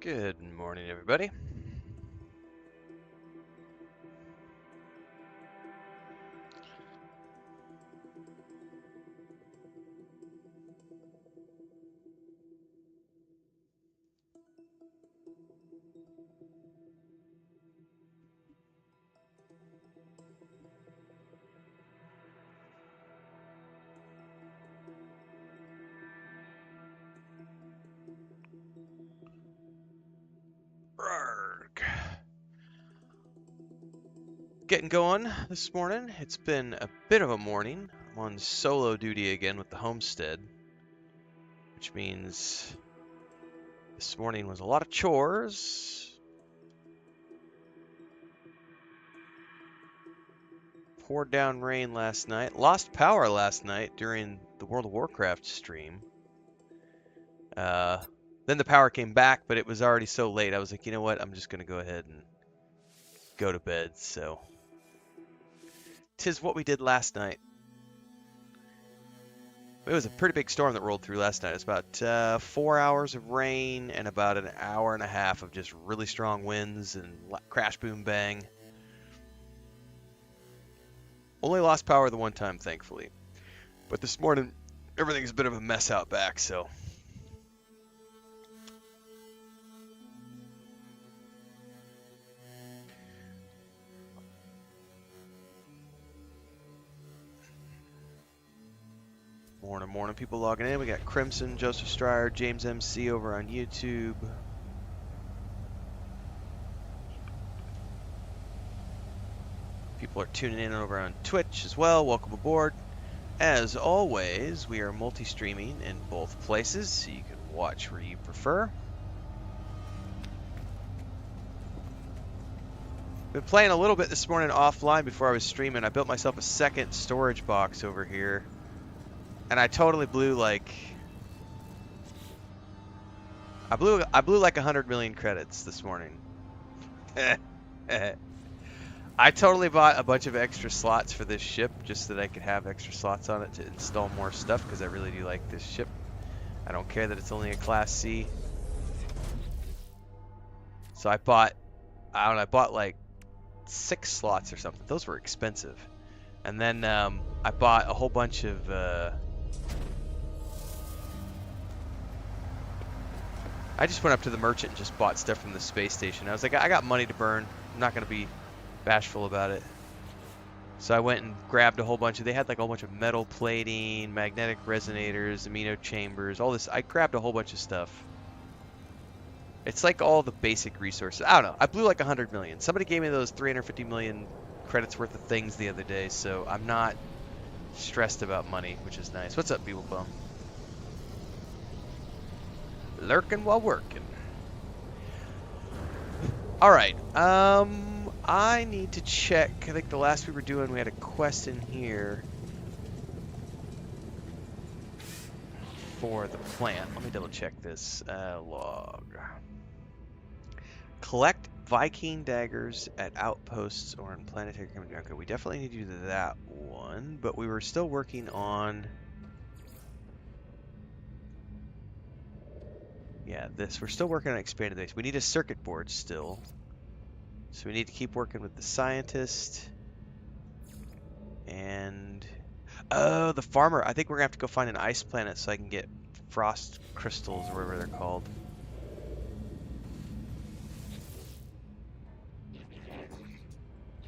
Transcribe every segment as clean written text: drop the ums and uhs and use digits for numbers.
Good morning, everybody. Arrgh. Getting going this morning. It's been a bit of a morning. I'm on solo duty again with the homestead, which means this morning was a lot of chores. Poured down rain last night. Lost power last night during the World of Warcraft stream. Then the power came back, but it was already so late. I was like, you know what? I'm just going to go ahead and go to bed. So, 'tis what we did last night. It was a pretty big storm that rolled through last night. It's about 4 hours of rain and about an hour and a half of just really strong winds and crash, boom, bang. Only lost power the one time, thankfully. But this morning, everything's a bit of a mess out back, so. Morning, people logging in. We got Crimson, Joseph Stryer, James MC over on YouTube. People are tuning in over on Twitch as well. Welcome aboard. As always, we are multi-streaming in both places, so you can watch where you prefer. Been playing a little bit this morning offline before I was streaming. I built myself a second storage box over here. And I totally blew like I blew like 100 million credits this morning. I totally bought a bunch of extra slots for this ship just so that I could have extra slots on it to install more stuff because I really do like this ship. I don't care that it's only a Class C. So I bought like 6 slots or something. Those were expensive. And then I bought a whole bunch of I just went up to the merchant and just bought stuff from the space station. I was like, I got money to burn. I'm not going to be bashful about it. So I went and grabbed a whole bunch of, they had like a whole bunch of metal plating, magnetic resonators, amino chambers, all this. I grabbed a whole bunch of stuff. It's like all the basic resources. I don't know. I blew like 100 million. Somebody gave me those 350 million credits worth of things the other day, so I'm not stressed about money, which is nice. What's up, people? Bum? Lurking while working. Alright, I need to check. I think the last we were doing, we had a quest in here for the plant. Let me double check this. Log. Collect Viking daggers at outposts or in planetary community. Okay, we definitely need to do that one, but we were still working on... Yeah, this. We're still working on expanded base. We need a circuit board still. So we need to keep working with the scientist. And... Oh, the farmer. I think we're going to have to go find an ice planet so I can get frost crystals or whatever they're called.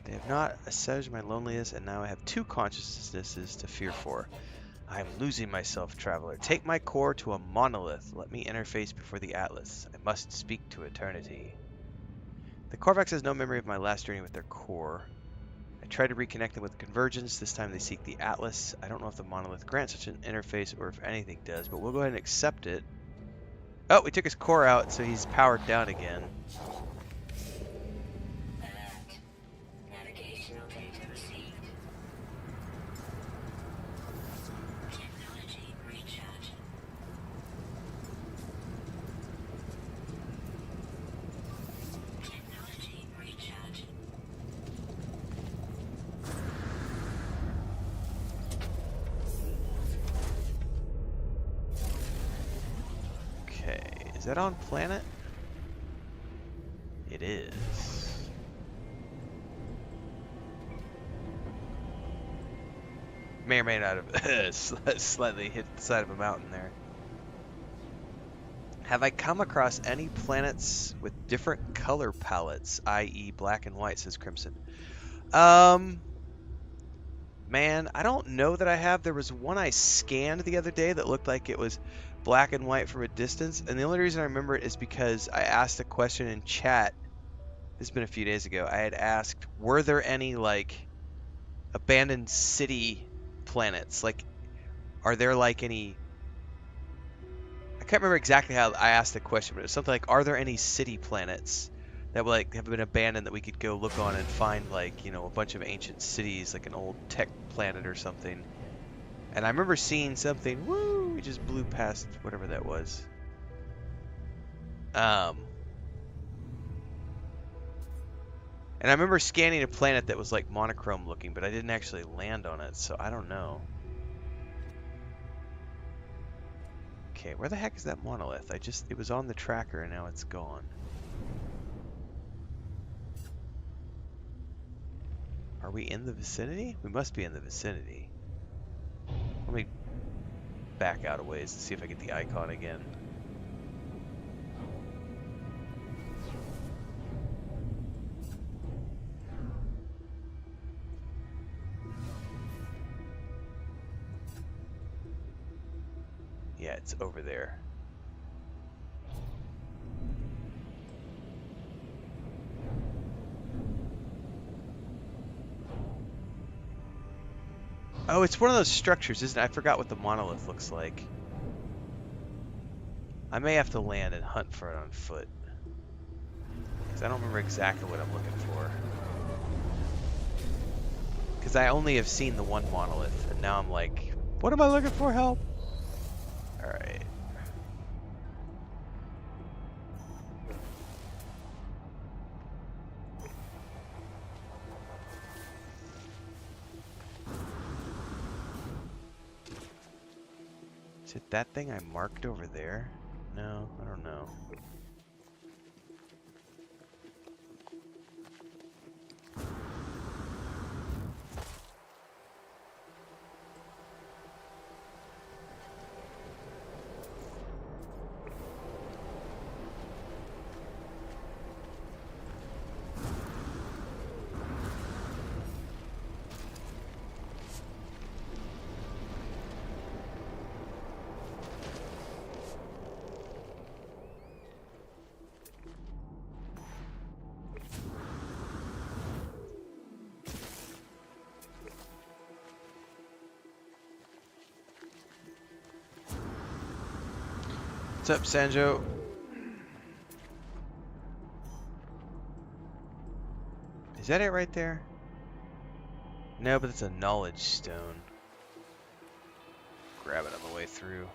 They have not assuaged my loneliness, and now I have 2 consciousnesses to fear for. I am losing myself, traveler. Take my core to a monolith. Let me interface before the Atlas. I must speak to eternity. The Corvax has no memory of my last journey with their core. I try to reconnect them with convergence. This time they seek the Atlas. I don't know if the monolith grants such an interface or if anything does, but we'll go ahead and accept it. Oh, we took his core out, so he's powered down again. Is that on planet? it is. May or may not have slightly hit the side of a mountain there. Have I come across any planets with different color palettes, i.e. black and white, says Crimson? Man, I don't know that I have. There was one I scanned the other day that looked like it was black and white from a distance, and the only reason I remember it is because I asked a question in chat. This has been a few days ago. I had asked, were there any, like, abandoned city planets? Like, are there, like, any... I can't remember exactly how I asked the question, but it was something like, are there any city planets that like have been abandoned that we could go look on and find, like, you know, a bunch of ancient cities, like an old tech planet or something? And I remember seeing something, woo, we just blew past whatever that was. And I remember scanning a planet that was like monochrome looking, but I didn't actually land on it, so I don't know. Okay, where the heck is that monolith? It was on the tracker and now it's gone. Are we in the vicinity? We must be in the vicinity. Let me back out a ways to see if I get the icon again. Yeah, it's over there. Oh, it's one of those structures, isn't it? I forgot what the monolith looks like. I may have to land and hunt for it on foot, because I don't remember exactly what I'm looking for. Because I only have seen the one monolith, and now I'm like, what am I looking for? Help! Alright. Is it that thing I marked over there? No, I don't know. What's up, Sanjo? Is that it right there? No, but it's a knowledge stone. Grab it on the way through.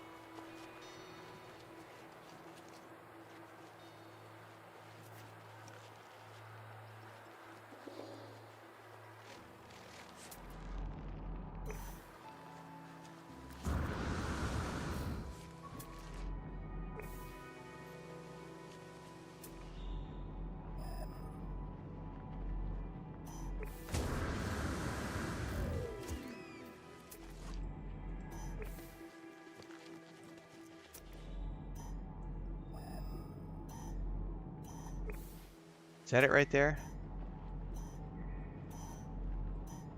Is that it right there?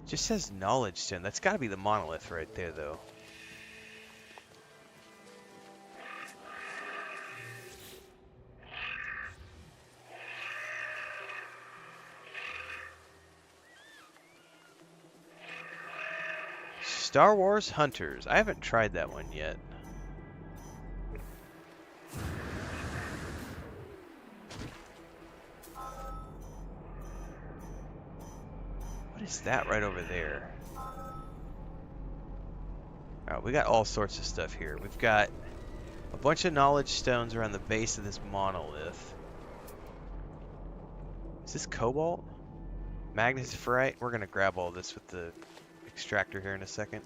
It just says knowledge stone. That's got to be the monolith right there, though. Star Wars Hunters. I haven't tried that one yet. What is that right over there? Alright, we got all sorts of stuff here. We've got a bunch of knowledge stones around the base of this monolith. Is this cobalt? Magnetite? We're gonna grab all this with the extractor here in a second.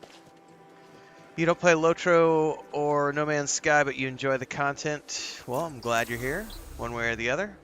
You don't play Lotro or No Man's Sky, but you enjoy the content. Well, I'm glad you're here, one way or the other.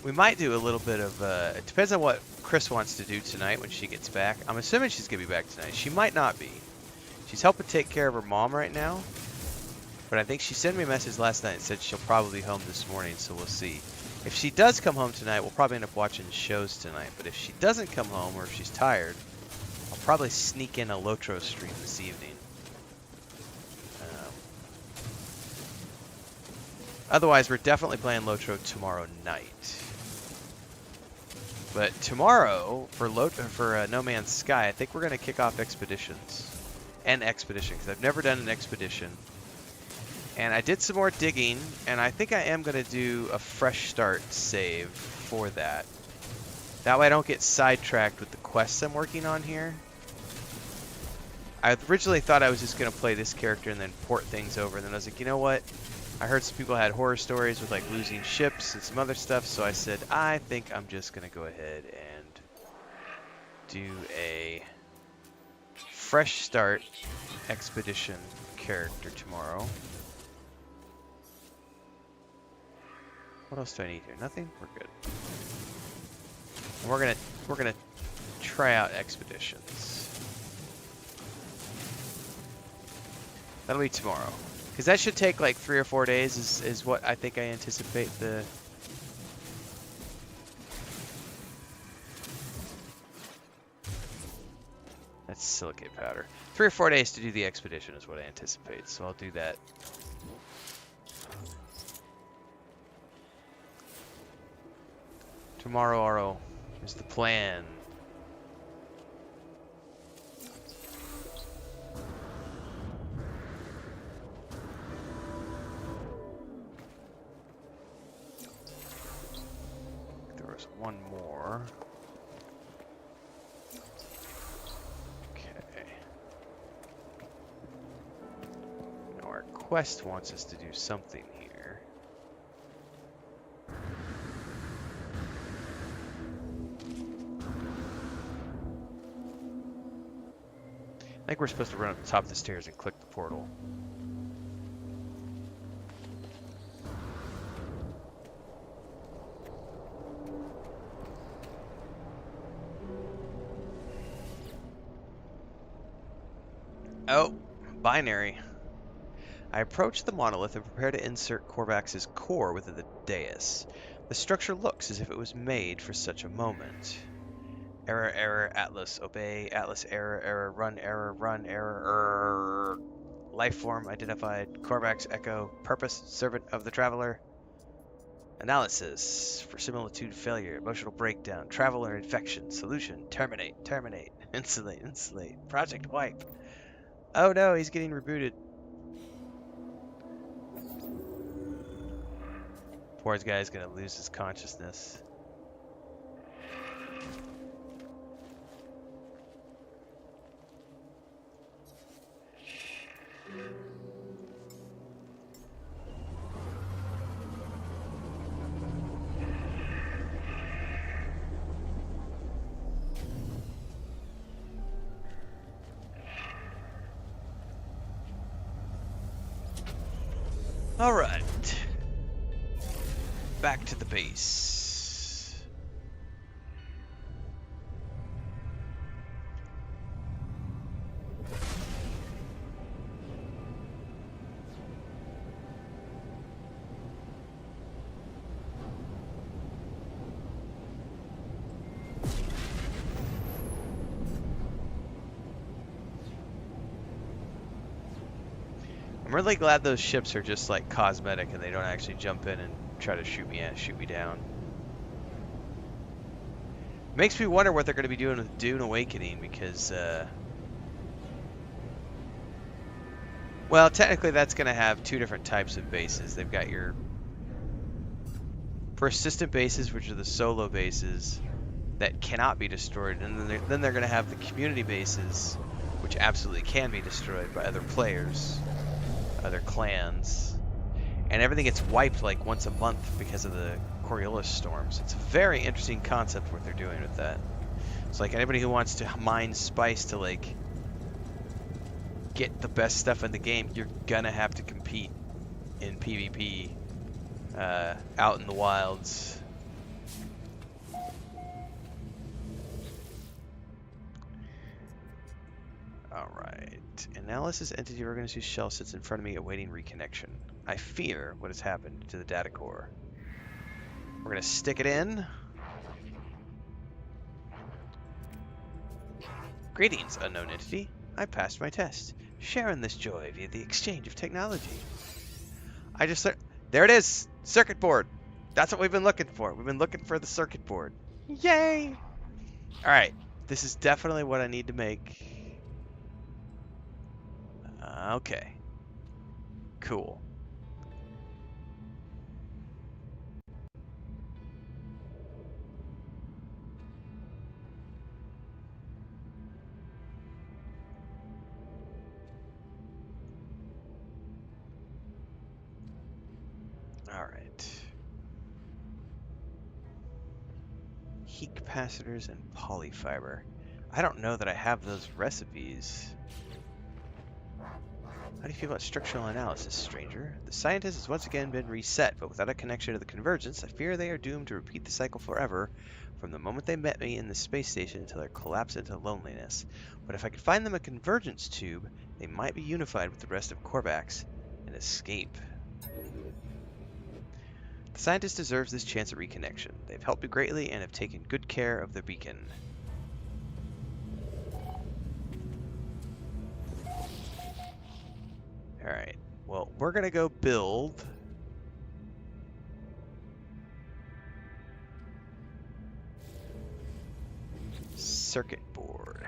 We might do a little bit of, it depends on what Chris wants to do tonight when she gets back. I'm assuming she's going to be back tonight. She might not be. She's helping take care of her mom right now. But I think she sent me a message last night and said she'll probably be home this morning, so we'll see. If she does come home tonight, we'll probably end up watching shows tonight. But if she doesn't come home or if she's tired, I'll probably sneak in a Lotro stream this evening. Otherwise, we're definitely playing Lotro tomorrow night. But tomorrow, for No Man's Sky, I think we're going to kick off expeditions. An expedition, because I've never done an expedition. And I did some more digging, and I think I am going to do a fresh start save for that. That way I don't get sidetracked with the quests I'm working on here. I originally thought I was just going to play this character and then port things over, and then I was like, you know what? I heard some people had horror stories with like losing ships and some other stuff, so I said, I think I'm just going to go ahead and do a fresh start expedition character tomorrow. What else do I need here? Nothing? We're good. And we're gonna try out expeditions. That'll be tomorrow. Because that should take like 3 or 4 days is what I think I anticipate the... That's silicate powder. 3 or 4 days to do the expedition is what I anticipate, so I'll do that. Tomorrow is the plan. There was one more. Okay. Now our quest wants us to do something here. I think we're supposed to run up the top of the stairs and click the portal. Oh, binary. I approach the monolith and prepare to insert Corvax's core within the dais. The structure looks as if it was made for such a moment. Error, error, Atlas, obey, Atlas, error, error, run, error, life form identified, Corvax, echo, purpose, servant of the traveler. Analysis, for similitude failure, emotional breakdown, traveler infection, solution, terminate, insulate, project wipe. Oh no, he's getting rebooted. Poor guy's gonna lose his consciousness. All right, back to the base. I'm really glad those ships are just like cosmetic and they don't actually jump in and try to shoot me down. Makes me wonder what they're going to be doing with Dune Awakening because, well, technically that's going to have 2 different types of bases. They've got your persistent bases, which are the solo bases that cannot be destroyed, and then they're going to have the community bases, which absolutely can be destroyed by other players. Other clans, and everything gets wiped like once a month because of the Coriolis storms. It's a very interesting concept what they're doing with that. It's like anybody who wants to mine spice to like get the best stuff in the game, you're gonna have to compete in PvP out in the wilds. Alright. Analysis entity organized shell sits in front of me awaiting reconnection. I fear what has happened to the data core. We're going to stick it in. Greetings, unknown entity. I passed my test. Sharing this joy via the exchange of technology. I just... There it is! Circuit board! That's what we've been looking for. We've been looking for the circuit board. Yay! Alright. This is definitely what I need to make. Okay. Cool. Alright. Heat capacitors and polyfiber. I don't know that I have those recipes. How do you feel about structural analysis, stranger? The scientist has once again been reset, but without a connection to the convergence, I fear they are doomed to repeat the cycle forever, from the moment they met me in the space station until their collapse into loneliness. But if I could find them a convergence tube, they might be unified with the rest of Corvax and escape. The scientist deserves this chance at reconnection. They've helped me greatly and have taken good care of the beacon. Alright, well, we're going to go build circuit board.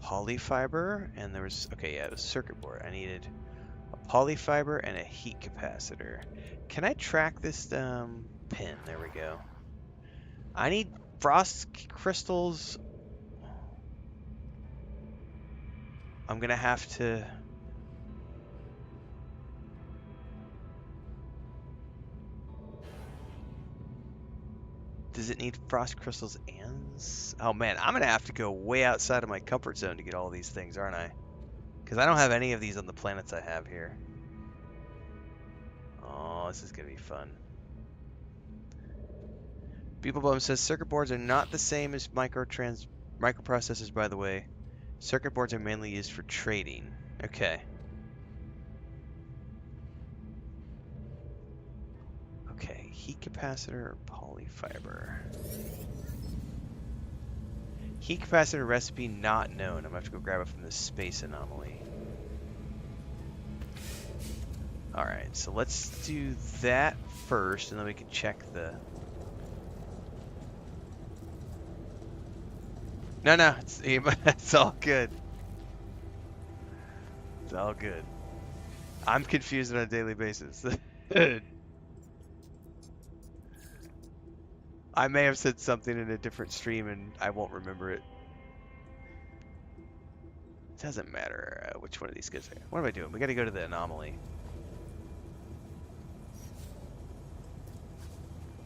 Polyfiber, and there was, okay, yeah, it was circuit board. I needed a polyfiber and a heat capacitor. Can I track this pin? There we go. I need frost crystals. I'm gonna have to... Does it need frost crystals and... Oh man, I'm gonna have to go way outside of my comfort zone to get all these things, aren't I? Because I don't have any of these on the planets I have here. Oh, this is gonna be fun. Beeblebum says circuit boards are not the same as microprocessors, by the way. Circuit boards are mainly used for trading. Okay. Okay, heat capacitor or polyfiber? Heat capacitor recipe not known. I'm gonna have to go grab it from the space anomaly. Alright, so let's do that first, and then we can check the... No, it's all good. It's all good. I'm confused on a daily basis. I may have said something in a different stream and I won't remember it. It doesn't matter which one of these guys. What am I doing? We gotta go to the anomaly.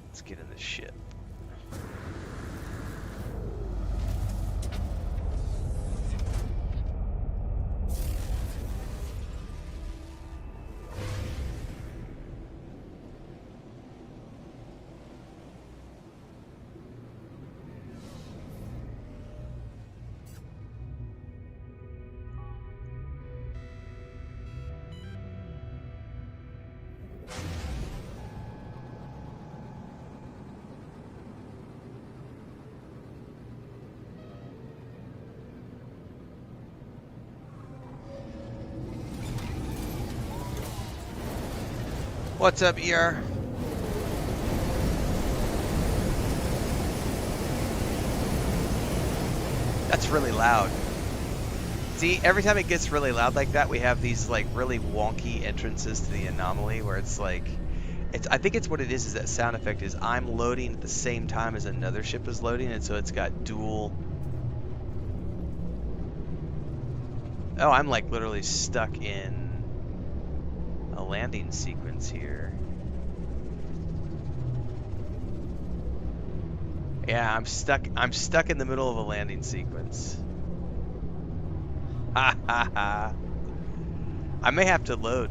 Let's get in this ship. What's up, ER? That's really loud. See, every time it gets really loud like that, we have these like really wonky entrances to the anomaly where it's like, I think it's what it is that sound effect is I'm loading at the same time as another ship is loading, and so it's got dual. Oh, I'm like literally stuck in a landing sequence here. Yeah, I'm stuck in the middle of a landing sequence. Ha ha ha. I may have to load.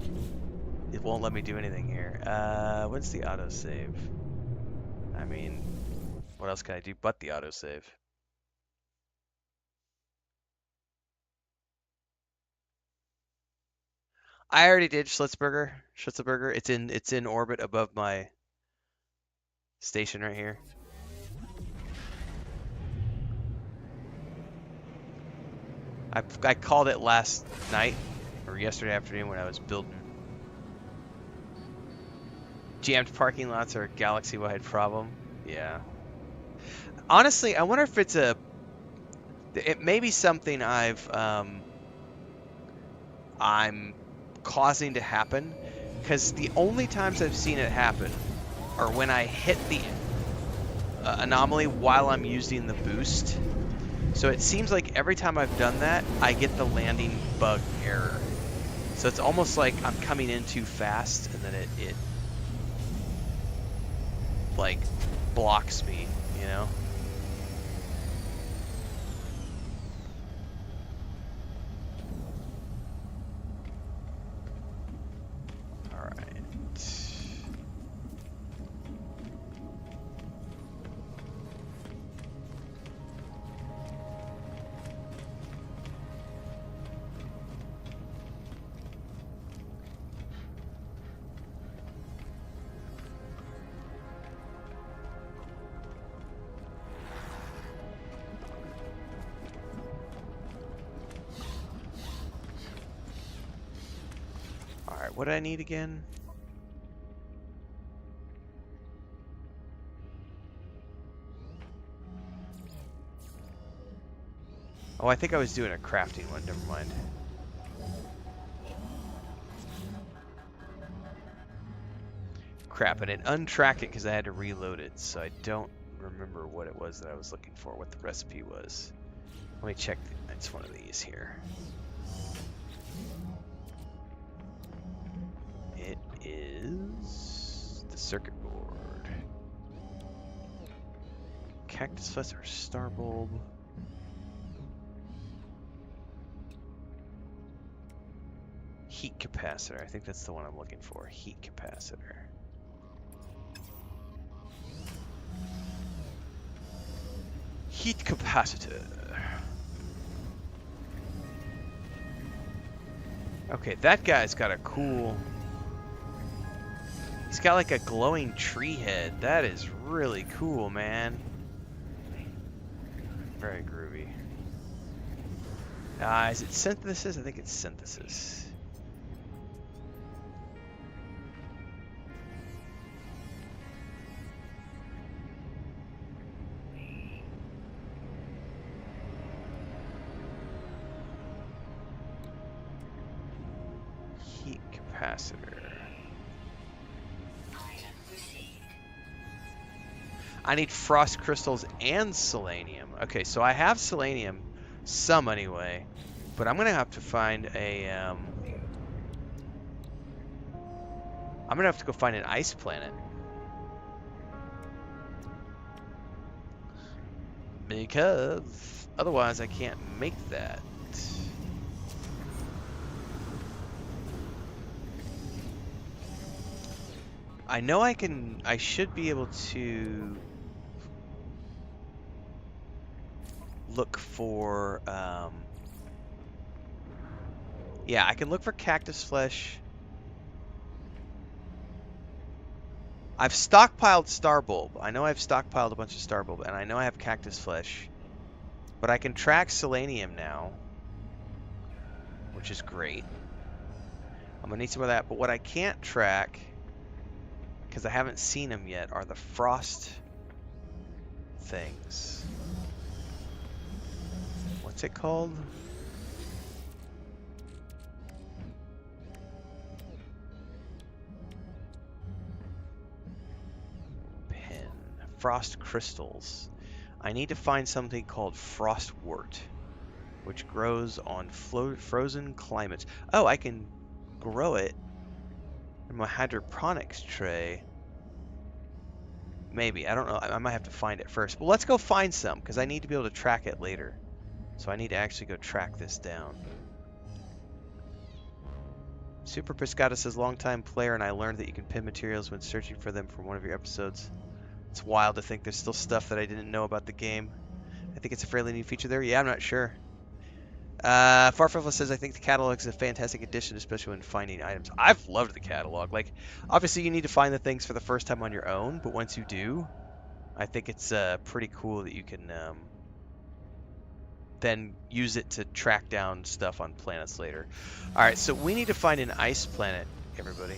It won't let me do anything here. What's the autosave? I mean, what else can I do but the autosave? I already did Schlitzberger. It's in orbit above my station right here. I called it last night or yesterday afternoon when I was building. Jammed parking lots are a galaxy-wide problem. Yeah. Honestly, I wonder if it may be something I'm causing to happen, because the only times I've seen it happen are when I hit the anomaly while I'm using the boost. So it seems like every time I've done that, I get the landing bug error. So it's almost like I'm coming in too fast, and then it like blocks me, you know? Alright, what do I need again? Oh, I think I was doing a crafting one. Never mind. Crap, I didn't untrack it because I had to reload it, so I don't remember what it was that I was looking for, what the recipe was. Let me check. It's one of these here. It is the circuit board. Cactus flesh or star bulb. Heat capacitor. I think that's the one I'm looking for. Heat capacitor. Heat capacitor. Okay, that guy's got a cool... He's got like a glowing tree head. That is really cool, man. Very groovy. Is it synthesis? I think it's synthesis. Heat capacitor. I need frost crystals and selenium. Okay, so I have selenium, some anyway, but I'm gonna have to find a. I'm gonna have to go find an ice planet because otherwise I can't make that. I know I can. I should be able to look for. Yeah, I can look for cactus flesh. I've stockpiled star bulb. I know I've stockpiled a bunch of star bulb, and I know I have cactus flesh. But I can track selenium now, which is great. I'm gonna need some of that. But what I can't track, because I haven't seen them yet, are the frost things. What's it called? Pen. Frost crystals. I need to find something called frostwort, which grows on frozen climates. Oh, I can grow it in my hydroponics tray. Maybe. I don't know. I might have to find it first. But let's go find some, because I need to be able to track it later. So I need to actually go track this down. Super Pescata says, longtime player, and I learned that you can pin materials when searching for them from one of your episodes. It's wild to think there's still stuff that I didn't know about the game. I think it's a fairly new feature there. Yeah, I'm not sure. Farfella says, I think the catalog is a fantastic addition, especially when finding items. I've loved the catalog. Like, obviously you need to find the things for the first time on your own, but once you do, I think it's pretty cool that you can then use it to track down stuff on planets later. Alright, so we need to find an ice planet, everybody.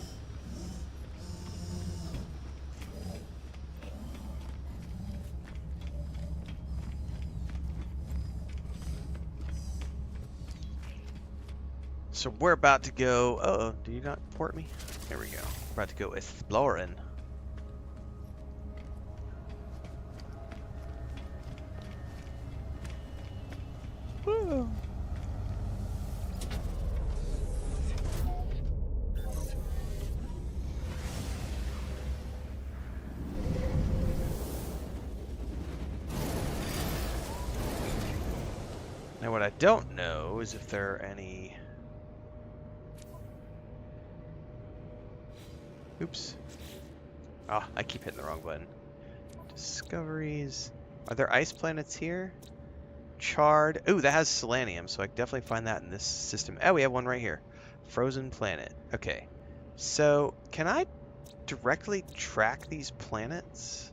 So we're about to go... Uh-oh, did you not port me? There we go. We're about to go exploring. Woo! Now what I don't know is if there are any... Oops. Ah, I keep hitting the wrong button. Discoveries. Are there ice planets here? Charred. Ooh, that has selenium, so I can definitely find that in this system. Oh, we have one right here. Frozen planet. Okay. So, can I directly track these planets?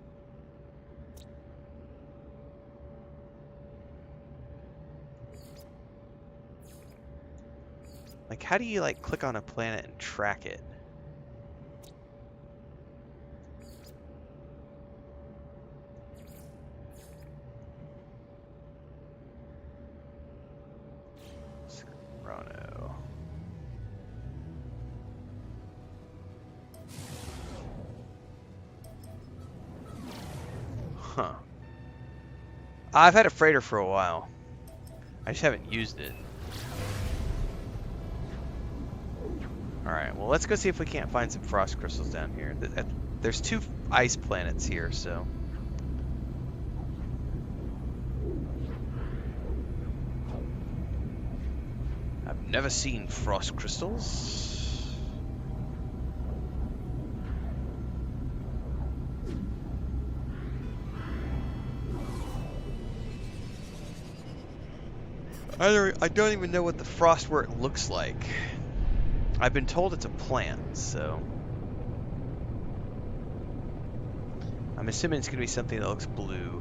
Like, how do you, like, click on a planet and track it? Scrono. Huh. I've had a freighter for a while. I just haven't used it. Alright, well let's go see if we can't find some frost crystals down here. There's 2 ice planets here, so... I've never seen frost crystals. I don't even know what the frostwort looks like. I've been told it's a plant, so... I'm assuming it's going to be something that looks blue.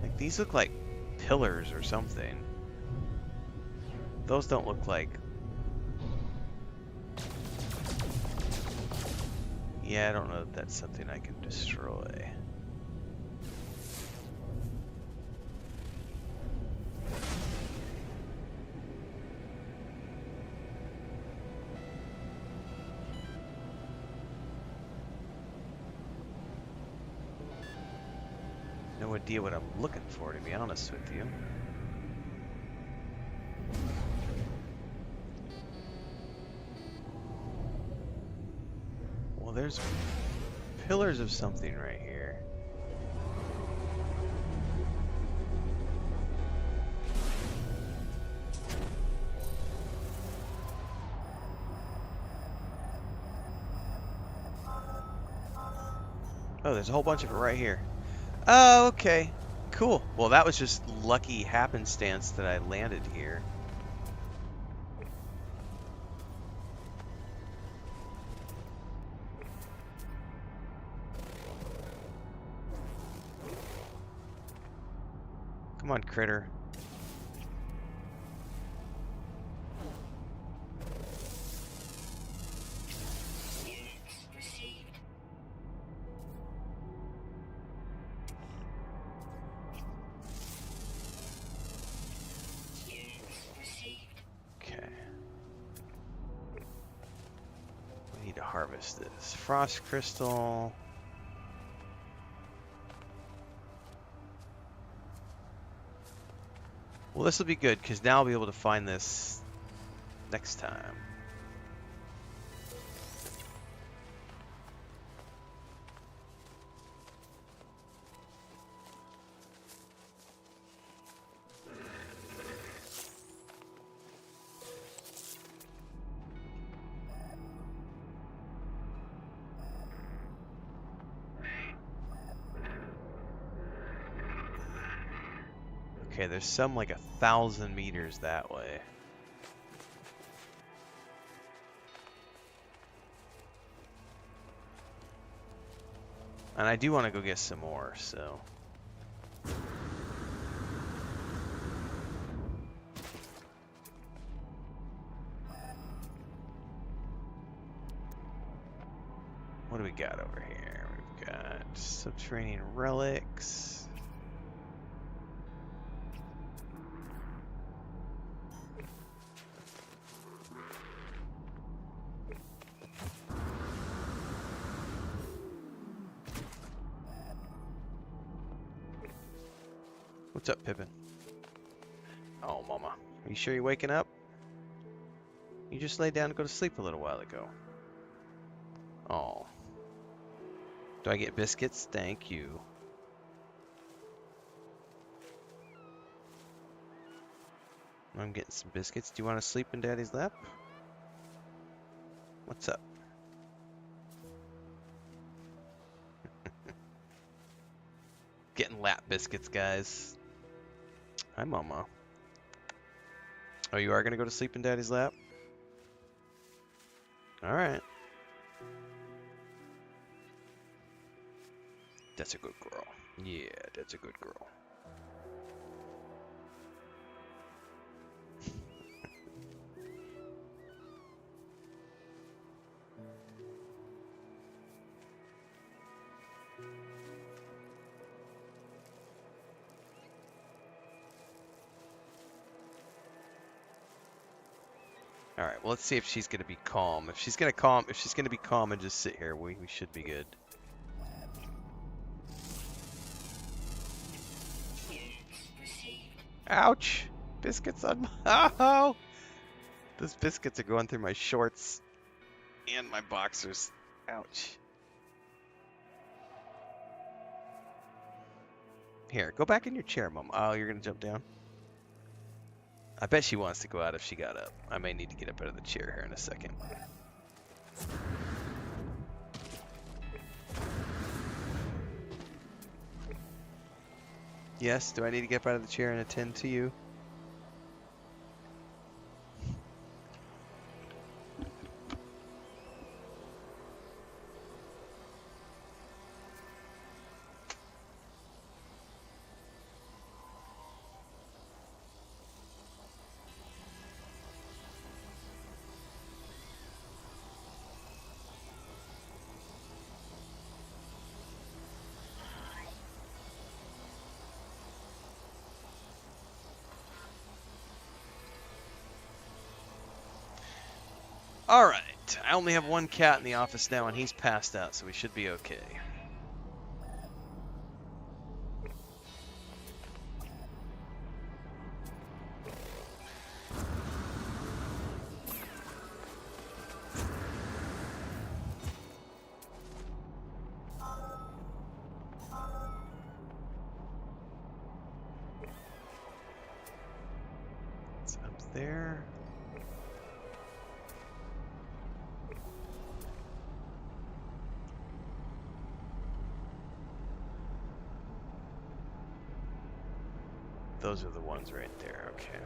Like, these look like pillars or something. Those don't look like... Yeah, I don't know if that's something I can destroy. No idea what I'm looking for, to be honest with you. Well, there's pillars of something right here. Oh, there's a whole bunch of it right here. Oh, okay. Cool. Well, that was just lucky happenstance that I landed here. Come on, critter. Harvest this frost crystal. Well, this will be good, because now I'll be able to find this next time. Okay, there's some like 1,000 meters that way. And I do want to go get some more, so. What do we got over here? We've got subterranean relics. What's up, Pippin? Oh, Mama. Are you sure you're waking up? You just laid down to go to sleep a little while ago. Oh. Do I get biscuits? Thank you. I'm getting some biscuits. Do you want to sleep in Daddy's lap? What's up? Getting lap biscuits, guys. Hi, Mama. Oh, you are going to go to sleep in Daddy's lap? Alright. That's a good girl. Yeah, that's a good girl. All right, well, let's see if she's gonna be calm. If she's gonna be calm and just sit here, we should be good. Ouch! Biscuits on my oh! Those biscuits are going through my shorts and my boxers. Ouch! Here, go back in your chair, Mom. Oh, you're gonna jump down? I bet she wants to go out if she got up. I may need to get up out of the chair here in a second. Yes, do I need to get up out of the chair and attend to you? Alright, I only have one cat in the office now and he's passed out, so we should be okay. It's up there. Those are the ones right there, okay.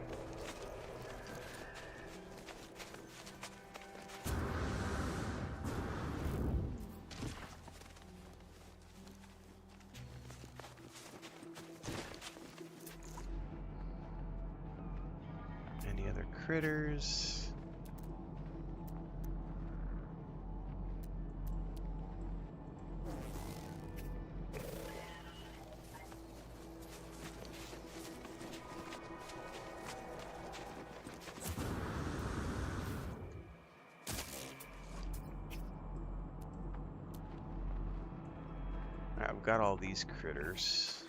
Any other critters? Alright, we've got all these critters.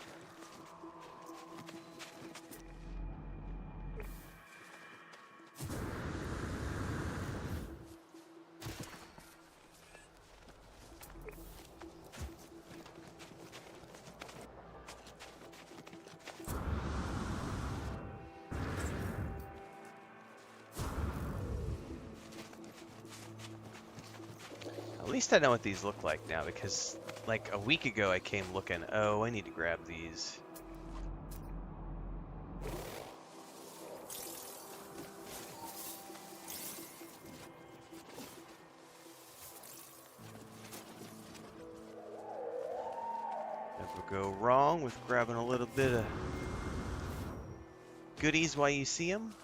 At least I know what these look like now, because like a week ago I came looking, oh, I need to grab these. Never go wrong with grabbing a little bit of goodies while you see them.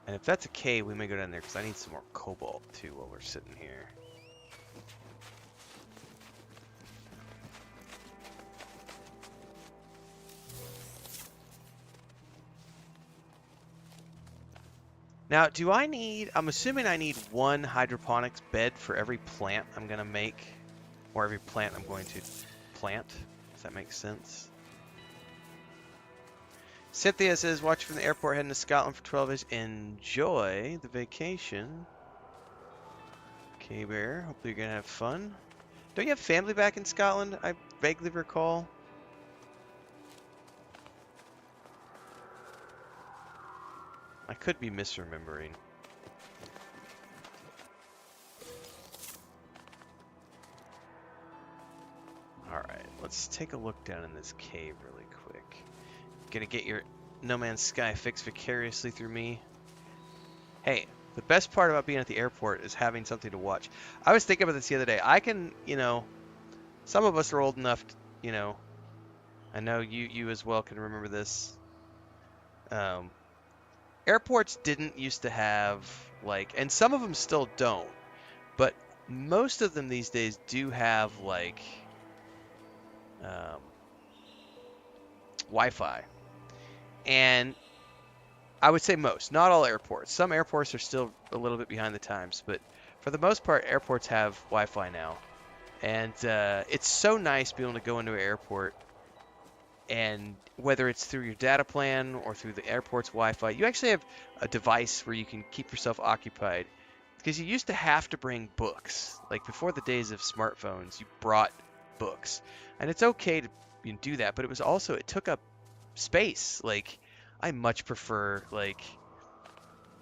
And if that's a cave, we may go down there, because I need some more cobalt too while we're sitting here. Now, do I need, I'm assuming I need one hydroponics bed for every plant I'm going to make, or every plant I'm going to plant. Does that make sense? Cynthia says, watch from the airport heading to Scotland for 12 days. Enjoy the vacation. Okay, Bear, hopefully you're going to have fun. Don't you have family back in Scotland? I vaguely recall. I could be misremembering. Alright, let's take a look down in this cave really quick. Gonna get your No Man's Sky fixed vicariously through me. Hey, the best part about being at the airport is having something to watch. I was thinking about this the other day. I can, you know, some of us are old enough, to, you know, I know you as well can remember this. Airports didn't used to have, like, and some of them still don't, but most of them these days do have, like, Wi-Fi. And I would say most, not all airports. Some airports are still a little bit behind the times, but for the most part, airports have Wi-Fi now. And it's so nice being able to go into an airport, and whether it's through your data plan or through the airport's Wi-Fi, you actually have a device where you can keep yourself occupied. Because you used to have to bring books. Like before the days of smartphones, you brought books. And it's okay to do that, but it was also, it took up space. Like, I much prefer, like,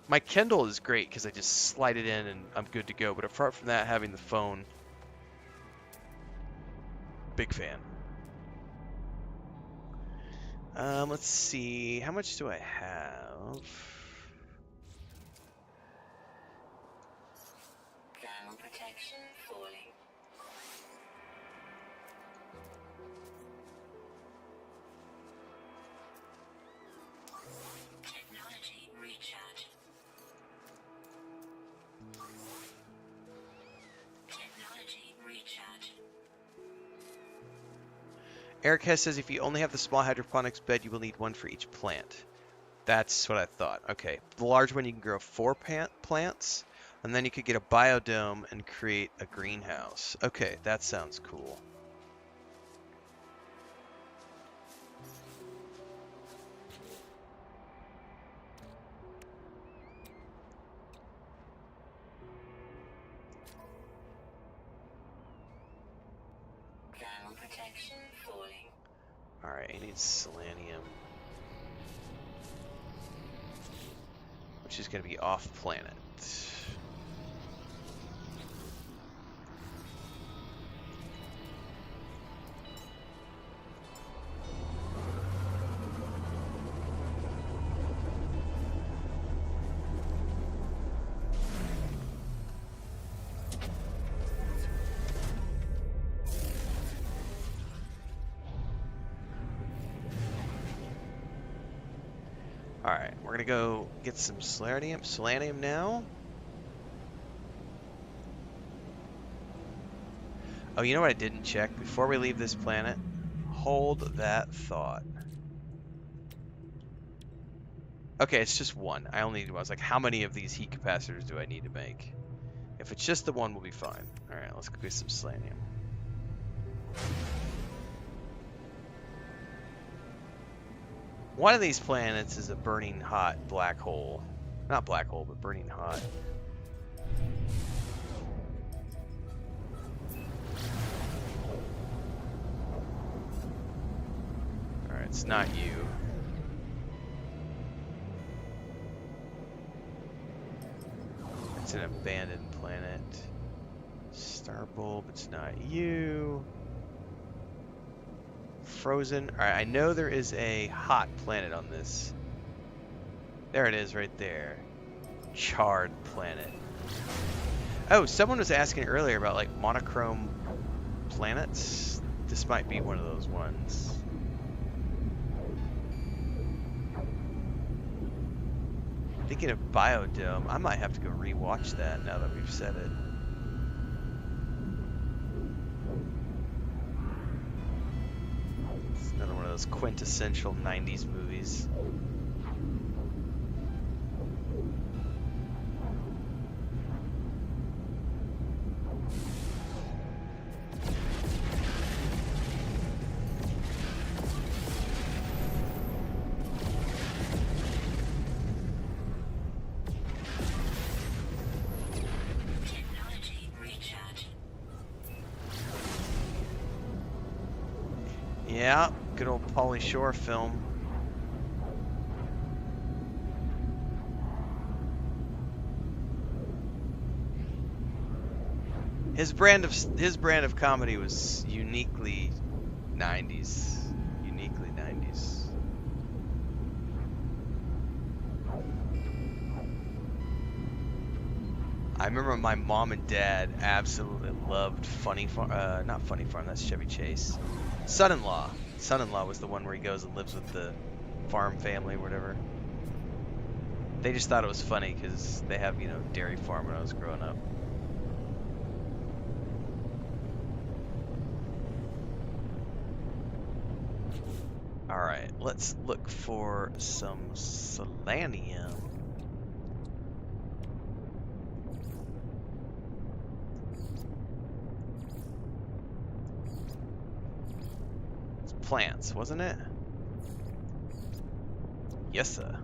my Kindle is great because I just slide it in and I'm good to go. But apart from that, having the phone, big fan. Let's see. How much do I have? Thermal protection falling. Technology recharge. Technology recharge. Eric Hess says if you only have the small hydroponics bed, you will need one for each plant. That's what I thought. Okay. The large one, you can grow 4 plants, and then you could get a biodome and create a greenhouse. Okay, that sounds cool. Thermal protection falling. Alright, I need selenium, which is going to be off planet. Alright, we're going to go get some selenium now. Oh, you know what I didn't check? Before we leave this planet, hold that thought. Okay, it's just one. I only need one. I was like, how many of these heat capacitors do I need to make? If it's just the one, we'll be fine. Alright, let's go get some selenium. One of these planets is a burning hot black hole. Not black hole, but burning hot. Alright, it's not you. It's an abandoned planet. Star bulb, it's not you. Frozen. Alright, I know there is a hot planet on this. There it is right there. Charred planet. Oh, someone was asking earlier about like monochrome planets. This might be one of those ones. Thinking of Biodome, I might have to go rewatch that now that we've said it. It's another one of those quintessential 90s movies. Yeah, good old Pauly Shore film. His brand of comedy was uniquely 90s. Uniquely 90s. I remember my mom and dad absolutely loved not Funny Farm, that's Chevy Chase. Son-in-Law. Son-in-Law was the one where he goes and lives with the farm family or whatever. They just thought it was funny because they have, you know, dairy farm when I was growing up. Alright, let's look for some selenium. It's plants, wasn't it? Yes, sir.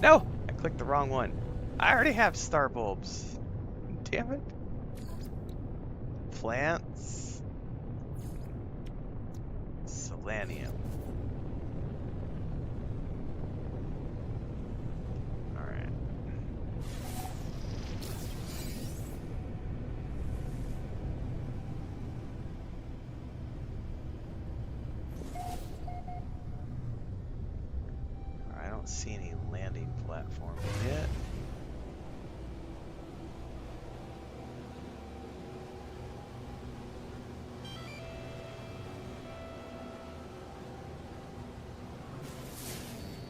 No! I clicked the wrong one. I already have star bulbs. Damn it. Plants. Selenium. Alright. I don't see any landing platform yet.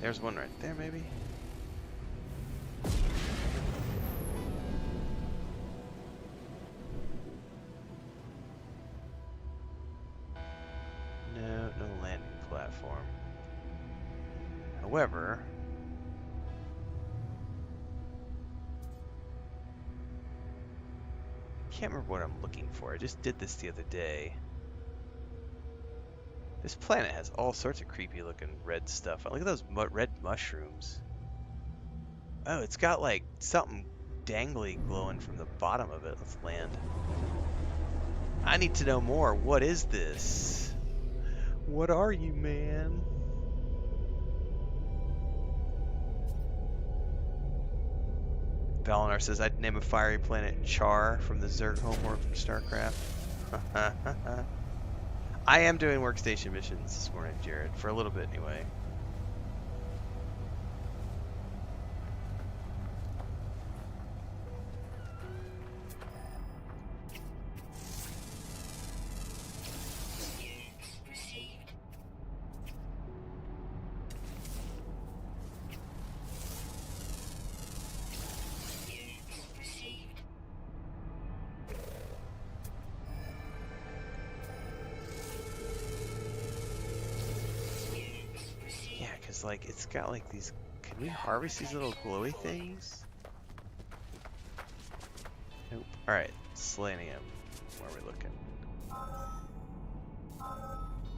There's one right there, maybe? No landing platform. However, can't remember what I'm looking for. I just did this the other day. This planet has all sorts of creepy looking red stuff. Look at those red mushrooms. Oh, it's got like something dangly glowing from the bottom of it. Let's land. I need to know more. What is this? What are you, man? Valinar says I'd name a fiery planet Char from the Zerg homeworld from StarCraft. I am doing workstation missions this morning, Jared, for a little bit anyway. Like it's got like these. Can we harvest these little glowy things? Nope. All right, selenium. Where are we looking?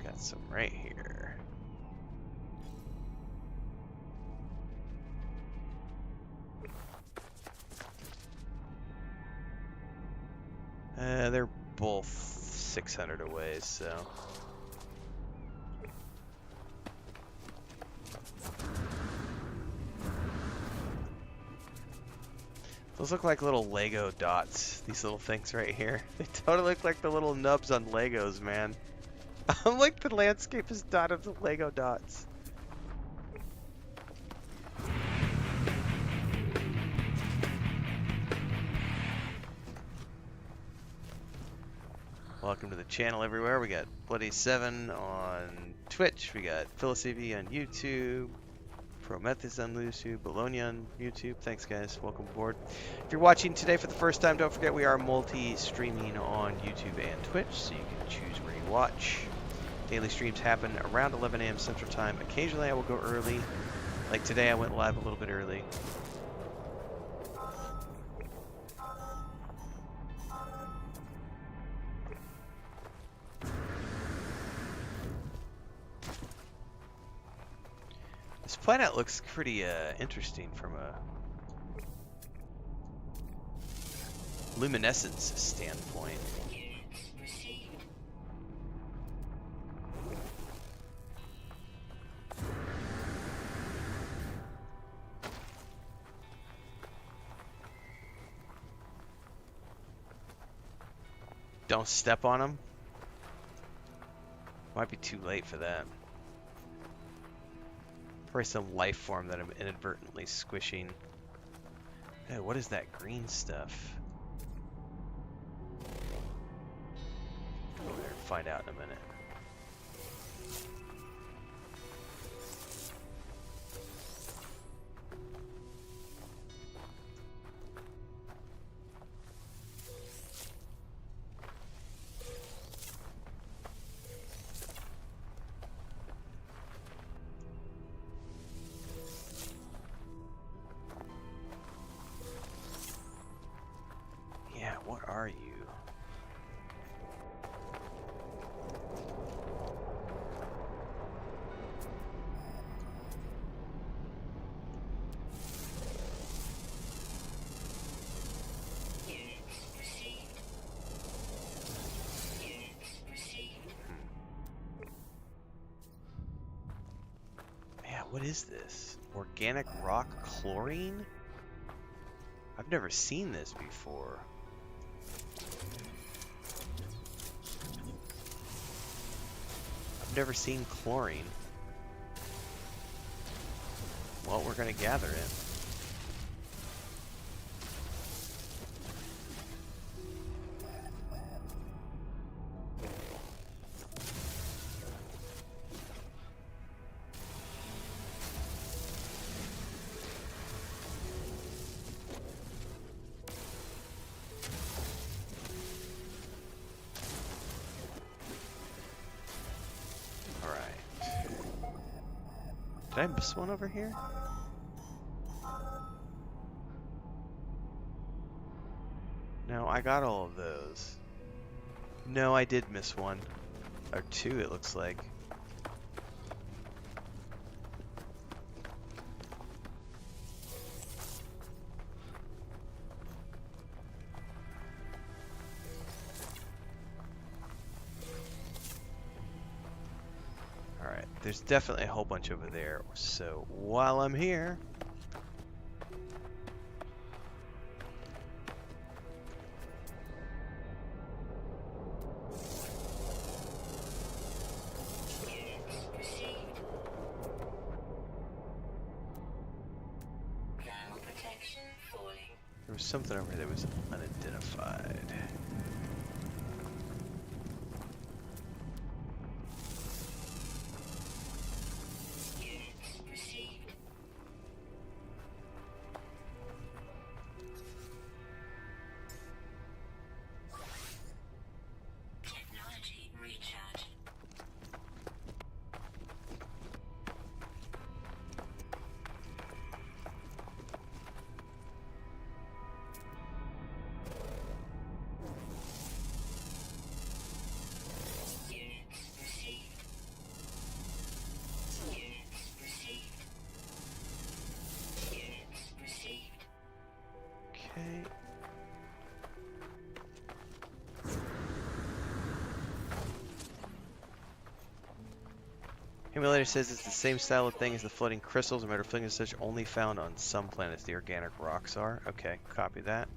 Got some right here. They're both 600 away, so. Those look like little Lego dots. These little things right here. They totally look like the little nubs on Legos, man. I'm like the landscape is dotted with Lego dots. Welcome to the channel everywhere. We got Bloody7 on Twitch. We got PhilosAV on YouTube. Prometheus on YouTube. Bologna on YouTube. Thanks, guys. Welcome aboard. If you're watching today for the first time, don't forget we are multi-streaming on YouTube and Twitch, so you can choose where you watch. Daily streams happen around 11 a.m. Central Time. Occasionally I will go early. Like today I went live a little bit early. This planet looks pretty interesting from a luminescence standpoint. Units received. Don't step on them. Might be too late for that. Probably some life form that I'm inadvertently squishing. Hey, what is that green stuff? Go over there and find out in a minute. Yeah, what are you? Units received. Units received. Yeah, what is this? Organic rock chlorine? I've never seen this before. I've never seen chlorine. Well, we're gonna gather it. Did I miss one over here? No, I got all of those. No, I did miss one. Or two, it looks like. Alright, there's definitely a whole bunch over there. So, while I'm here... Units received. Thermal protection falling. There was something over here that was unidentified. Units received. Technology recharge. Emulator says it's the same style of thing as the floating crystals, and metal and such only found on some planets. The organic rocks are. Okay, copy that.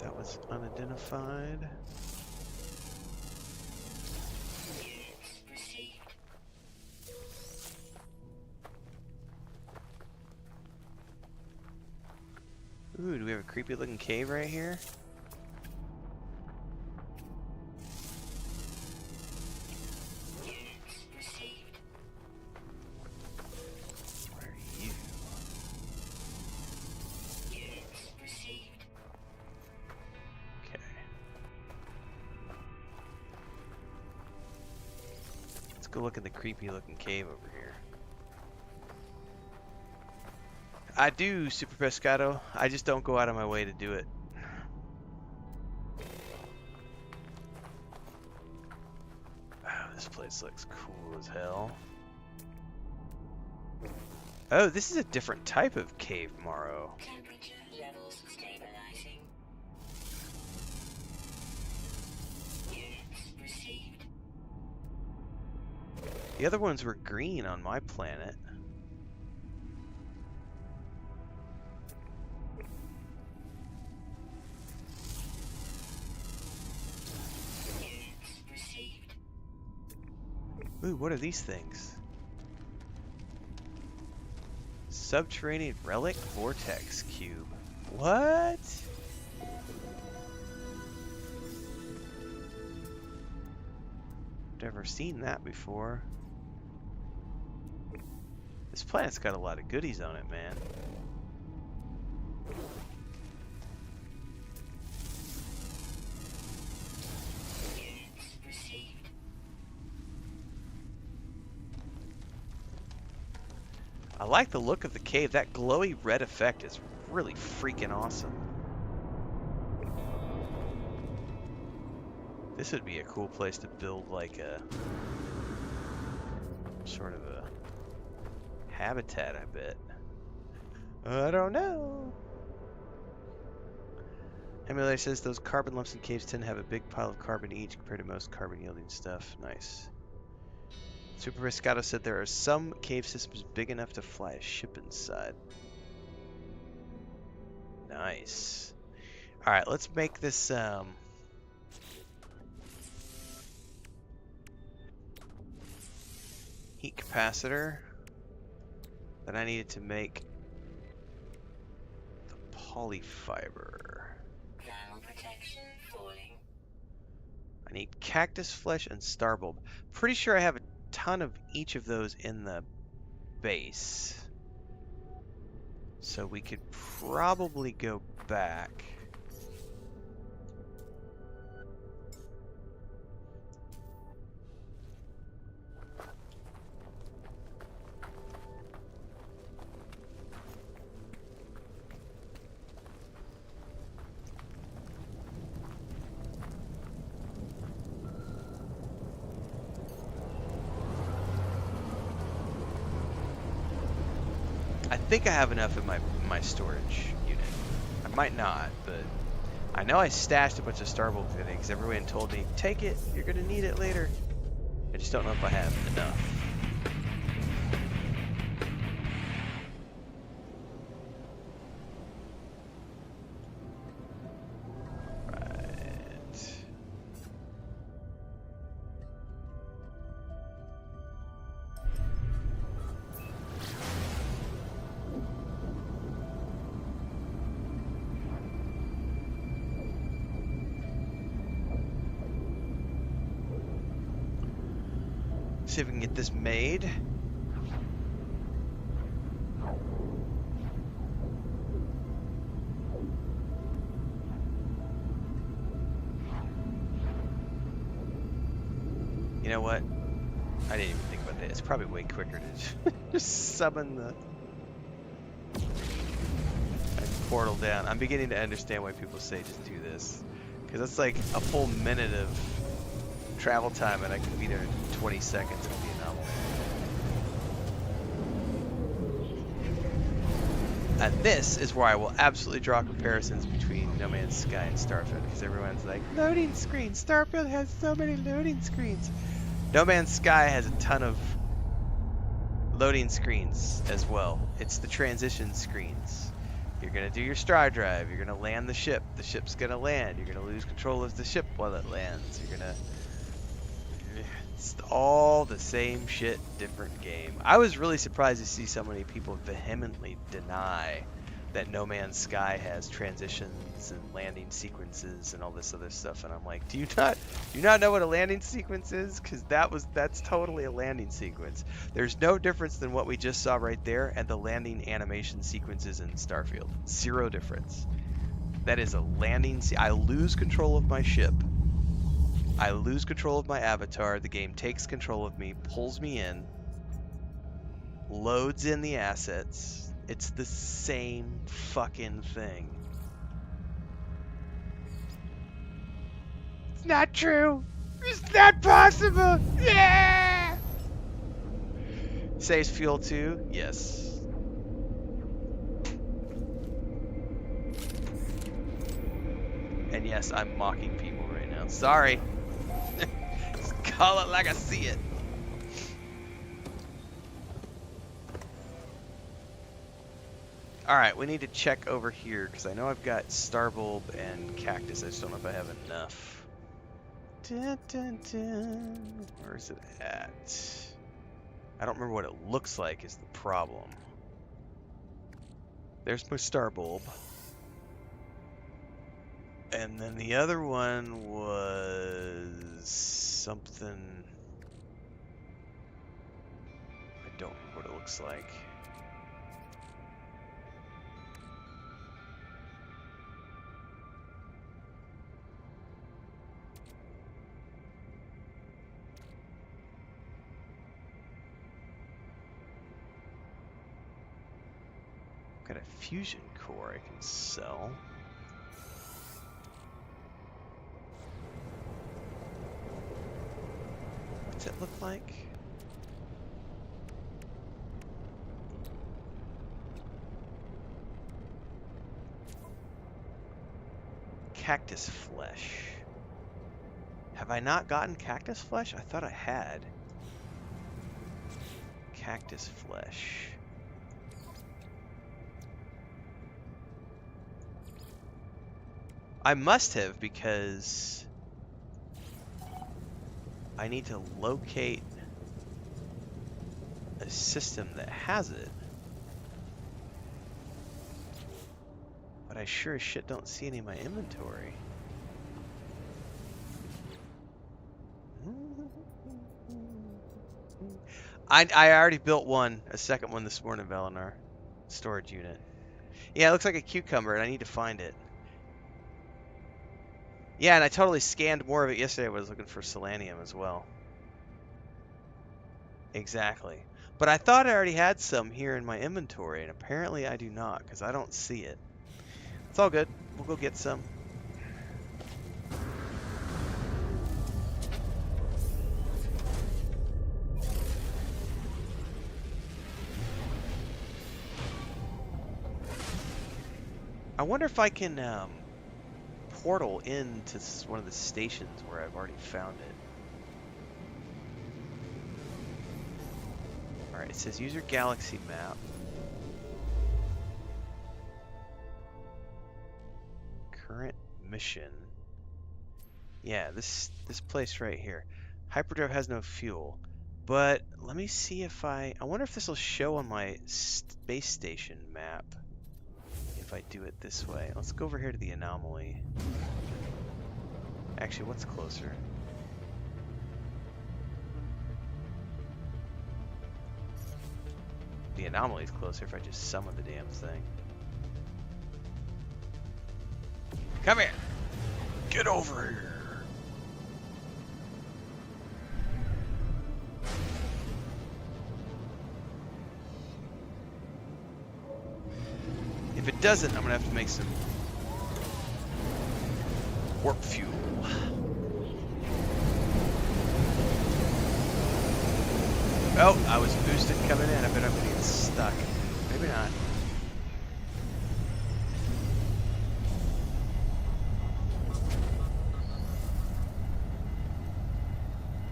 That was unidentified. Units received. Ooh, do we have a creepy looking cave right here? Units received. Where are you? Units received. Okay. Let's go look in the creepy looking cave over here. I do, Super Pescado. I just don't go out of my way to do it. Oh, this place looks cool as hell. Oh, this is a different type of cave, Morrow. Temperature levels stabilizing. Units received. The other ones were green on my planet. Units received. Ooh, what are these things? Subterranean relic vortex cube. What? Never seen that before. This planet's got a lot of goodies on it, man. Units received. I like the look of the cave. That glowy red effect is really freaking awesome. This would be a cool place to build like a sort of a habitat, I bet. I don't know. Emulator says those carbon lumps in caves tend to have a big pile of carbon each compared to most carbon yielding stuff. Nice. Super Pescado said there are some cave systems big enough to fly a ship inside. Nice. Alright, let's make this heat capacitor that I needed to make the polyfiber. Thermal protection falling. I need cactus flesh and starbulb. Pretty sure I have a ton of each of those in the base. So we could probably go back. I think I have enough in my storage unit. I might not, but I know I stashed a bunch of starbulb today because everyone told me, take it, you're gonna need it later. I just don't know if I have enough. Right. See if we can get this made. You know what? I didn't even think about that. It's probably way quicker to just summon the portal down. I'm beginning to understand why people say just do this. Because that's like a full minute of travel time, and I can be there in 20 seconds with the anomaly. And this is where I will absolutely draw comparisons between No Man's Sky and Starfield, because everyone's like, loading screen! Starfield has so many loading screens! No Man's Sky has a ton of loading screens as well. It's the transition screens. You're going to do your star drive, you're going to land the ship's going to land, you're going to lose control of the ship while it lands, you're going to... It's all the same shit, different game. I was really surprised to see so many people vehemently deny that No Man's Sky has transitions and landing sequences and all this other stuff, and I'm like, do you not know what a landing sequence is? Because that's totally a landing sequence. There's no difference than what we just saw right there and the landing animation sequences in Starfield. Zero difference. That is a landing. I lose control of my ship. I lose control of my avatar, the game takes control of me, pulls me in, loads in the assets. It's the same fucking thing. It's not true! It's not possible! Yeah! Saves fuel too? Yes. And yes, I'm mocking people right now. Sorry. Just call it like I see it. Alright, we need to check over here, because I know I've got Starbulb and Cactus. I just don't know if I have enough. Dun, dun, dun. Where is it at? I don't remember what it looks like is the problem. There's my Starbulb. And then the other one was something... I don't remember what it looks like. Got a fusion core I can sell. What's it look like? Cactus flesh. Have I not gotten cactus flesh? I thought I had. Cactus flesh. I must have, because I need to locate a system that has it. But I sure as shit don't see any in my inventory. I already built one, a second one this morning, Valinar. Storage unit. Yeah, it looks like a cucumber, and I need to find it. Yeah, and I totally scanned more of it yesterday. I was looking for selenium as well. Exactly. But I thought I already had some here in my inventory, and apparently I do not, because I don't see it. It's all good. We'll go get some. I wonder if I can portal into one of the stations where I've already found it. Alright, it says use your galaxy map. Current mission. Yeah, this place right here. Hyperdrive has no fuel. But let me see if I wonder if this will show on my space station map. If I do it this way. Let's go over here to the anomaly. Actually, what's closer? The anomaly is closer if I just summon the damn thing. Come here! Get over here! If it doesn't, I'm gonna have to make some warp fuel. Oh, I was boosted coming in. I bet I'm gonna get stuck. Maybe not.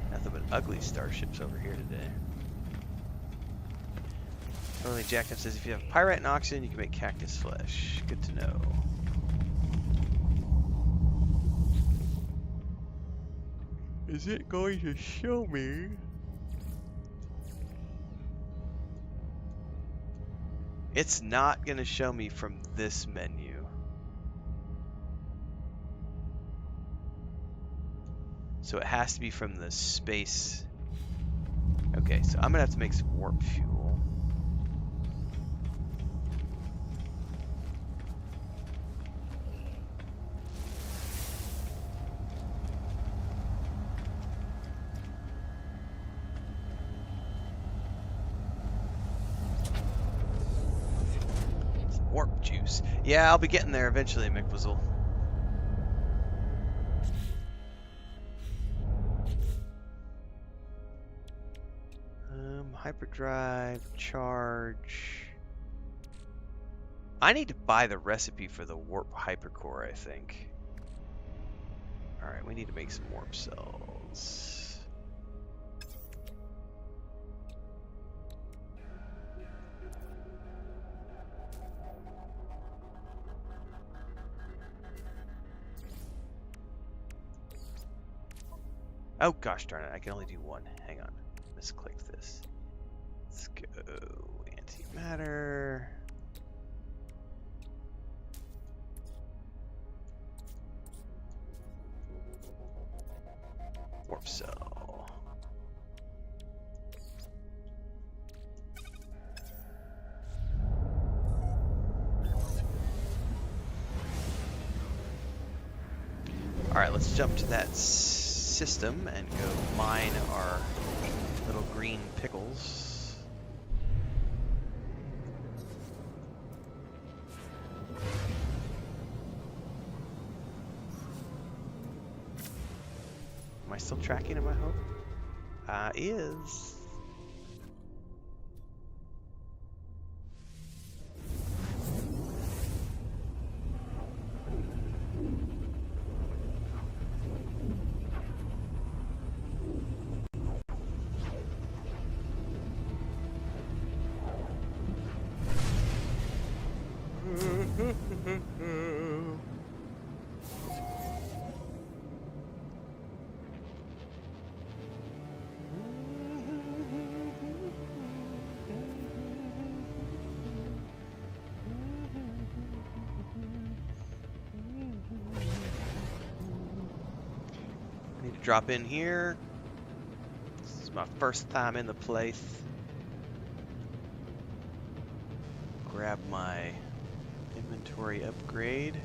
Nothing but ugly starships over here today. Totally Jackknife says if you have pyrite and oxygen, you can make cactus flesh. Good to know. Is it going to show me? It's not going to show me from this menu. So it has to be from the space. Okay, so I'm going to have to make some warp fuel. Warp juice. Yeah, I'll be getting there eventually, McWizzle. Hyperdrive, charge. I need to buy the recipe for the warp hypercore, I think. Alright, we need to make some warp cells. Oh gosh darn it, I can only do one. Hang on. Misclick this. Let's go antimatter. Warp cell. Alright, let's jump to that system and go mine our little green pickles. Am I still tracking him, I hope? Is. Need to drop in here. This is my first time in the place. Grab my inventory upgrade.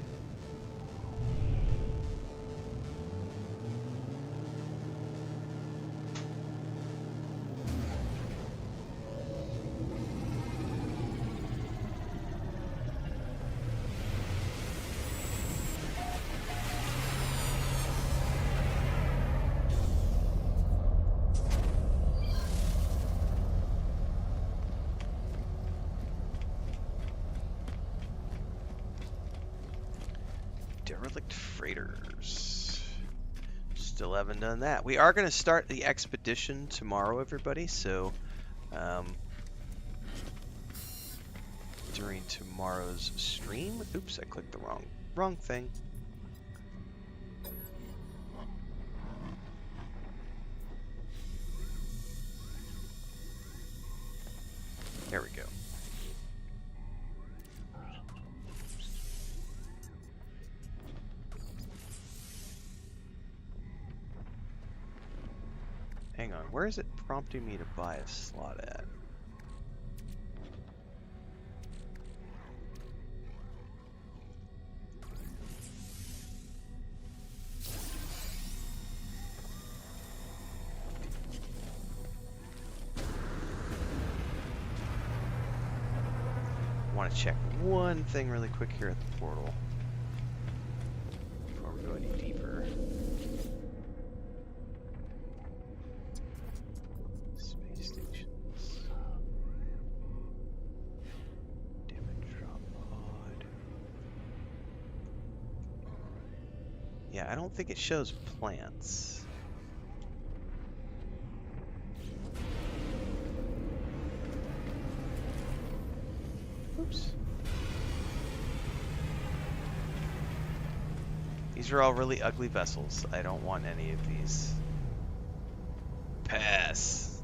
Derelict freighters. Still haven't done that. We are going to start the expedition tomorrow, everybody. So, during tomorrow's stream. Oops, I clicked the wrong thing. There we go. Hang on, where is it prompting me to buy a slot at? want to check one thing really quick here at the portal before we go any deeper. Space stations. Damage drop pod. Yeah, I don't think it shows plants. Oops. These are all really ugly vessels. I don't want any of these. Pass.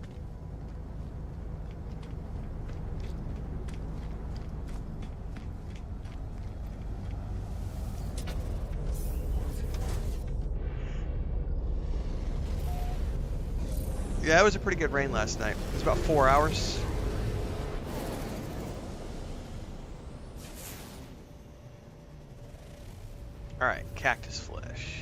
Yeah, it was a pretty good rain last night. It was about 4 hours. Alright, cactus flesh.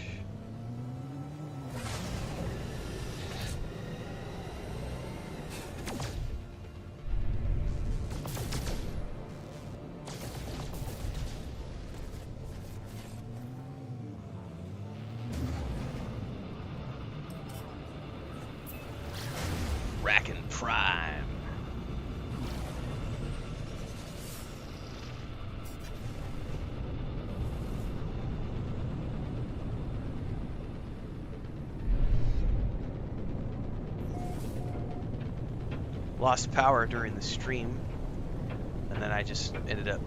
Rackin' Prime. Lost power during the stream, and then I just ended up,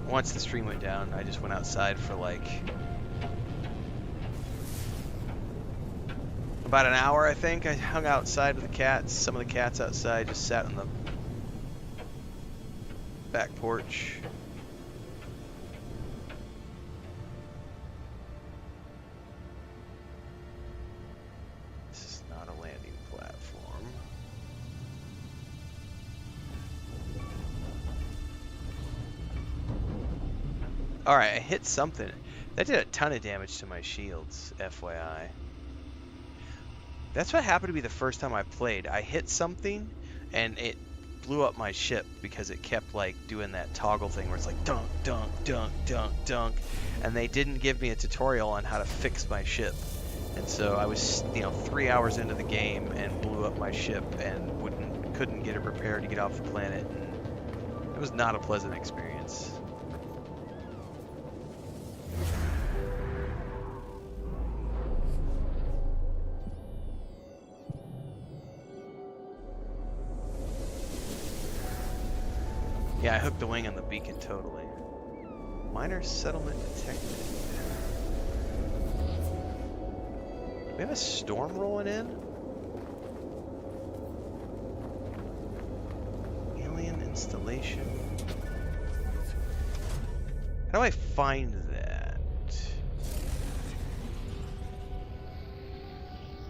once the stream went down, I just went outside for like about an hour, I think. I hung outside with the cats. Some of the cats outside just sat on the back porch. This is not a landing platform. Alright, I hit something. That did a ton of damage to my shields, FYI. That's what happened to be the first time I played. I hit something, and it blew up my ship because it kept like doing that toggle thing where it's like dunk, dunk, dunk, dunk, dunk, and they didn't give me a tutorial on how to fix my ship. And so I was, 3 hours into the game and blew up my ship and couldn't get it repaired to get off the planet. And it was not a pleasant experience. Yeah, I hooked the wing on the beacon totally. Minor settlement detected. We have a storm rolling in? Alien installation. How do I find that?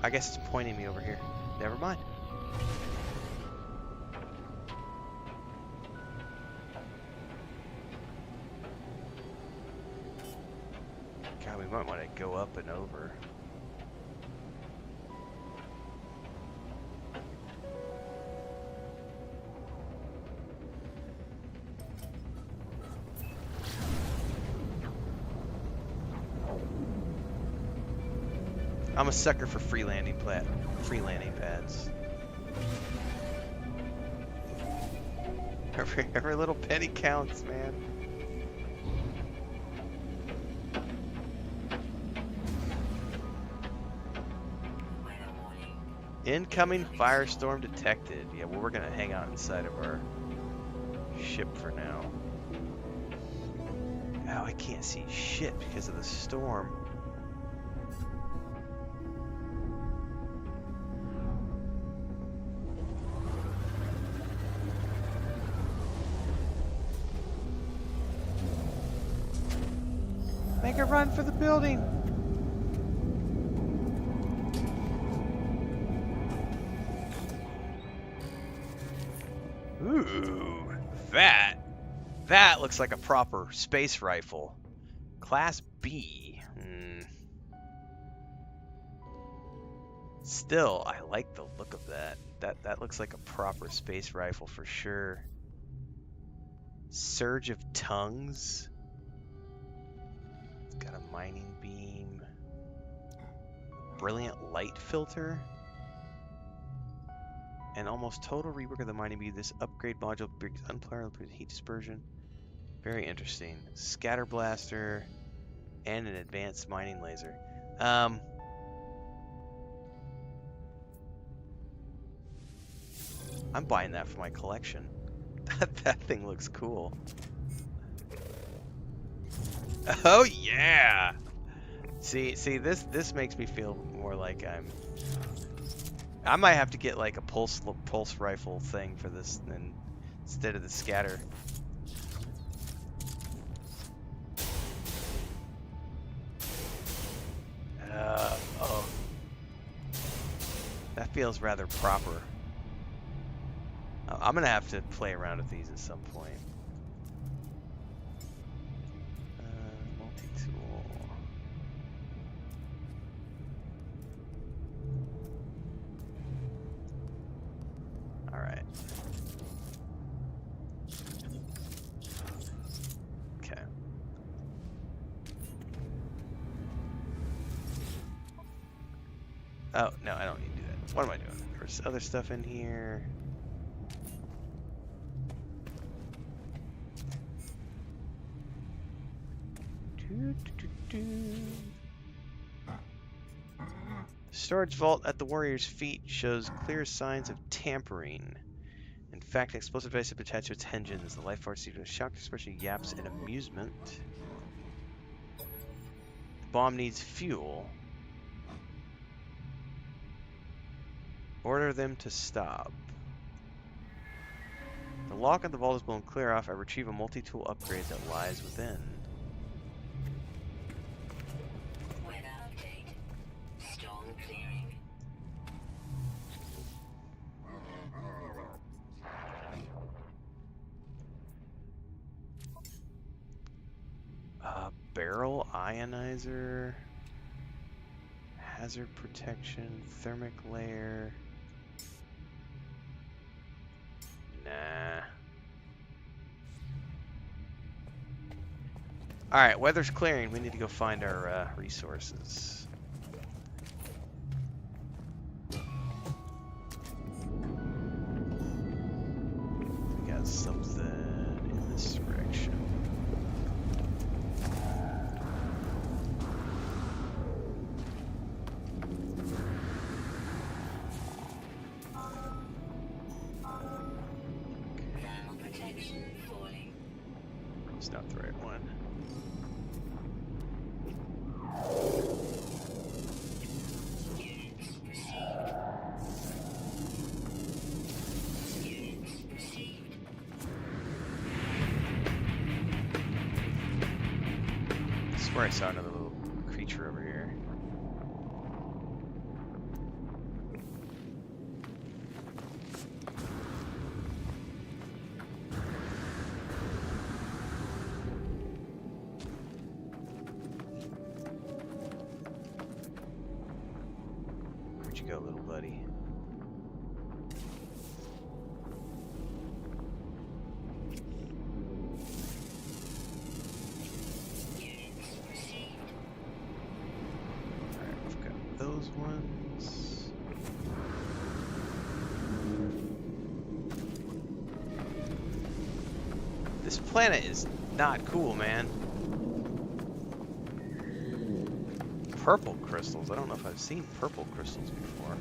I guess it's pointing me over here. Never mind. God, we might want to go up and over. I'm a sucker for free landing pads. Every little penny counts, man. Incoming firestorm detected. Yeah, well, we're gonna hang out inside of our ship for now. Oh, I can't see shit because of the storm. Make a run for the building. Ooh, that looks like a proper space rifle. Class B. Still, I like the look of that. That looks like a proper space rifle for sure. Surge of tongues. It's got a mining beam. Brilliant light filter. And almost total rework of the mining beam. This upgrade module brings unparalleled heat dispersion. Very interesting. Scatter blaster and an advanced mining laser. I'm buying that for my collection. That thing looks cool. Oh yeah. See, this makes me feel more like I might have to get like a pulse rifle thing for this instead of the scatter. Oh. That feels rather proper. I'm gonna have to play around with these at some point. Multi-tool. All right. Okay. Oh no, I don't need to do that. What am I doing? There's other stuff in here. Storage vault at the warrior's feet shows clear signs of tampering. In fact, an explosive device is attached to its engines. The life force seems to have shocked, especially yaps in amusement. The bomb needs fuel. Order them to stop. The lock on the vault is blown clear off. I retrieve a multi-tool upgrade that lies within. Weather update. Storm clearing. Barrel ionizer. Hazard protection. Thermic layer. Nah. Alright, weather's clearing. We need to go find our resources. We got something in this direction. Thermal protection falling. It's not the right one. Units received. Units received. I swear I saw another little creature over here. Where'd you go, little buddy? Units received. Alright, we've got those ones. This planet is not cool, man. Purple crystals. I don't know if I've seen purple crystals before.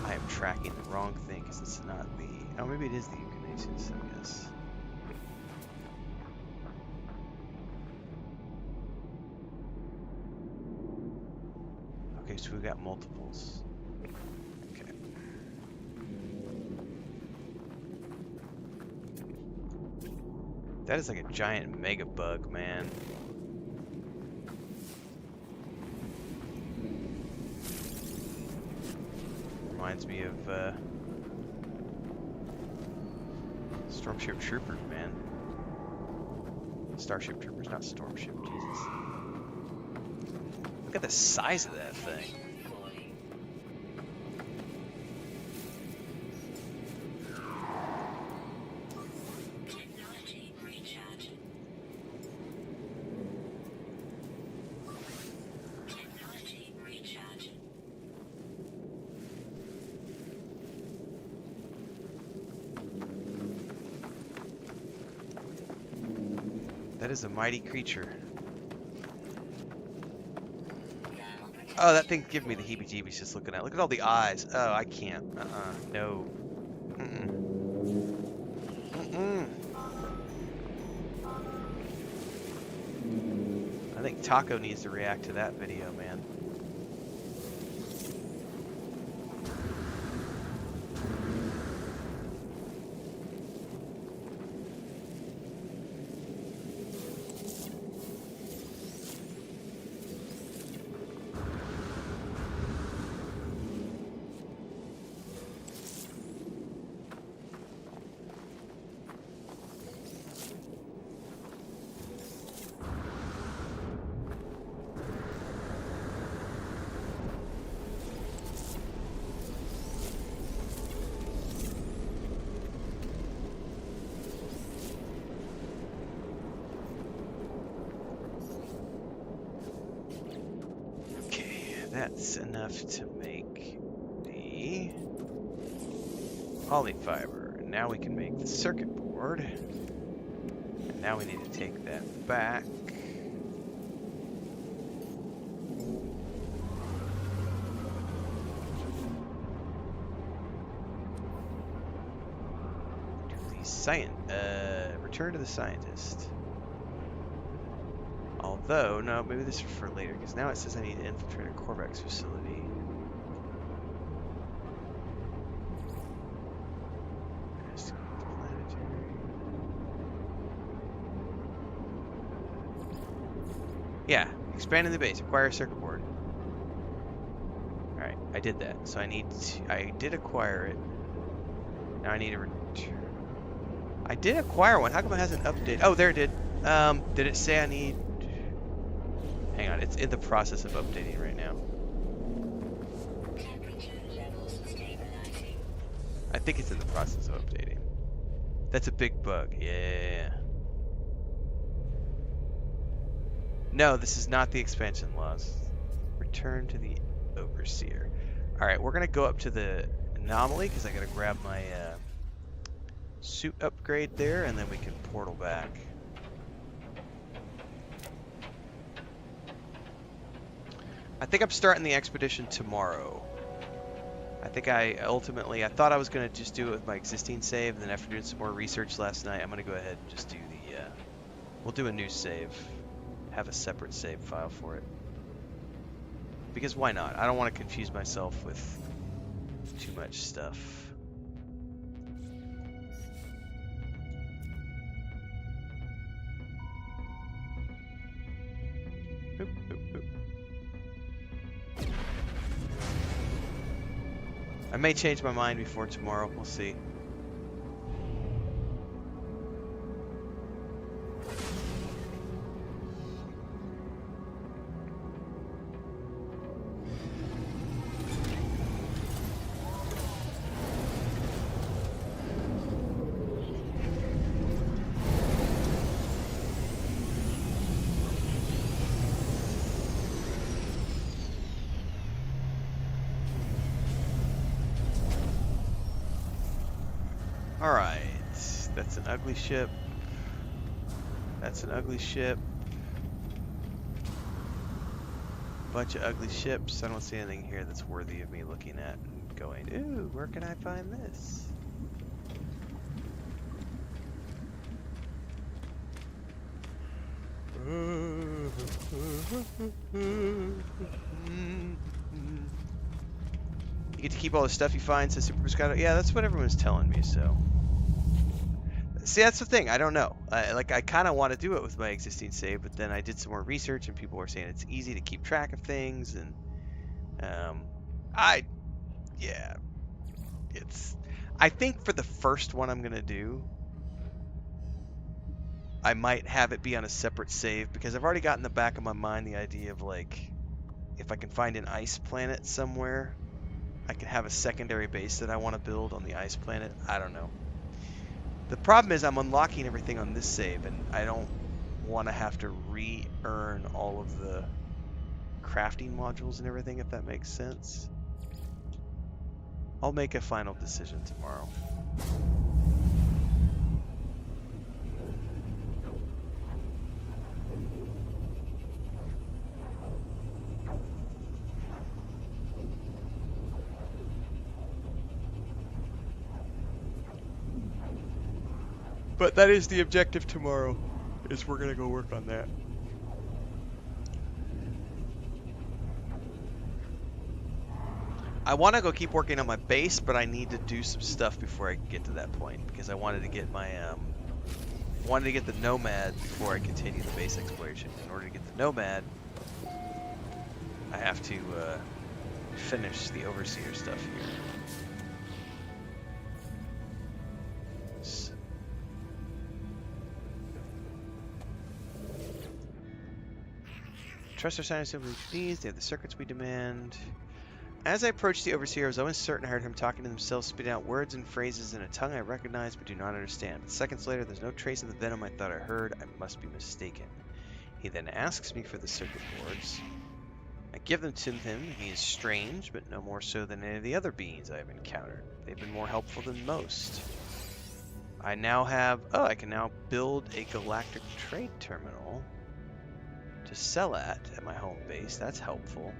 I am tracking the wrong thing because it's not the... Oh, maybe it is the Eucanaceus, I guess. Okay, so we've got multiples. Okay. That is like a giant mega bug, man. Reminds me of Stormship Troopers, man. Starship Troopers, not Stormship, Jesus. Look at the size of that thing. Falling. That is a mighty creature. Thermal protection. Oh, that thing giving me the heebie-jeebies just looking at it. Look at all the eyes. Oh, I can't. No. Mm-mm. Mm-mm. I think Taco needs to react to that video, man. That's enough to make the polyfiber. And now we can make the circuit board. And now we need to take that back. To the return to the scientist. Although, no, maybe this is for later, because now it says I need to infiltrate a Korvax facility. Yeah, expanding the base, acquire a circuit board. Alright, I did that. So I did acquire it. Now I need to return. I did acquire one. How come it hasn't updated? Oh, there it did. Did it say I need... Hang on, it's in the process of updating right now. Temperature levels stabilizing. I think it's in the process of updating. That's a big bug. Yeah. No, this is not the expansion laws. Return to the overseer. Alright, we're going to go up to the anomaly because I got to grab my suit upgrade there, and then we can portal back. I think I'm starting the expedition tomorrow. I think I thought I was going to just do it with my existing save, and then after doing some more research last night, I'm going to go ahead and just do the, we'll do a new save. Have a separate save file for it. Because why not? I don't want to confuse myself with too much stuff. Oop, oop, oop. I may change my mind before tomorrow. We'll see. Alright, that's an ugly ship. That's an ugly ship. Bunch of ugly ships. I don't see anything here that's worthy of me looking at and going, ooh, where can I find this? You get to keep all the stuff you find, says Super Scott. Yeah, that's what everyone's telling me, so. See, that's the thing. I don't know. I kind of want to do it with my existing save, but then I did some more research, and people were saying it's easy to keep track of things, and I think for the first one I'm gonna do, I might have it be on a separate save, because I've already got in the back of my mind the idea of, like, if I can find an ice planet somewhere, I can have a secondary base that I want to build on the ice planet. I don't know. The problem is I'm unlocking everything on this save, and I don't want to have to re-earn all of the crafting modules and everything, if that makes sense. I'll make a final decision tomorrow. But that is the objective tomorrow, is we're gonna go work on that. I want to go keep working on my base, but I need to do some stuff before I get to that point, because I wanted to get my wanted to get the nomad before I continue the base exploration. In order to get the nomad, I have to finish the overseer stuff here. Trust our scientists needs. They have the circuits we demand. As I approached the overseer, I was almost certain I heard him talking to himself, spitting out words and phrases in a tongue I recognize but do not understand. Seconds later, there's no trace of the venom I thought I heard. I must be mistaken. He then asks me for the circuit boards. I give them to him. He is strange, but no more so than any of the other beings I have encountered. They've been more helpful than most. I now have... Oh, I can now build a galactic trade terminal to sell at my home base. That's helpful.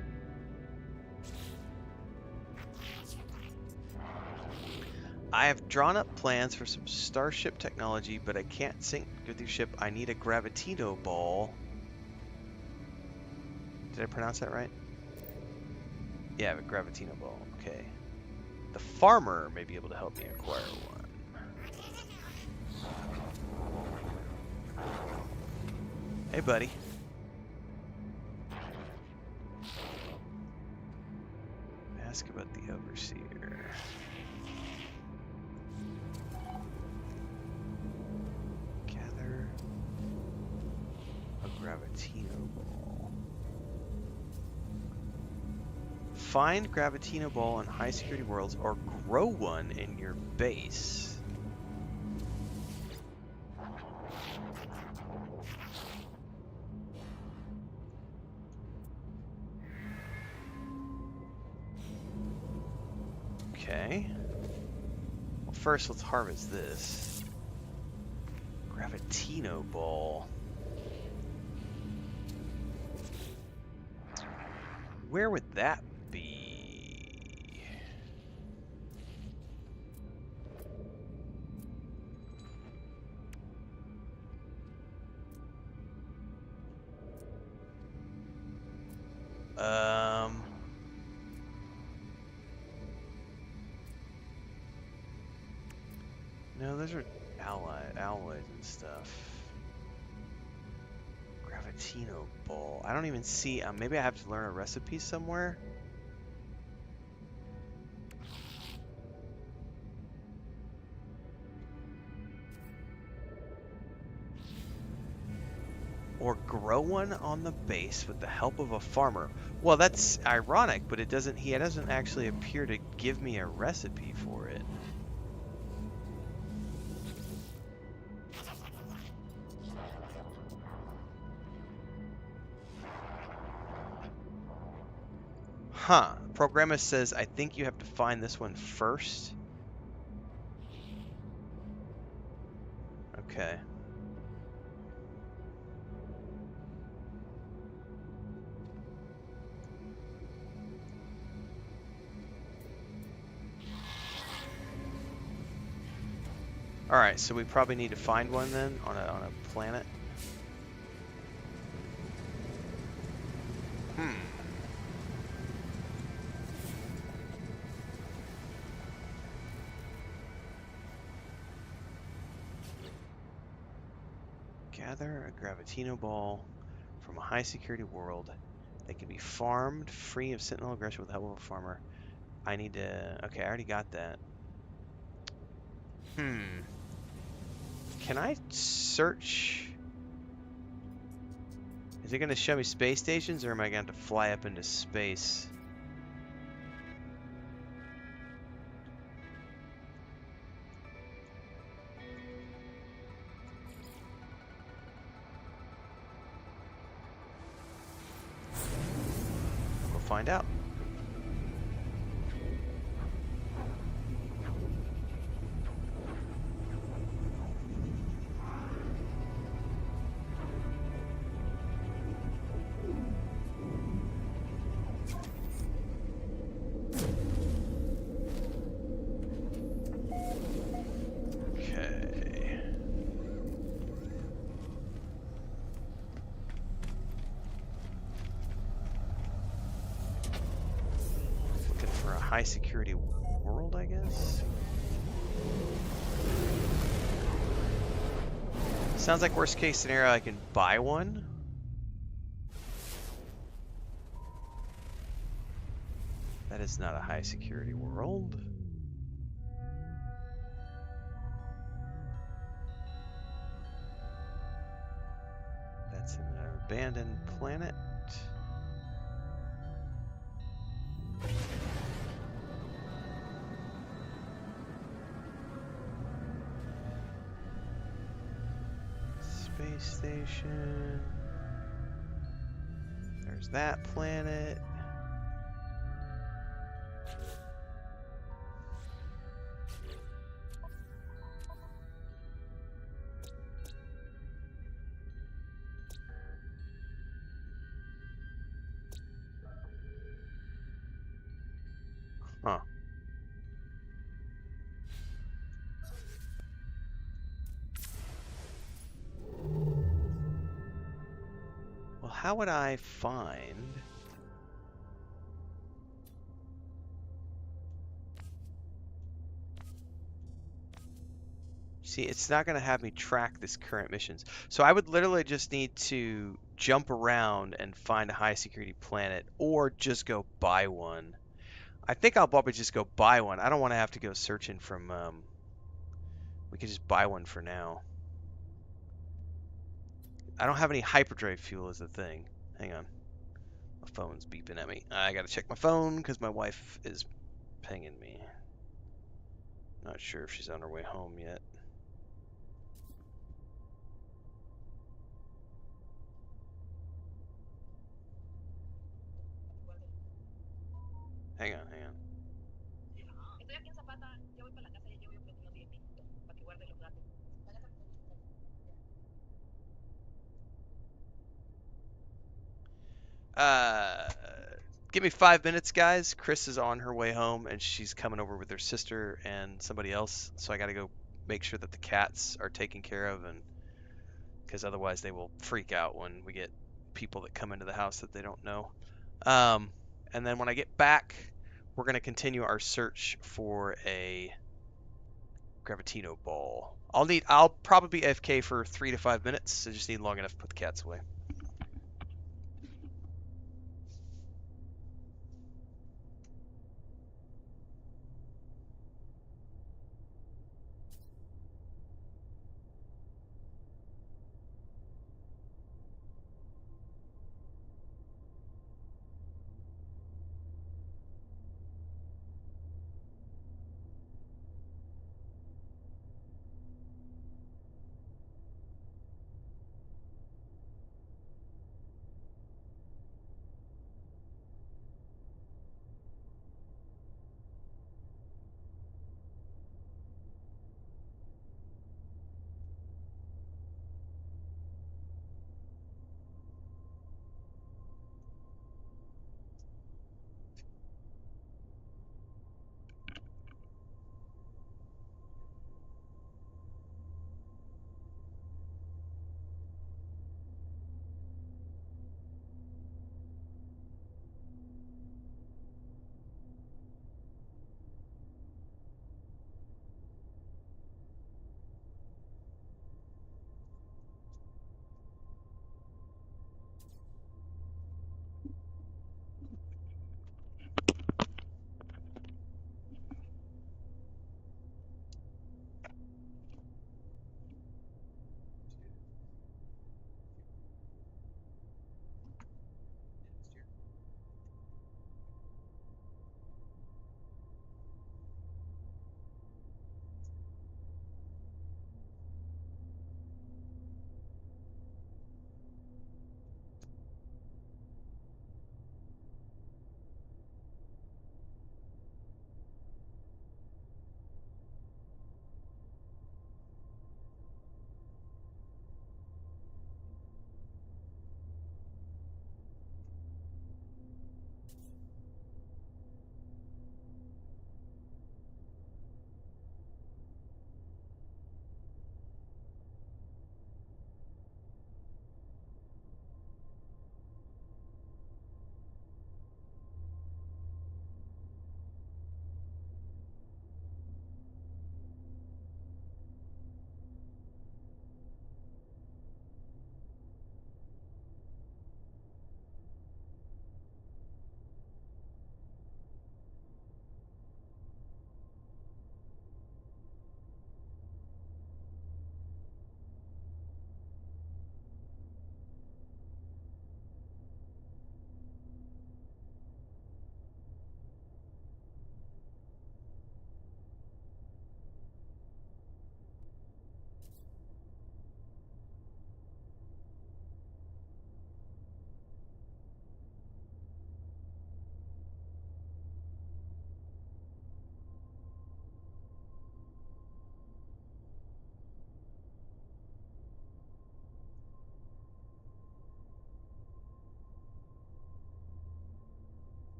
I have drawn up plans for some starship technology, but I can't sync with your ship. I need a gravitino ball. Did I pronounce that right? Yeah, I have a gravitino ball. Okay. The farmer may be able to help me acquire one. Hey, buddy. Ask about the overseer. Gather a gravitino ball. Find gravitino ball in high security worlds or grow one in your base. Okay. Well, first let's harvest this. Gravitino ball. Where would that be? No, those are alloys and stuff. Gravitino ball. I don't even see. Maybe I have to learn a recipe somewhere. Or grow one on the base with the help of a farmer. Well, that's ironic, but it doesn't. He doesn't actually appear to give me a recipe for it. Huh. Programmer says, I think you have to find this one first. Okay. Alright, so we probably need to find one then on a planet. Gather a gravitino ball from a high security world. They can be farmed free of sentinel aggression with the help of a farmer. I need to... Okay, I already got that. Can I search... Is it going to show me space stations, or am I going to have to fly up into space? We'll find out. Okay. high security world, I guess. Sounds like worst case scenario, I can buy one. That is not a high security world. That's an abandoned planet. Space station. There's that planet. Huh. Well, how would I find... See, it's not going to have me track this current missions. So I would literally just need to jump around and find a high security planet or just go buy one. I think I'll probably just go buy one. I don't want to have to go searching from... we could just buy one for now. I don't have any hyperdrive fuel is the thing. Hang on. My phone's beeping at me. I gotta check my phone because my wife is pinging me. Not sure if she's on her way home yet. Hang on, hang on. Uh, Give me 5 minutes, guys. Chris is on her way home, and she's coming over with her sister and somebody else. So I got to go make sure that the cats are taken care of, and because otherwise they will freak out when we get people that come into the house that they don't know. Um, and then when I get back, we're gonna continue our search for a Gravitino ball. I'll probably be AFK for 3 to 5 minutes. I just need long enough to put the cats away.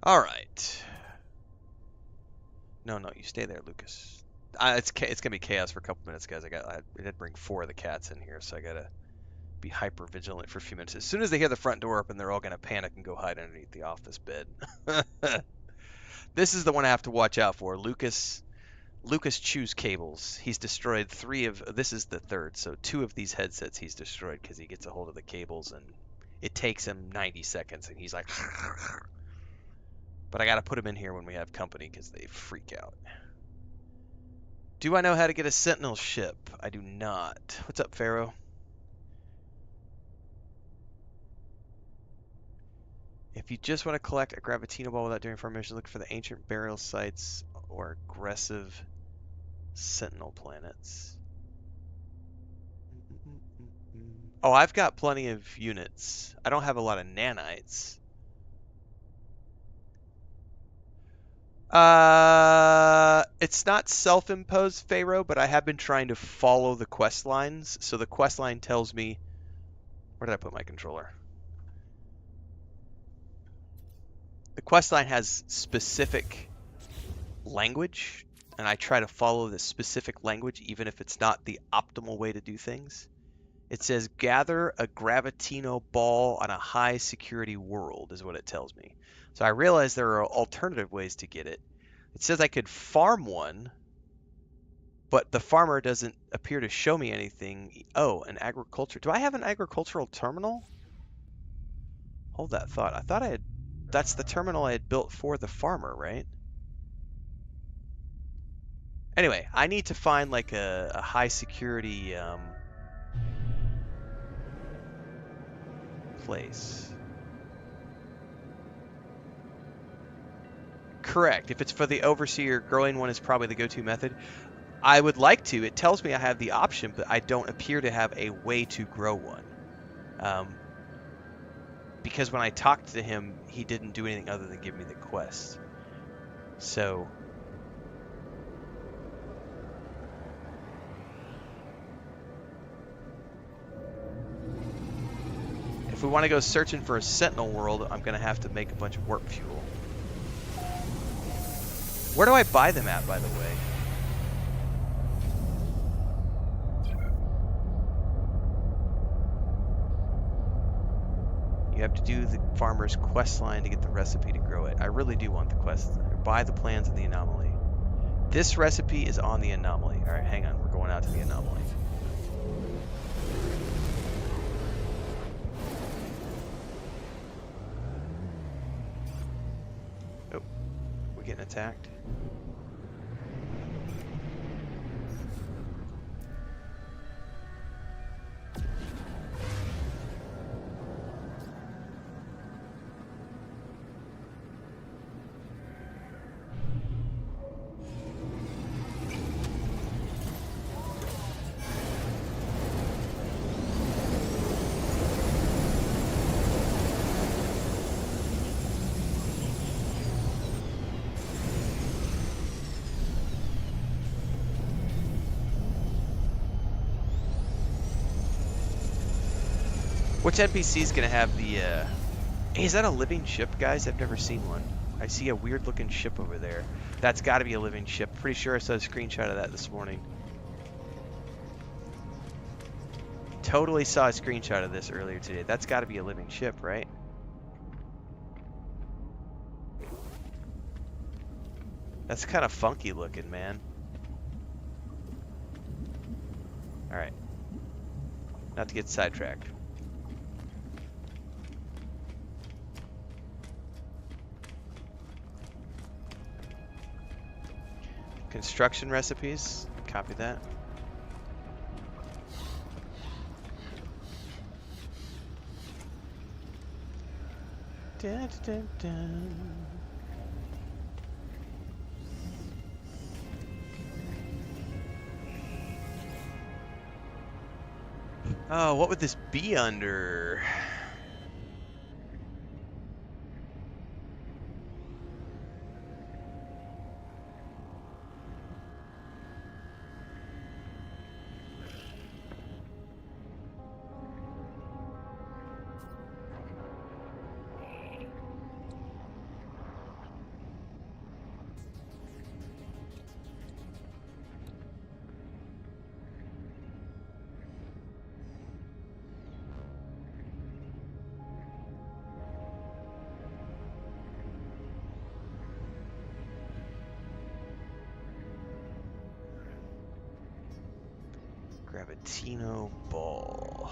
All right. No, you stay there, Lucas. It's gonna be chaos for a couple minutes, guys. I did bring 4 of the cats in here, so I gotta be hyper vigilant for a few minutes. As soon as they hear the front door open, they're all gonna panic and go hide underneath the office bed. This is the one I have to watch out for. Lucas chews cables. He's destroyed 3 of. This is the third, so 2 of these headsets he's destroyed because he gets a hold of the cables and it takes him 90 seconds, and he's like. But I gotta put him in here when we have company because they freak out. Do I know how to get a sentinel ship? I do not. What's up, Pharaoh? If you just want to collect a gravitino ball without doing formation, look for the ancient burial sites or aggressive sentinel planets. Oh, I've got plenty of units. I don't have a lot of nanites. It's not self-imposed, Pharaoh, but I have been trying to follow the quest lines. So the quest line tells me, where did I put my controller? The quest line has specific language, and I try to follow the specific language, even if it's not the optimal way to do things. It says gather a gravitino ball on a high security world, is what it tells me. So I realize there are alternative ways to get it. It says I could farm one, but the farmer doesn't appear to show me anything. Oh, an agriculture. Do I have an agricultural terminal? Hold that thought. I thought I had. That's the terminal I had built for the farmer, right? Anyway, I need to find like a high security place. Correct. If it's for the overseer, growing one is probably the go-to method. I would like to. It tells me I have the option, but I don't appear to have a way to grow one. Because when I talked to him, he didn't do anything other than give me the quest. So if we want to go searching for a sentinel world, I'm going to have to make a bunch of warp fuel. Where do I buy them at, by the way? You have to do the farmer's quest line to get the recipe to grow it. I really do want the quest. Buy the plans in the anomaly. This recipe is on the anomaly. All right, hang on. We're going out to the anomaly. Oh, we're getting attacked. Which NPC is going to have the, Hey, is that a living ship, guys? I've never seen one. I see a weird looking ship over there. That's got to be a living ship. Pretty sure I saw a screenshot of that this morning. Totally saw a screenshot of this earlier today. That's got to be a living ship, right? That's kind of funky looking, man. Alright. Not to get sidetracked. Construction recipes. Copy that. Dun, dun, dun. Oh, what would this be under? Gravitino ball.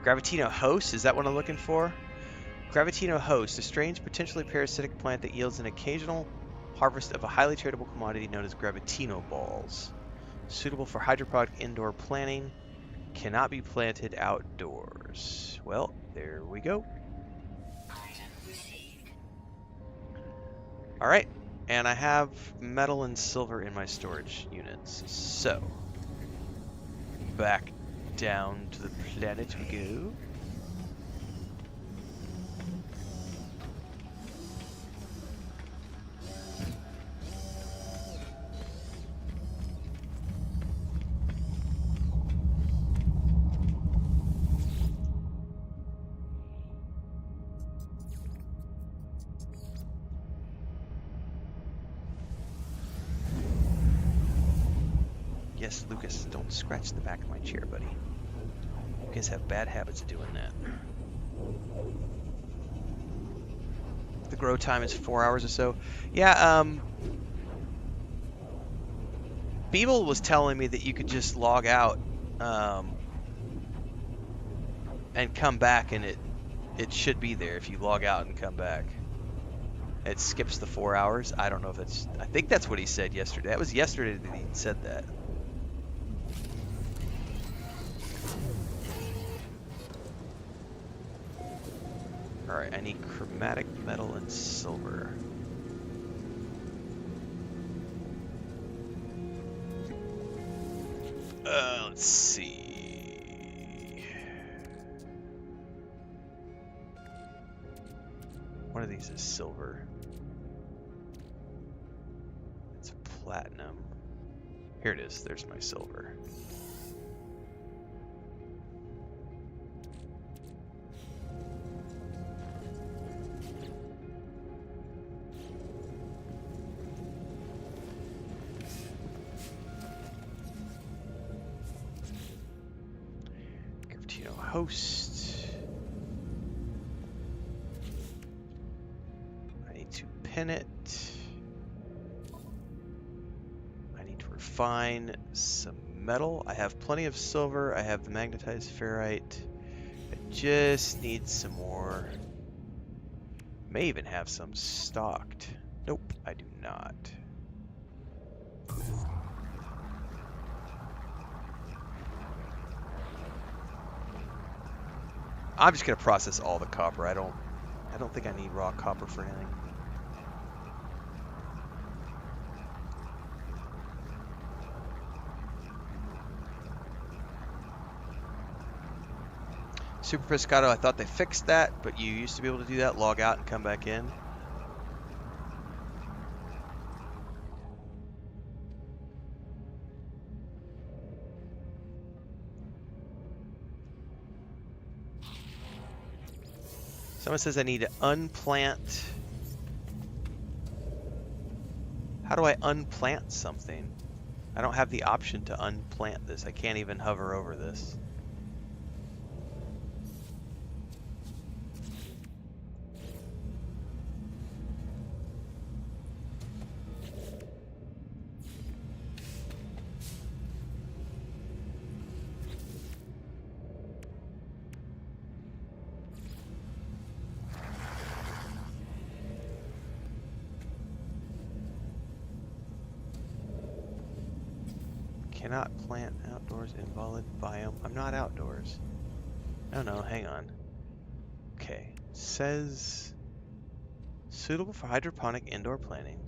Gravitino host, is that what I'm looking for? Gravitino host, a strange, potentially parasitic plant that yields an occasional harvest of a highly tradable commodity known as Gravitino balls. Suitable for hydroponic indoor planting. Cannot be planted outdoors. Well, there we go. Item received. Alright, and I have metal and silver in my storage units. So, back down to the planet we go. Yes, Lucas, don't scratch the back of my chair, buddy. You guys have bad habits of doing that. The grow time is 4 hours or so. Yeah, Beeble was telling me that you could just log out and come back, and it should be there if you log out and come back. It skips the 4 hours. I don't know if that's... I think that's what he said yesterday. That was yesterday that he said that. Alright, I need chromatic metal and silver. Let's see. One of these is silver. It's platinum. Here it is. There's my silver. Host. I need to pin it. I need to refine some metal. I have plenty of silver. I have the magnetized ferrite. I just need some more. May even have some stocked. Nope, I do not. I'm just gonna process all the copper. I don't think I need raw copper for anything. Super Pescado, I thought they fixed that, but you used to be able to do that, log out and come back in. Someone says I need to unplant. How do I unplant something? I don't have the option to unplant this. I can't even hover over this. Cannot plant outdoors, invalid biome. I'm not outdoors. No, hang on. Okay, it says suitable for hydroponic indoor planting.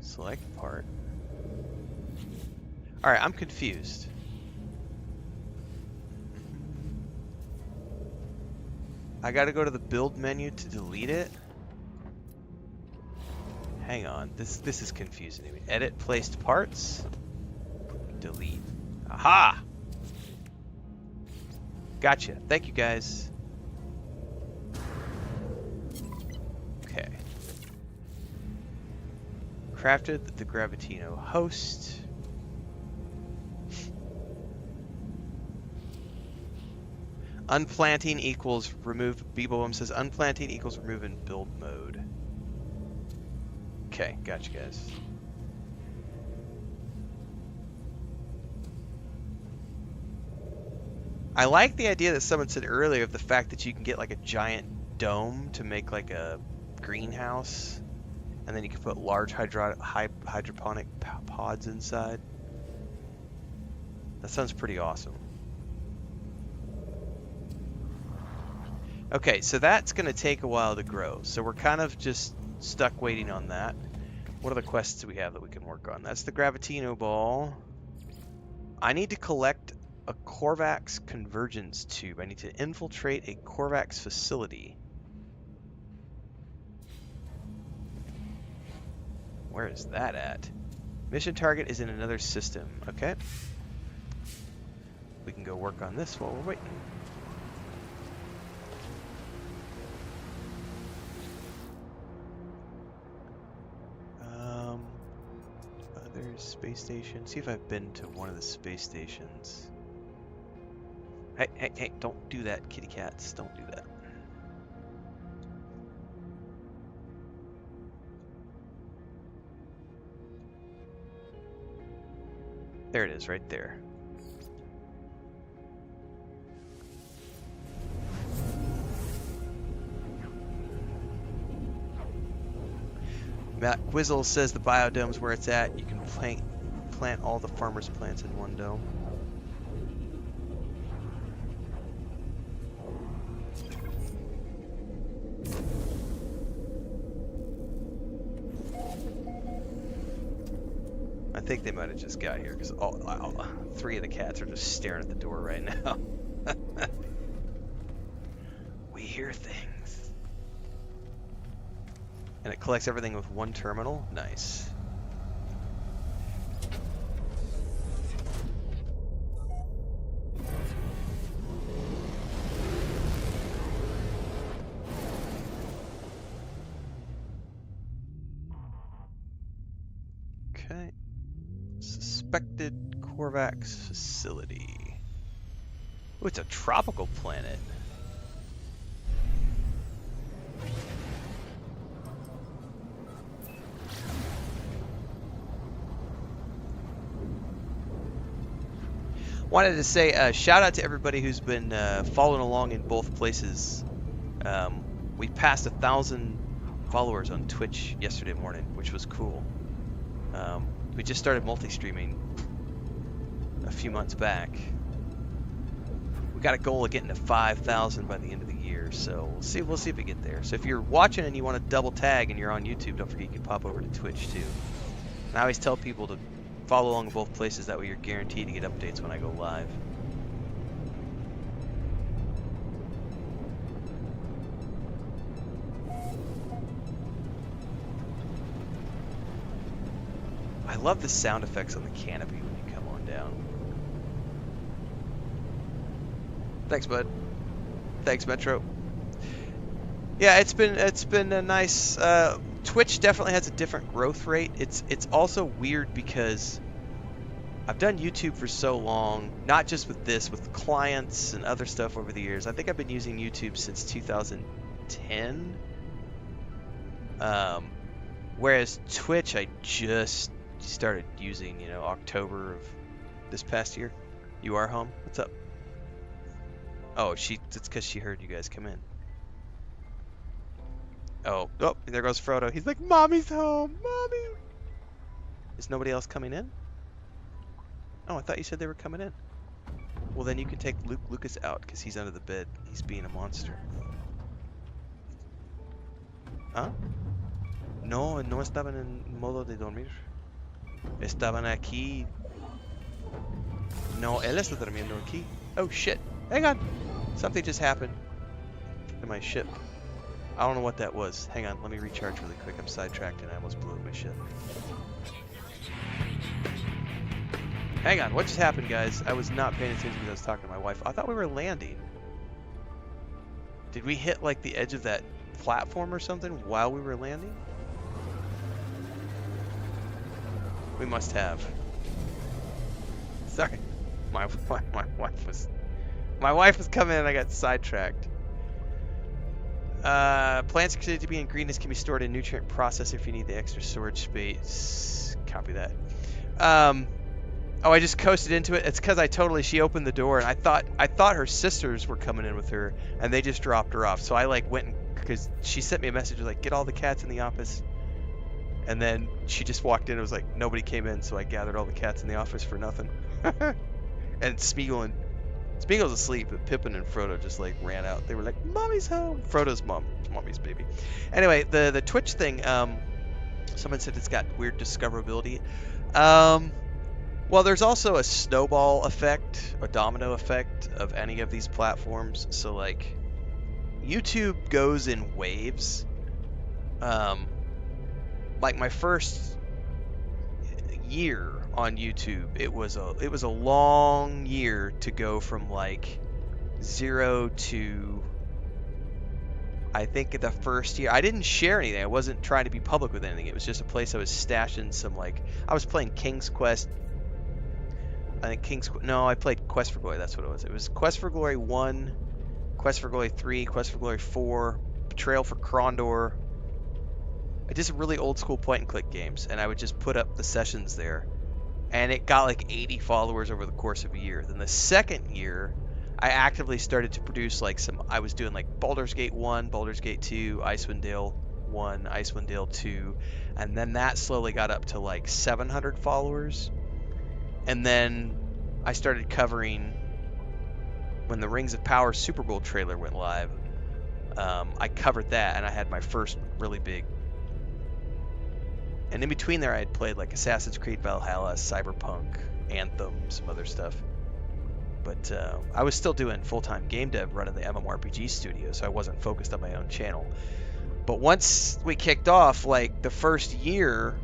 Select part. Alright, I'm confused. I gotta go to the build menu to delete it. Hang on, this is confusing to me. Edit placed parts. Delete. Aha! Gotcha. Thank you guys. Okay. Crafted the Gravitino host. Unplanting equals remove. Beboom says unplanting equals remove in build mode. Okay, gotcha, guys. I like the idea that someone said earlier of the fact that you can get like a giant dome to make like a greenhouse, and then you can put large hydroponic pods inside. That sounds pretty awesome. Okay, so that's going to take a while to grow, so we're kind of just stuck waiting on that. What other quests do we have that we can work on? That's the Gravitino ball. I need to collect a Corvax convergence tube. I need to infiltrate a Corvax facility. Where is that at? Mission target is in another system. Okay. We can go work on this while we're waiting. Other space station. See if I've been to one of the space stations. Hey, hey, hey, don't do that, kitty cats. Don't do that. There it is, right there. Matt Quizzle says the biodome's where it's at. You can plant all the farmer's plants in one dome. I think they might have just got here because all 3 of the cats are just staring at the door right now. We hear things. And it collects everything with one terminal. Nice. Okay. Suspected Corvax facility. Oh, it's a tropical planet. Wanted to say shout out to everybody who's been following along in both places. We passed 1,000 followers on Twitch yesterday morning, which was cool. We just started multi-streaming a few months back. We got a goal of getting to 5,000 by the end of the year, so we'll see if we get there. So if you're watching and you want to double tag and you're on YouTube, don't forget you can pop over to Twitch too. And I always tell people to follow along in both places, that way you're guaranteed to get updates when I go live. I love the sound effects on the canopy when you come on down. Thanks, bud. Thanks, Metro. Yeah, it's been a nice. Twitch definitely has a different growth rate. It's also weird because I've done YouTube for so long, not just with this, with clients and other stuff over the years. I think I've been using YouTube since 2010. Whereas Twitch, I just started using, October of this past year. You are home? What's up? Oh, it's because she heard you guys come in. Oh, there goes Frodo. He's like, Mommy's home, Mommy. Is nobody else coming in? Oh, I thought you said they were coming in. Well, then you can take Lucas out because he's under the bed. He's being a monster. ¿Ah? No estaban en modo de dormir. Estaban aquí. No, él está durmiendo aquí. Oh shit. Hang on. Something just happened to my ship. I don't know what that was. Hang on, let me recharge really quick. I'm sidetracked and I almost blew up my ship. Hang on, what just happened, guys? I was not paying attention because I was talking to my wife. I thought we were landing. Did we hit like the edge of that platform or something while we were landing? We must have. Sorry. My wife was coming in and I got sidetracked. Plants considered to be in greenness can be stored in nutrient processor if you need the extra storage space. Copy that. Oh, I just coasted into it. It's because she opened the door and I thought her sisters were coming in with her and they just dropped her off. So I like went because she sent me a message like, get all the cats in the office. And then she just walked in. It was like nobody came in, so I gathered all the cats in the office for nothing. And Spiegel's asleep, but Pippin and Frodo just like ran out. They were like, "Mommy's home." Frodo's mom, Mommy's baby. Anyway, the Twitch thing. Someone said it's got weird discoverability. Well, there's also a snowball effect, a domino effect of any of these platforms. So like, YouTube goes in waves. Like my first year on YouTube, it was a long year to go from like 0 to, I think the first year I didn't share anything. I wasn't trying to be public with anything. It was just a place I was stashing some, like, I was playing King's Quest. I played Quest for Glory. That's what it was. It was Quest for Glory 1, Quest for Glory 3, Quest for Glory 4, Betrayal for Krondor. I did some really old school point and click games, and I would just put up the sessions there. And it got like 80 followers over the course of a year. Then the second year, I actively started to produce like I was doing like Baldur's Gate 1, Baldur's Gate 2, Icewind Dale 1, Icewind Dale 2, and then that slowly got up to like 700 followers. And then I started covering when the Rings of Power Super Bowl trailer went live. I covered that, and I had my first really big. And in between there, I had played like Assassin's Creed Valhalla, Cyberpunk, Anthem, some other stuff. But I was still doing full-time game dev running the MMORPG studio, so I wasn't focused on my own channel. But once we kicked off, like the first year,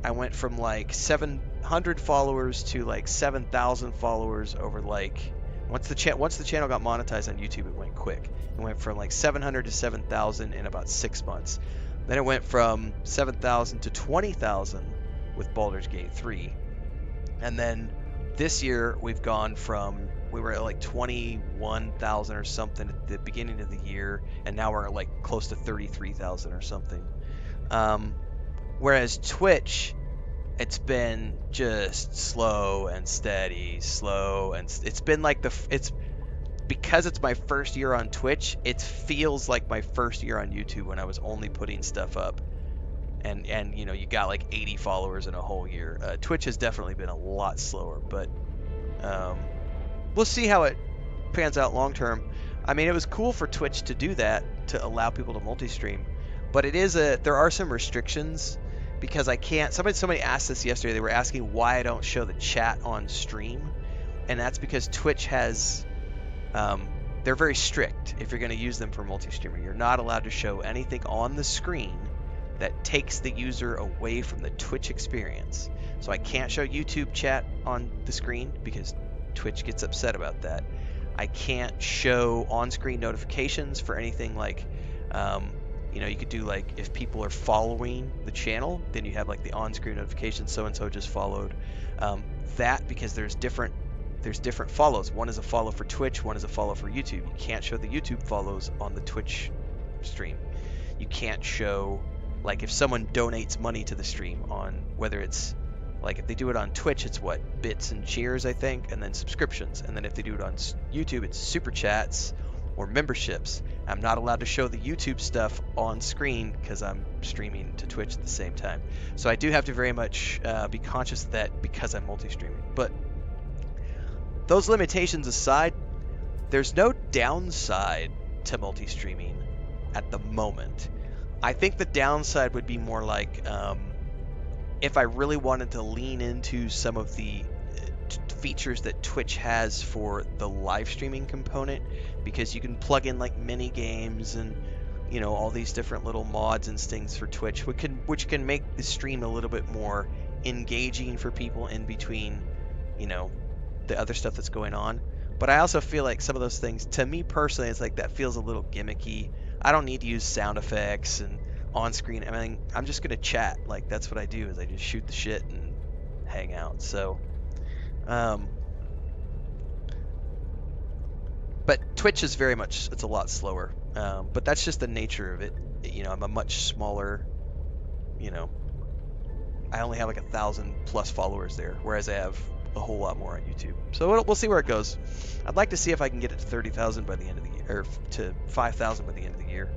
I went from like 700 followers to like 7,000 followers over like, once the channel got monetized on YouTube, it went quick. It went from like 700 to 7,000 in about 6 months. Then it went from 7,000 to 20,000 with Baldur's Gate 3. And then this year we've gone from, we were at like 21,000 or something at the beginning of the year, and now we're at like close to 33,000 or something. Whereas Twitch, it's been just slow and steady, it's been like because it's my first year on Twitch, it feels like my first year on YouTube when I was only putting stuff up. And you know, you got like 80 followers in a whole year. Twitch has definitely been a lot slower, but we'll see how it pans out long term. I mean, it was cool for Twitch to do that, to allow people to multi-stream, but there are some restrictions because I can't. Somebody asked this yesterday. They were asking why I don't show the chat on stream, and that's because Twitch has. They're very strict if you're going to use them for multi-streaming. You're not allowed to show anything on the screen that takes the user away from the Twitch experience. So I can't show YouTube chat on the screen because Twitch gets upset about that. I can't show on-screen notifications for anything like, you could do like if people are following the channel, then you have like the on-screen notification, so-and-so just followed. That because there's different follows. One is a follow for Twitch, one is a follow for YouTube. You can't show the YouTube follows on the Twitch stream. You can't show, like, if someone donates money to the stream on, whether it's, like, if they do it on Twitch, it's what, bits and cheers, I think, and then subscriptions. And then if they do it on YouTube, it's super chats or memberships. I'm not allowed to show the YouTube stuff on screen because I'm streaming to Twitch at the same time. So I do have to very much be conscious of that because I'm multi-streaming. But those limitations aside, there's no downside to multi-streaming at the moment. I think the downside would be more like if I really wanted to lean into some of the features that Twitch has for the live streaming component, because you can plug in like mini games and all these different little mods and things for Twitch, which can make the stream a little bit more engaging for people in between the other stuff that's going on. But I also feel like some of those things, to me personally, it's like that feels a little gimmicky. I don't need to use sound effects and on-screen. I mean, I'm just gonna chat. Like, that's what I do, is I just shoot the shit and hang out. So, but Twitch is very much, it's a lot slower. But that's just the nature of it. You know, I'm a much smaller, you know, I only have like 1,000+ followers there, whereas I have a whole lot more on YouTube. So we'll see where it goes. I'd like to see if I can get it to 30,000 by the end of the year, or to 5,000 by the end of the year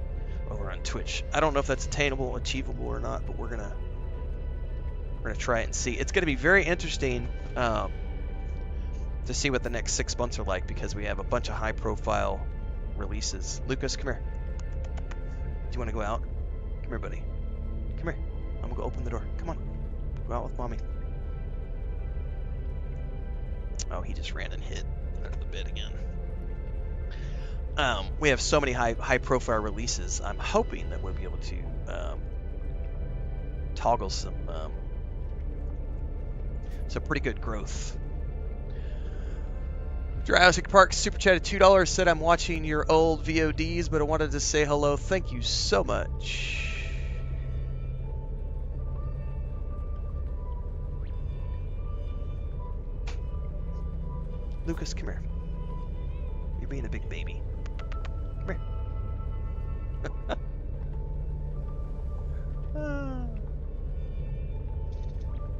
over on Twitch. I don't know if that's attainable, achievable or not, but we're gonna try it and see. It's gonna be very interesting to see what the next 6 months are like, because we have a bunch of high-profile releases. Lucas, come here. Do you want to go out? Come here, buddy. Come here. I'm gonna go open the door. Come on. Go out with mommy. Oh, he just ran and hid under the bed again. We have so many high-profile releases. I'm hoping that we'll be able to toggle some pretty good growth. Jurassic Park super chatted $2, said I'm watching your old VODs, but I wanted to say hello. Thank you so much. Lucas, come here. You're being a big baby. Come here.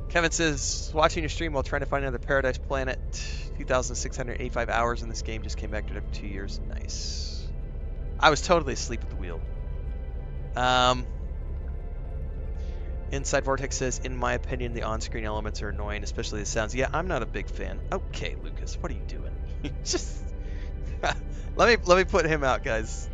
Kevin says, watching your stream while trying to find another Paradise Planet. 2,685 hours in this game. Just came back to it after 2 years. Nice. I was totally asleep at the wheel. Inside Vortex says, in my opinion, the on-screen elements are annoying, especially the sounds. Yeah, I'm not a big fan. Okay, Lucas, what are you doing? Just let me put him out, guys.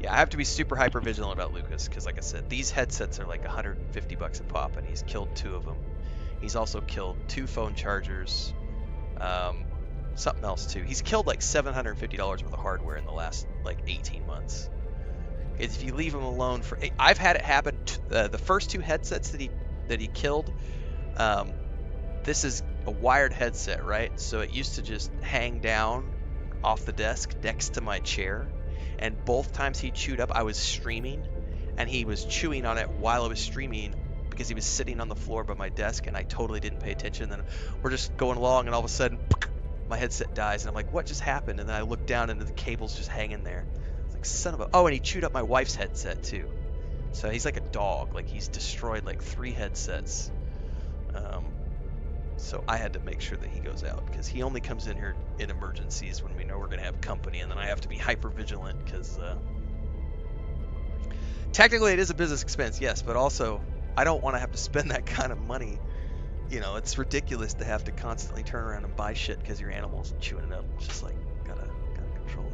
I have to be super hyper vigilant about Lucas, because like I said, these headsets are like $150 a pop, and he's killed 2 of them. He's also killed 2 phone chargers, something else too. He's killed like $750 worth of hardware in the last like 18 months. If you leave him alone for, I've had it happen. The first 2 headsets that he killed, this is a wired headset, right? So it used to just hang down off the desk next to my chair. And both times he chewed up, I was streaming, and he was chewing on it while I was streaming because he was sitting on the floor by my desk, and I totally didn't pay attention. Then we're just going along, and all of a sudden, my headset dies, and I'm like, what just happened? And then I look down, and the cable's just hanging there. It's like, son of a... Oh, and he chewed up my wife's headset, too. So he's like a dog. Like, he's destroyed, like, 3 headsets. So I had to make sure that he goes out, because he only comes in here in emergencies when we know we're going to have company, and then I have to be hyper vigilant, because technically it is a business expense, yes, but also I don't want to have to spend that kind of money. You know, it's ridiculous to have to constantly turn around and buy shit because your animal's chewing it up. It's just like, gotta control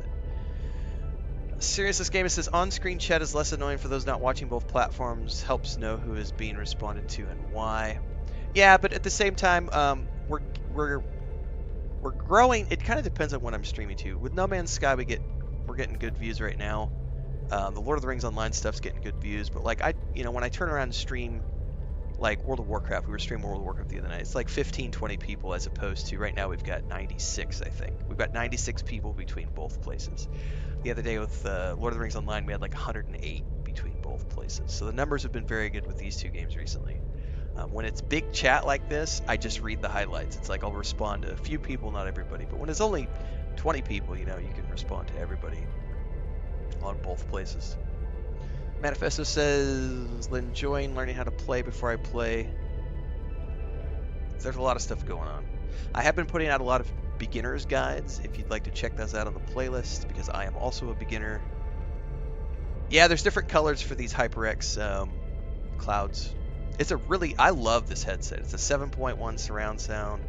it. Serious Gamer says, on-screen chat is less annoying for those not watching both platforms, helps know who is being responded to and why. Yeah, but at the same time, we're growing. It kind of depends on what I'm streaming to. With No Man's Sky, we're getting good views right now. The Lord of the Rings Online stuff's getting good views, but like when I turn around and stream like World of Warcraft, we were streaming World of Warcraft the other night. It's like 15-20 people, as opposed to right now we've got 96. I think we've got 96 people between both places. The other day with Lord of the Rings Online, we had like 108 between both places. So the numbers have been very good with these 2 games recently. When it's big chat like this, I just read the highlights. It's like I'll respond to a few people, not everybody. But when it's only 20 people, you can respond to everybody on both places. Manifesto says, enjoying learning how to play before I play. There's a lot of stuff going on. I have been putting out a lot of beginner's guides, if you'd like to check those out on the playlist, because I am also a beginner. Yeah, there's different colors for these HyperX clouds. It's a really, I love this headset. It's a 7.1 surround sound.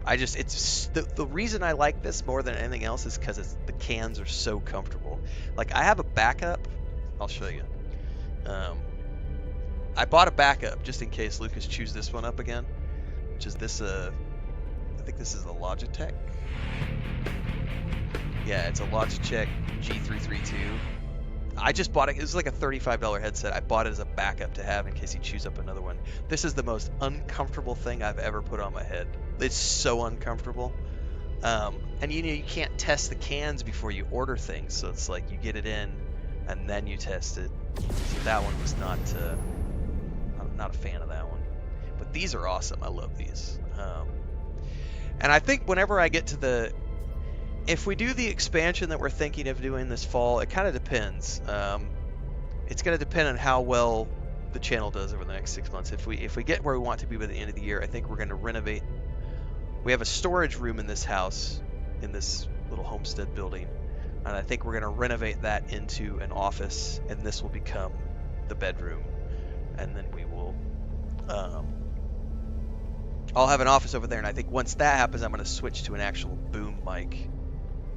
It's the reason I like this more than anything else is because the cans are so comfortable. Like I have a backup. I'll show you. I bought a backup just in case Lucas chews this one up again, which is this. I think this is the Logitech. Yeah, it's a Logitech G332. I just bought it. It was like a $35 headset. I bought it as a backup to have in case he chews up another one. This is the most uncomfortable thing I've ever put on my head. It's so uncomfortable. And you can't test the cans before you order things, so it's like you get it in and then you test it. So that one was not. I'm not a fan of that one. But these are awesome. I love these. And I think whenever I get to if we do the expansion that we're thinking of doing this fall, it kind of depends. It's going to depend on how well the channel does over the next 6 months. If we get where we want to be by the end of the year, I think we're going to renovate. We have a storage room in this house, in this little homestead building, and I think we're going to renovate that into an office, and this will become the bedroom, and then we will. I'll have an office over there, and I think once that happens, I'm going to switch to an actual boom mic.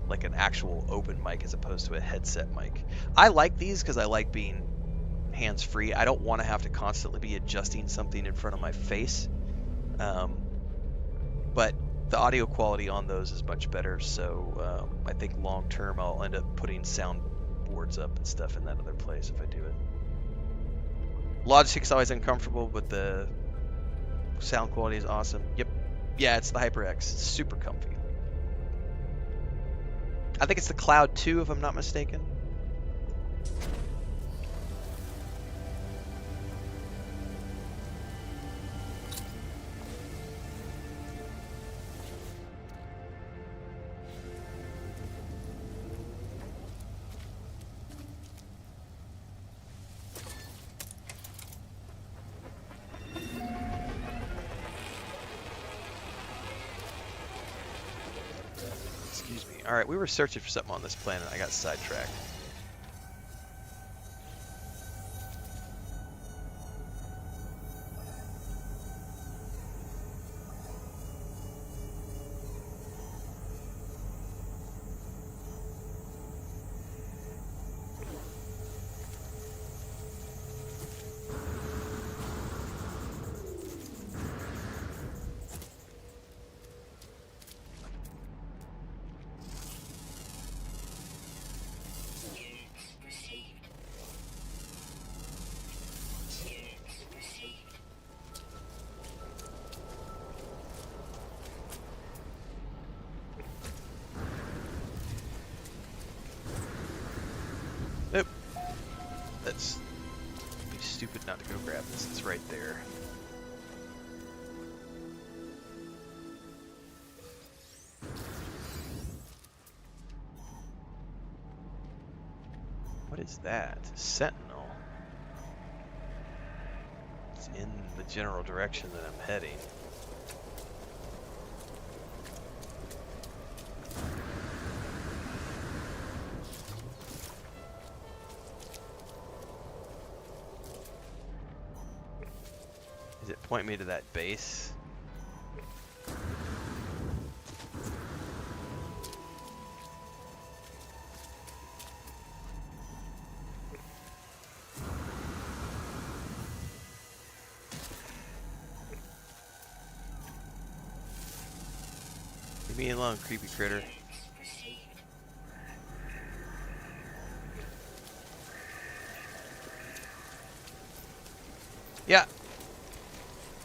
Like an actual open mic as opposed to a headset mic. I like these because I like being hands-free. I don't want to have to constantly be adjusting something in front of my face. But the audio quality on those is much better, so I think long-term I'll end up putting sound boards up and stuff in that other place if I do it. Logitech's always uncomfortable, but the sound quality is awesome. Yep. Yeah, it's the HyperX. It's super comfy. I think it's the Cloud 2, if I'm not mistaken. Alright, we were searching for something on this planet. I got sidetracked. Nope. That's be stupid not to go grab this. It's right there. What is that? Sentinel. It's in the general direction that I'm heading. Does it point me to that base? Leave me alone, creepy critter. Yeah.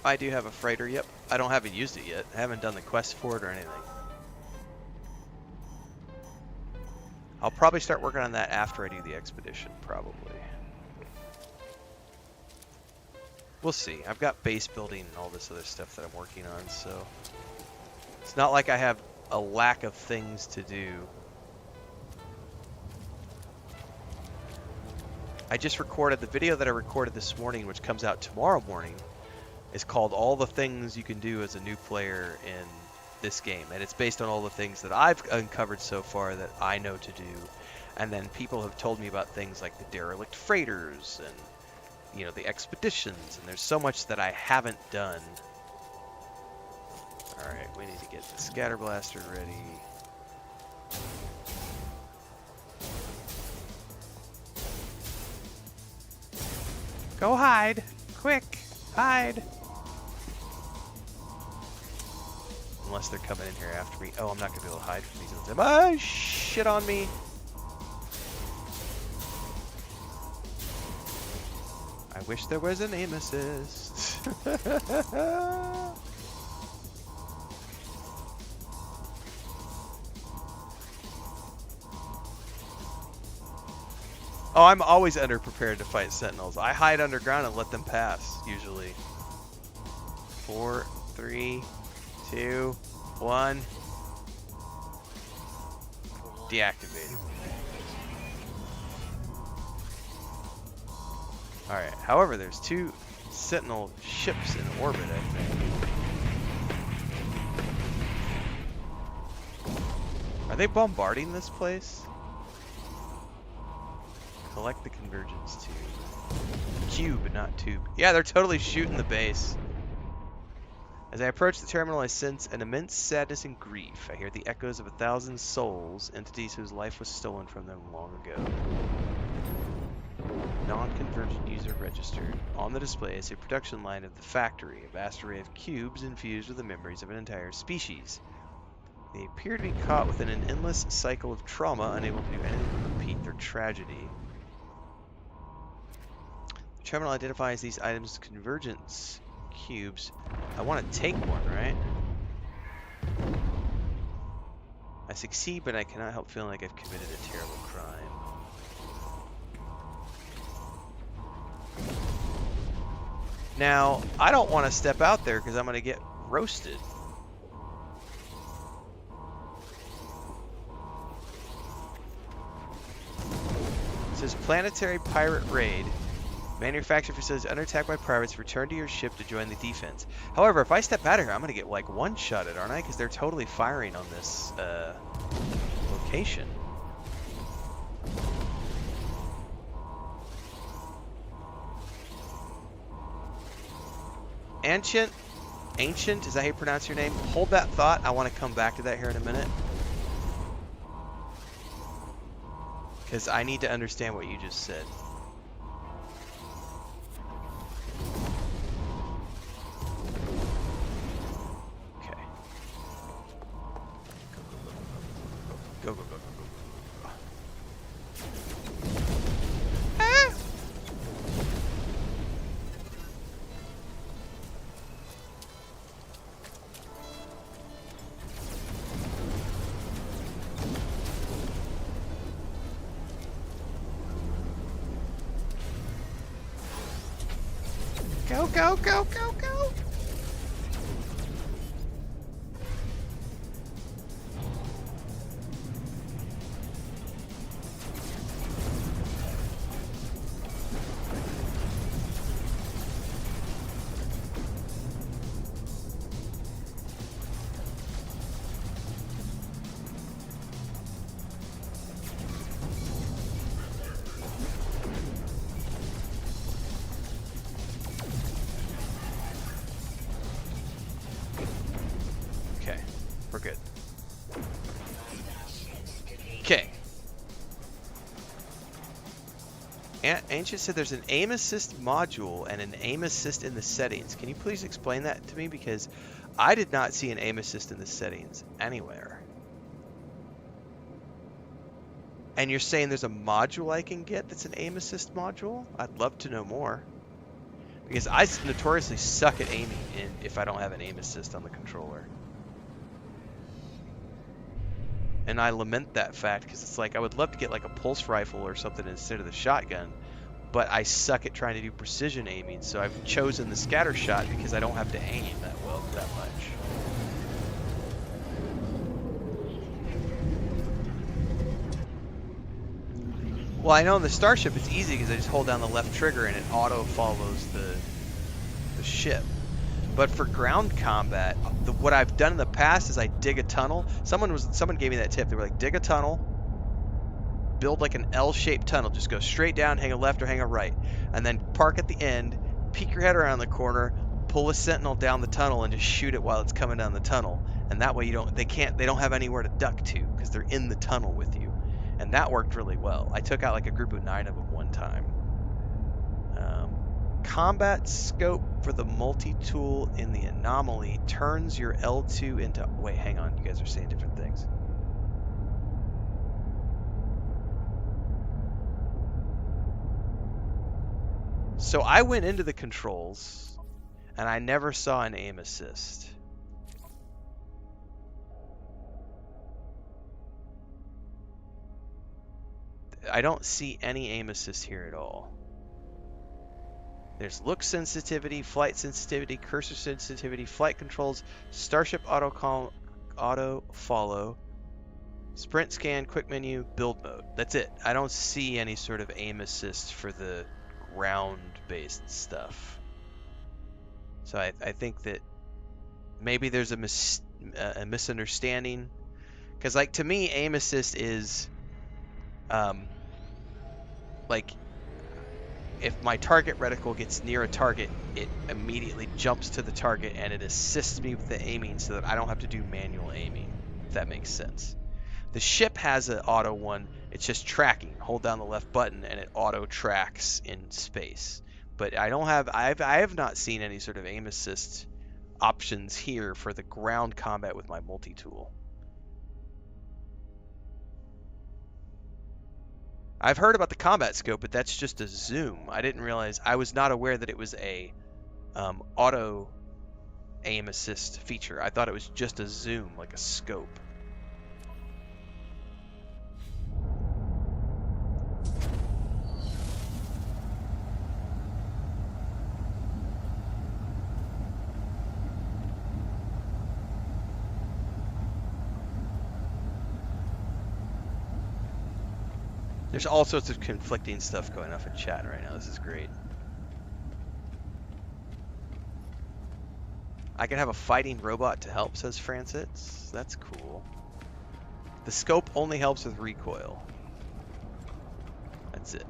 I do have a freighter, yep. I haven't used it yet. I haven't done the quest for it or anything. I'll probably start working on that after I do the expedition, probably. We'll see. I've got base building and all this other stuff that I'm working on, so it's not like I have a lack of things to do. I just recorded the video that I recorded this morning, which comes out tomorrow morning. It's called All the Things You Can Do as a New Player in this game. And it's based on all the things that I've uncovered so far that I know to do. And then people have told me about things like the derelict freighters and you know, the expeditions, and there's so much that I haven't done. Alright, we need to get the scatter blaster ready. Go hide! Quick! Hide! Unless they're coming in here after me. Oh, I'm not going to be able to hide from these ones. Ah, shit on me! I wish there was an aim assist. Oh, I'm always underprepared to fight sentinels. I hide underground and let them pass, usually. 4, 3, 2, 1. Deactivated. Alright, however, there's 2 sentinel ships in orbit, I think. Are they bombarding this place? Collect the convergence tube. Cube, not tube. Yeah, they're totally shooting the base. As I approach the terminal, I sense an immense sadness and grief. I hear the echoes of 1,000 souls, entities whose life was stolen from them long ago. Non-convergent user registered. On the display is a production line of the factory, a vast array of cubes infused with the memories of an entire species. They appear to be caught within an endless cycle of trauma, unable to do anything but repeat their tragedy. The terminal identifies these items as convergence cubes. I want to take one, right? I succeed, but I cannot help feeling like I've committed a terrible crime. Now, I don't want to step out there because I'm going to get roasted. It says Planetary Pirate Raid. Manufacturing facilities under attack by pirates. Return to your ship to join the defense. However, if I step out of here, I'm going to get like one-shotted, aren't I? Because they're totally firing on this location. Ancient, is that how you pronounce your name? Hold that thought. I want to come back to that here in a minute. Because I need to understand what you just said. Okay. Go, go, go, go, go, go. Ah! Go, go, go, go, go! We're good. Okay. Ancient said there's an aim assist module and an aim assist in the settings. Can you please explain that to me? Because I did not see an aim assist in the settings anywhere. And you're saying there's a module I can get that's an aim assist module? I'd love to know more. Because I notoriously suck at aiming if I don't have an aim assist on the controller. And I lament that fact because it's like I would love to get like a pulse rifle or something instead of the shotgun, but I suck at trying to do precision aiming, so I've chosen the scatter shot because I don't have to aim that much. Well, I know in the Starship it's easy because I just hold down the left trigger and it auto follows the ship. But for ground combat, what I've done in the past is I dig a tunnel. Someone gave me that tip. They were like, dig a tunnel, build like an L-shaped tunnel. Just go straight down, hang a left or hang a right, and then park at the end, peek your head around the corner, pull a sentinel down the tunnel, and just shoot it while it's coming down the tunnel. And that way they don't have anywhere to duck to because they're in the tunnel with you. And that worked really well. I took out like a group of 9 of them one time. Combat scope for the multi-tool in the anomaly turns your L2 into... Wait, hang on. You guys are saying different things. So I went into the controls, and I never saw an aim assist. I don't see any aim assist here at all. There's look sensitivity, flight sensitivity, cursor sensitivity, flight controls, starship auto follow, sprint scan, quick menu, build mode. That's it. I don't see any sort of aim assist for the ground-based stuff. So I think that maybe there's a misunderstanding. Because, like, to me, aim assist is, like, if my target reticle gets near a target, it immediately jumps to the target and it assists me with the aiming so that I don't have to do manual aiming, if that makes sense. The ship has an auto one. It's just tracking. Hold down the left button and it auto tracks in space. But I have not seen any sort of aim assist options here for the ground combat with my multi-tool. I've heard about the combat scope, but that's just a zoom. I didn't realize, I was not aware that it was a auto aim assist feature. I thought it was just a zoom, like a scope. There's all sorts of conflicting stuff going off in chat right now. This is great. I can have a fighting robot to help, says Francis. That's cool. The scope only helps with recoil. That's it.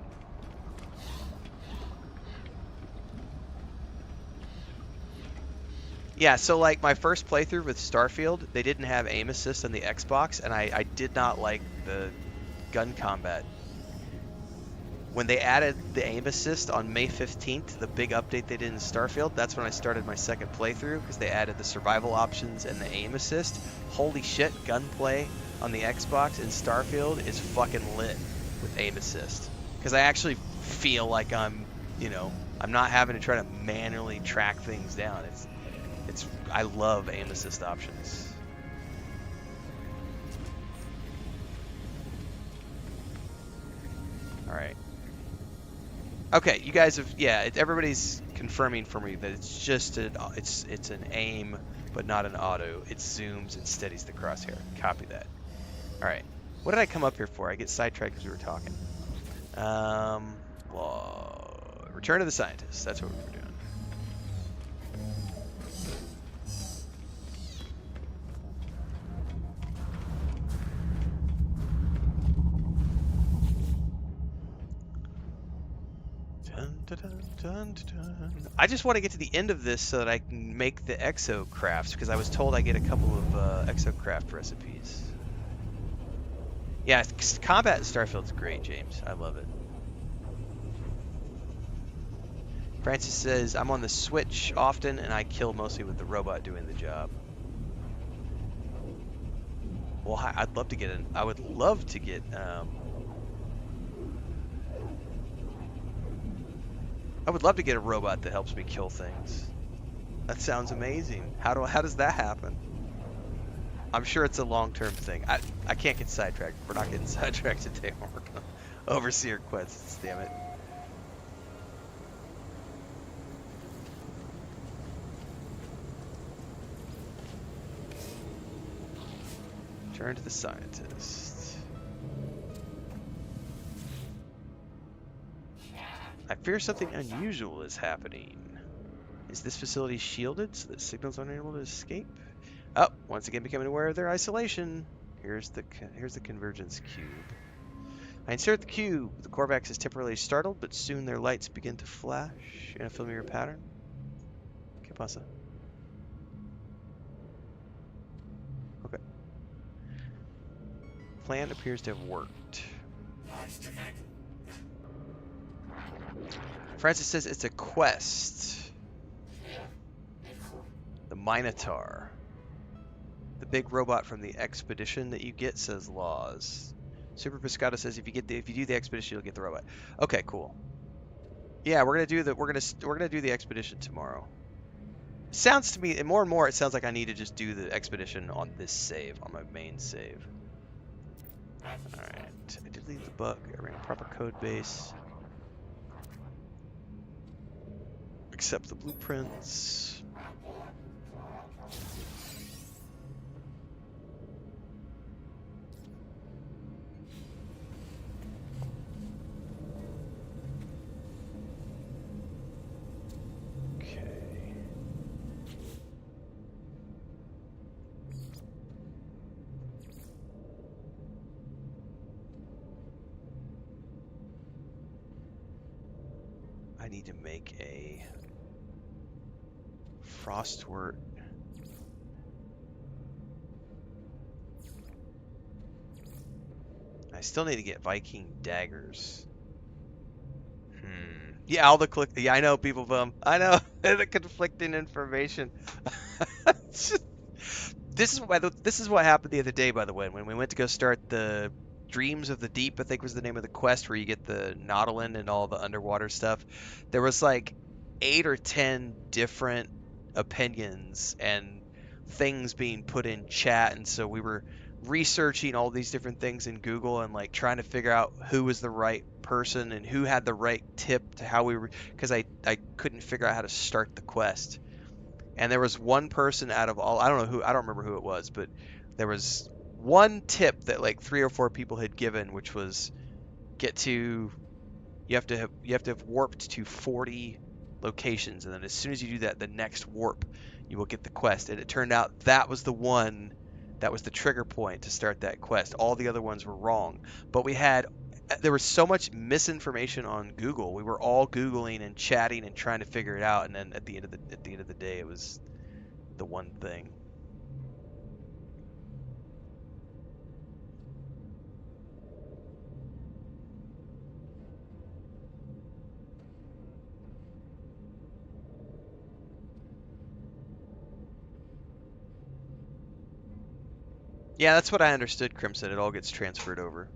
Yeah, so like my first playthrough with Starfield, they didn't have aim assist on the Xbox, and I did not like the gun combat. When they added the aim assist on May 15th, the big update they did in Starfield, that's when I started my second playthrough, because they added the survival options and the aim assist. Holy shit, gunplay on the Xbox in Starfield is fucking lit with aim assist. Because I actually feel like I'm not having to try to manually track things down. I love aim assist options. All right. Okay, you guys have, everybody's confirming for me that it's just it's an aim, but not an auto. It zooms and steadies the crosshair. Copy that. All right. What did I come up here for? I get sidetracked because we were talking. Return to the Scientist. That's what we were doing. I just want to get to the end of this so that I can make the exo crafts, because I was told I get a couple of exo craft recipes. Yeah, combat in Starfield's great, James. I love it. Francis says, I'm on the Switch often, and I kill mostly with the robot doing the job. Well, I'd love to get I would love to get I would love to get a robot that helps me kill things. That sounds amazing. How does that happen? I'm sure it's a long-term thing. I can't get sidetracked. We're not getting sidetracked today. We're working on Overseer quests, damn it. Turn to the Scientist. I fear something unusual is happening. Is this facility shielded so that signals aren't able to escape? Oh, once again becoming aware of their isolation. Here's the convergence cube. I insert the cube. The Corvax is temporarily startled, but soon their lights begin to flash in a familiar pattern. ¿Qué pasa? Okay. Plan appears to have worked. Francis says it's a quest. The Minotaur. The big robot from the expedition that you get says laws. Super Pescado says if you do the expedition, you'll get the robot. Okay, cool. Yeah, we're gonna do the expedition tomorrow. Sounds to me, and more, it sounds like I need to just do the expedition on this save, on my main save. Alright, I did leave the book. I ran a proper code base. Accept the blueprints. I need to make a frostwort. I still need to get Viking daggers. Yeah, all the click. Yeah, I know, people bum. I know the conflicting information. This is what happened the other day, by the way, when we went to go start the Dreams of the Deep, I think was the name of the quest, where you get the Nautilin and all the underwater stuff. There was like 8 or 10 different opinions and things being put in chat, and so we were researching all these different things in Google and like trying to figure out who was the right person and who had the right tip to how we were, because I couldn't figure out how to start the quest. And there was one person out of all, I don't remember who it was, but there was one tip that like 3 or 4 people had given, which was you have to have warped to 40 locations, and then as soon as you do that, the next warp you will get the quest. And it turned out that was the one that was the trigger point to start that quest. All the other ones were wrong, but there was so much misinformation on Google. We were all Googling and chatting and trying to figure it out, and then at the end of the day, it was the one thing. Yeah, that's what I understood, Crimson. It all gets transferred over.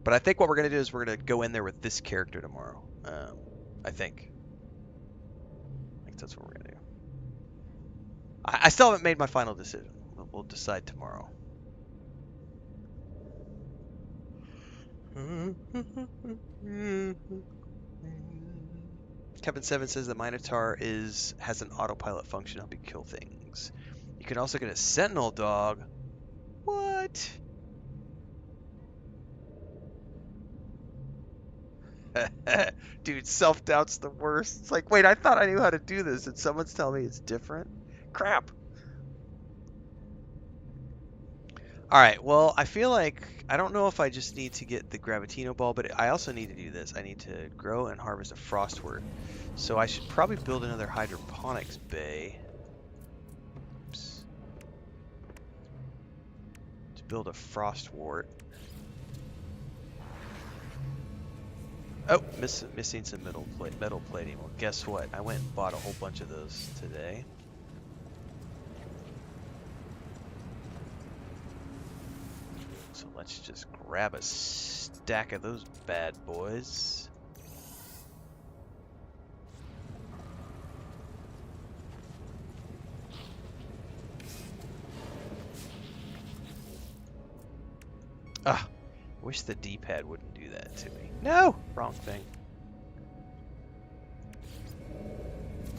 But I think what we're going to do is we're going to go in there with this character tomorrow. I think that's what we're going to do. I still haven't made my final decision. We'll decide tomorrow. Kevin7 says the Minotaur has an autopilot function, help you kill things. You can also get a Sentinel dog. What? Dude, self-doubt's the worst. It's like, wait, I thought I knew how to do this, and someone's telling me it's different? Crap. Alright, well, I feel like, I don't know if I just need to get the Gravitino ball, but I also need to do this. I need to grow and harvest a frostwort. So I should probably build another hydroponics bay. Oops. To build a frostwort. Oh, missing some metal plating. Well, guess what? I went and bought a whole bunch of those today. So let's just grab a stack of those bad boys. Ah, wish the D-pad wouldn't do that to me. No! Wrong thing.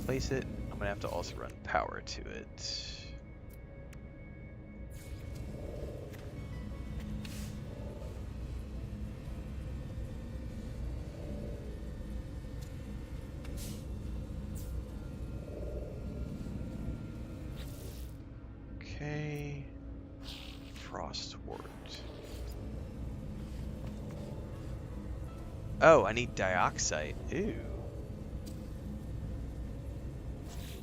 Place it. I'm gonna have to also run power to it. Okay. frostwort. Oh, I need dioxide. Ooh.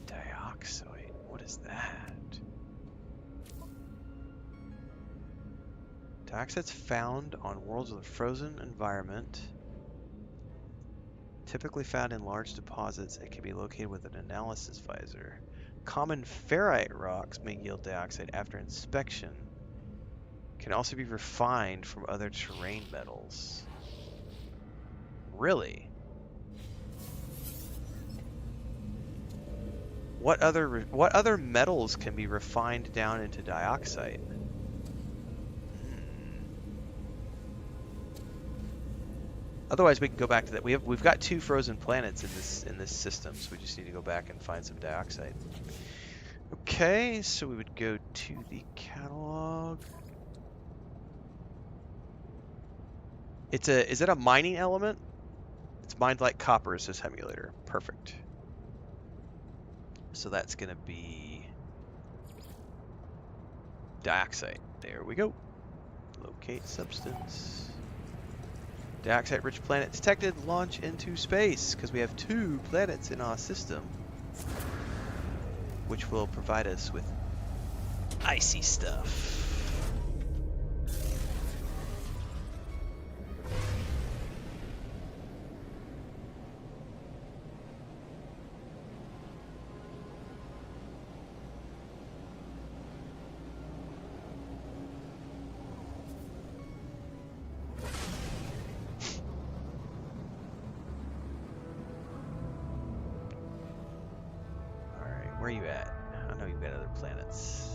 Dioxide. What is that? Dioxide's found on worlds with a frozen environment. Typically found in large deposits and can be located with an analysis visor. Common ferrite rocks may yield dioxide after inspection. Can also be refined from other terrain metals. Really? What other metals can be refined down into dioxide? Otherwise, we can go back to that. We've got 2 frozen planets in this system, so we just need to go back and find some dioxide. Okay, so we would go to the catalog. Is it a mining element? It's mined like copper, says Hemulator. Perfect. So that's gonna be dioxide. There we go. Locate substance. Dioxide-rich planet detected. Launch into space, because we have 2 planets in our system, which will provide us with icy stuff. Where are you at? I know you've got other planets.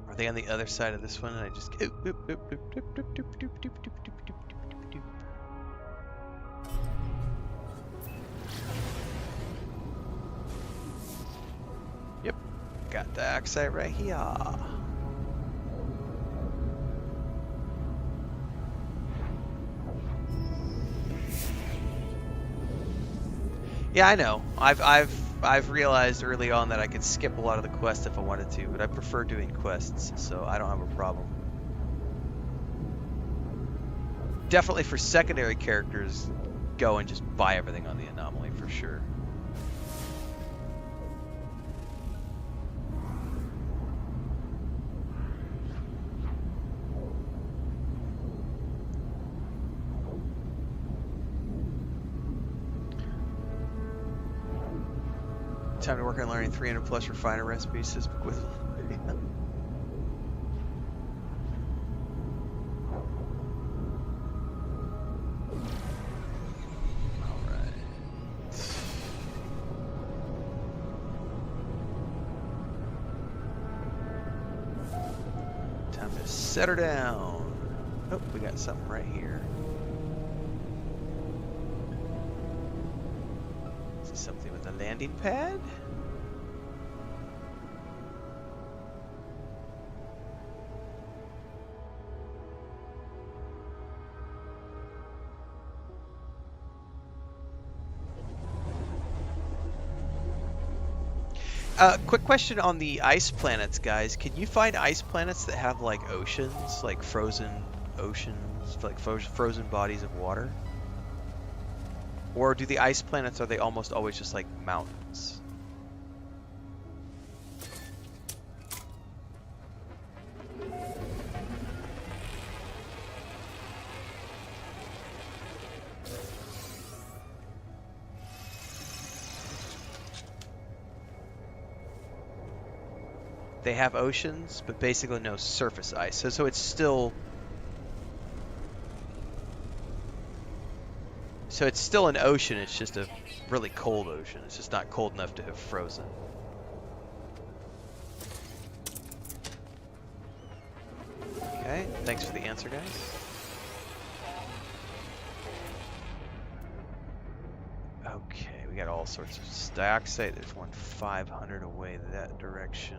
Are they on the other side of this one? And I just Yep, got dioxide right here. Yeah, I know. I've realized early on that I could skip a lot of the quests if I wanted to, but I prefer doing quests, so I don't have a problem. Definitely for secondary characters, go and just buy everything on the anomaly for sure. Time to work on learning 300 plus refiner recipes, says with. Time to set her down. Oh, we got something right here. Is this something with a landing pad? Quick question on the ice planets, guys. Can you find ice planets that have like oceans, like frozen oceans, like frozen bodies of water? Or do the ice planets, are they almost always just like mountains? They have oceans, but basically no surface ice. So it's still... So it's still an ocean, it's just a really cold ocean. It's just not cold enough to have frozen. Okay, thanks for the answer, guys. Okay, we got all sorts of dioxide. There's one 500 away that direction.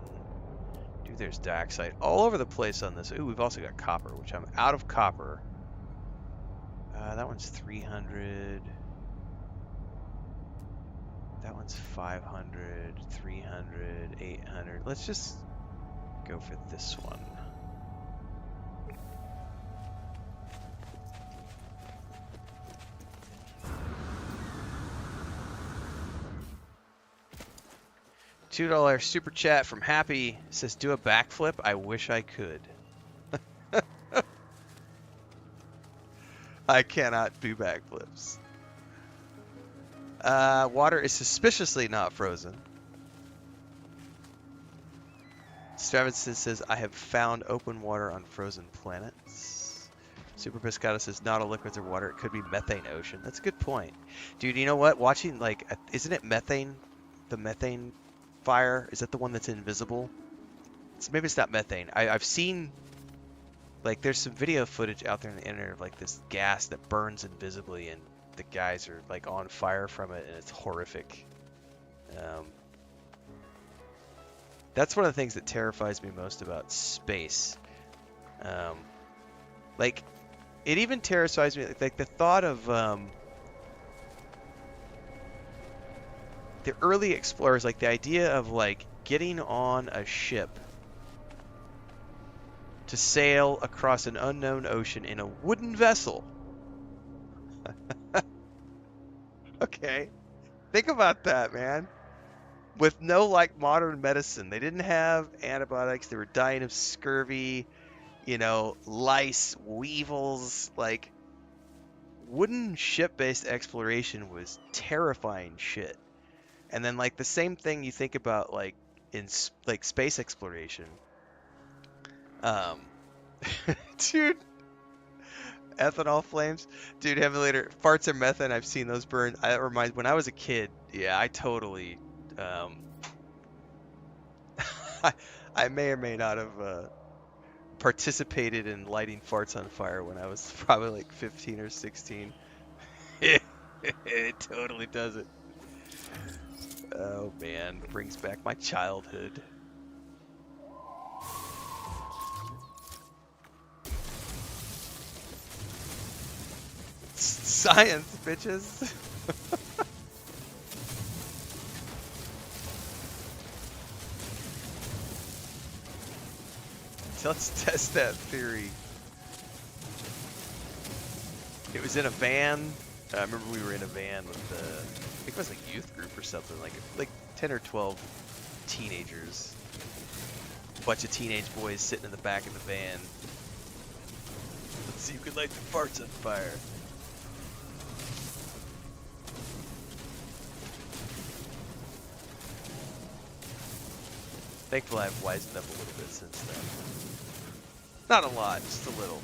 Dude, there's dioxide all over the place on this. Ooh, we've also got copper, which I'm out of copper. That one's 300. That one's 500, 300, 800. Let's just go for this one. $2 super chat from Happy says, do a backflip? I wish I could. I cannot do backflips. Water is suspiciously not frozen. Stravinson says, I have found open water on frozen planets. Super Pescado says, not all liquids are water. It could be methane ocean. That's a good point. Dude, you know what? Watching, like, isn't it methane? The methane fire? Is that the one that's invisible? Maybe it's not methane. I've seen, like, there's some video footage out there on the internet of, like, this gas that burns invisibly, and the guys are, like, on fire from it, and it's horrific. That's one of the things that terrifies me most about space. Like, it even terrifies me, like the thought of the early explorers, like the idea of like getting on a ship to sail across an unknown ocean in a wooden vessel. Okay, think about that, man. With no like modern medicine, they didn't have antibiotics. They were dying of scurvy, you know, lice, weevils. Like, wooden ship-based exploration was terrifying shit. And then like the same thing you think about like in like space exploration. Um, dude, ethanol flames, dude. Emulator farts are methane. I've seen those burn. I remind when I was a kid. Yeah, I totally. I, I may or may not have participated in lighting farts on fire when I was probably like 15 or 16. It totally does it. Oh man, brings back my childhood. Science, bitches. Let's test that theory. It was in a van. I remember we were in a van with I think it was like youth group or something, like 10 or 12 teenagers. A bunch of teenage boys sitting in the back of the van. Let's see who can light the farts on fire. Thankfully, I've wisened up a little bit since then. Not a lot, just a little.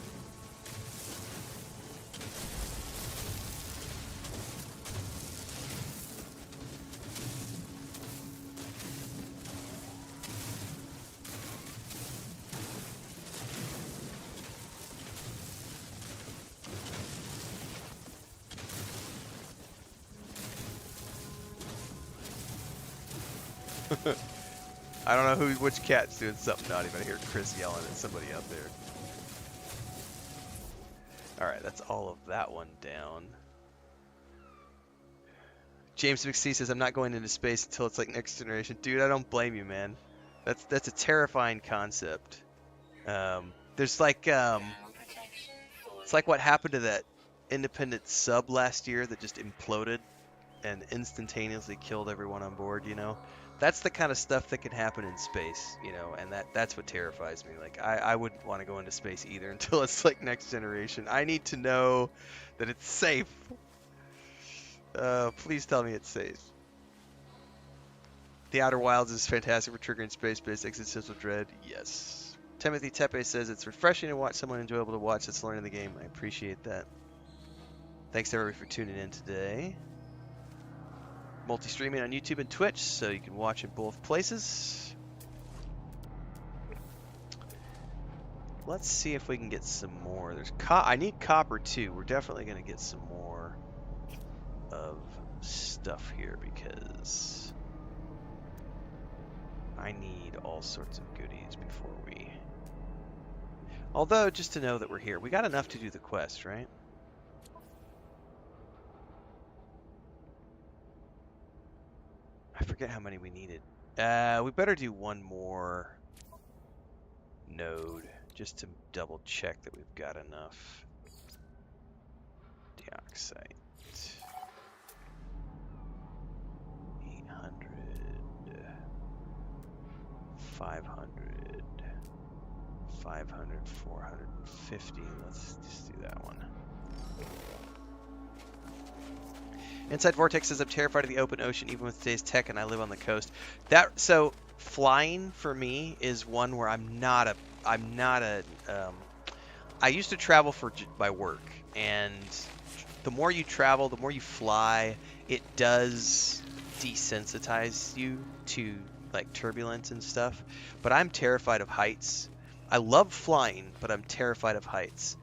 I don't know which cat's doing something naughty, but I hear Chris yelling at somebody out there. Alright, that's all of that one down. James McSee says, I'm not going into space until it's like next generation. Dude, I don't blame you, man. That's a terrifying concept. There's like, it's like what happened to that independent sub last year that just imploded and instantaneously killed everyone on board, you know? That's the kind of stuff that can happen in space, you know, and that's what terrifies me. Like, I wouldn't want to go into space either until it's like next generation. I need to know that it's safe. Please tell me it's safe. The Outer Wilds is fantastic for triggering space-based existential dread. Yes. Timothy Tepe says it's refreshing to watch someone enjoyable to watch that's learning the game. I appreciate that. Thanks to everybody for tuning in today. Multi-streaming on YouTube and Twitch, so you can watch in both places. Let's see if we can get some more. I need copper too. We're definitely going to get some more of stuff here because I need all sorts of goodies before we... Although, just to know that we're here. We got enough to do the quest, right? I forget how many we needed. We better do one more node just to double check that we've got enough dioxide. 800, 500, 500, 450. Let's just do that one. Inside Vortex says, I'm terrified of the open ocean even with today's tech and I live on the coast. So flying for me is one where I used to travel by work, and the more you travel, the more you fly, it does desensitize you to like turbulence and stuff. But I'm terrified of heights. I love flying, but I'm terrified of heights.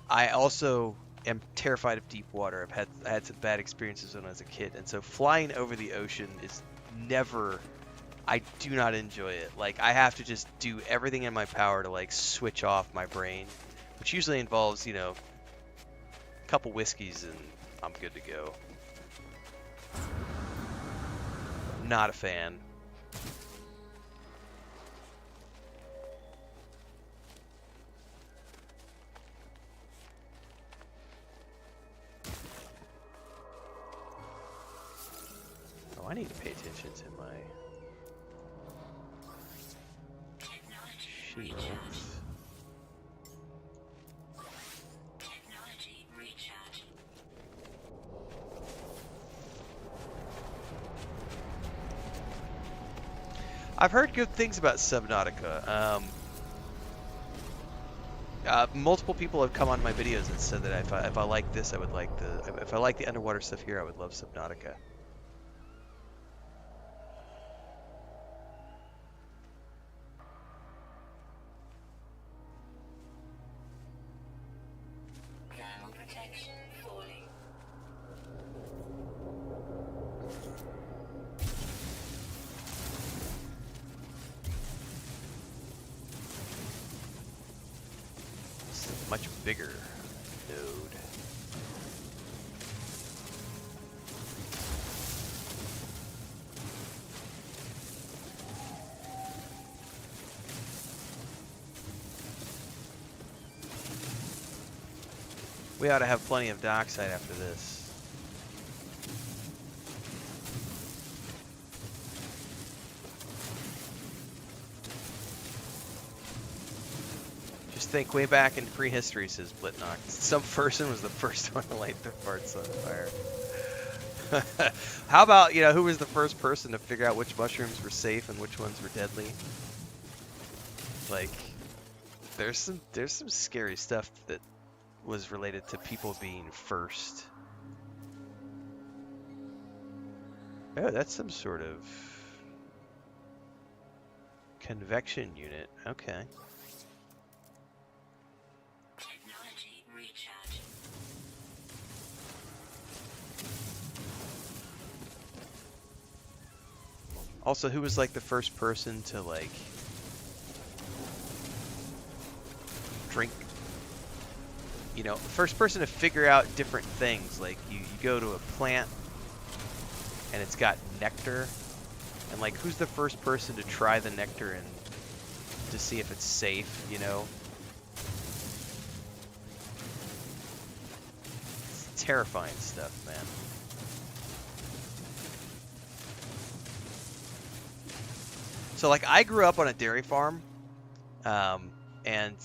I also am terrified of deep water. I had some bad experiences when I was a kid, and so flying over the ocean is never. I do not enjoy it. Like, I have to just do everything in my power to like switch off my brain, which usually involves, you know, a couple whiskeys and I'm good to go. Not a fan. Oh, I need to pay attention to my shields. Technology recharge. I've heard good things about Subnautica. Multiple people have come on my videos and said that if I like this, I would like if I like the underwater stuff here, I would love Subnautica. Thermal protection falling. It's a much bigger node. We ought to have plenty of dioxide after this. Just think way back in prehistory, says Blitnock. Some person was the first one to light their farts on fire. How about, you know, who was the first person to figure out which mushrooms were safe and which ones were deadly? Like, there's some scary stuff that was related to people being first. Oh, that's some sort of convection unit. Okay. Technology recharge. Also, who was like the first person to like drink? You know, first person to figure out different things. Like you go to a plant and it's got nectar, and like who's the first person to try the nectar and to see if it's safe? You know, it's terrifying stuff, man. So like I grew up on a dairy farm, and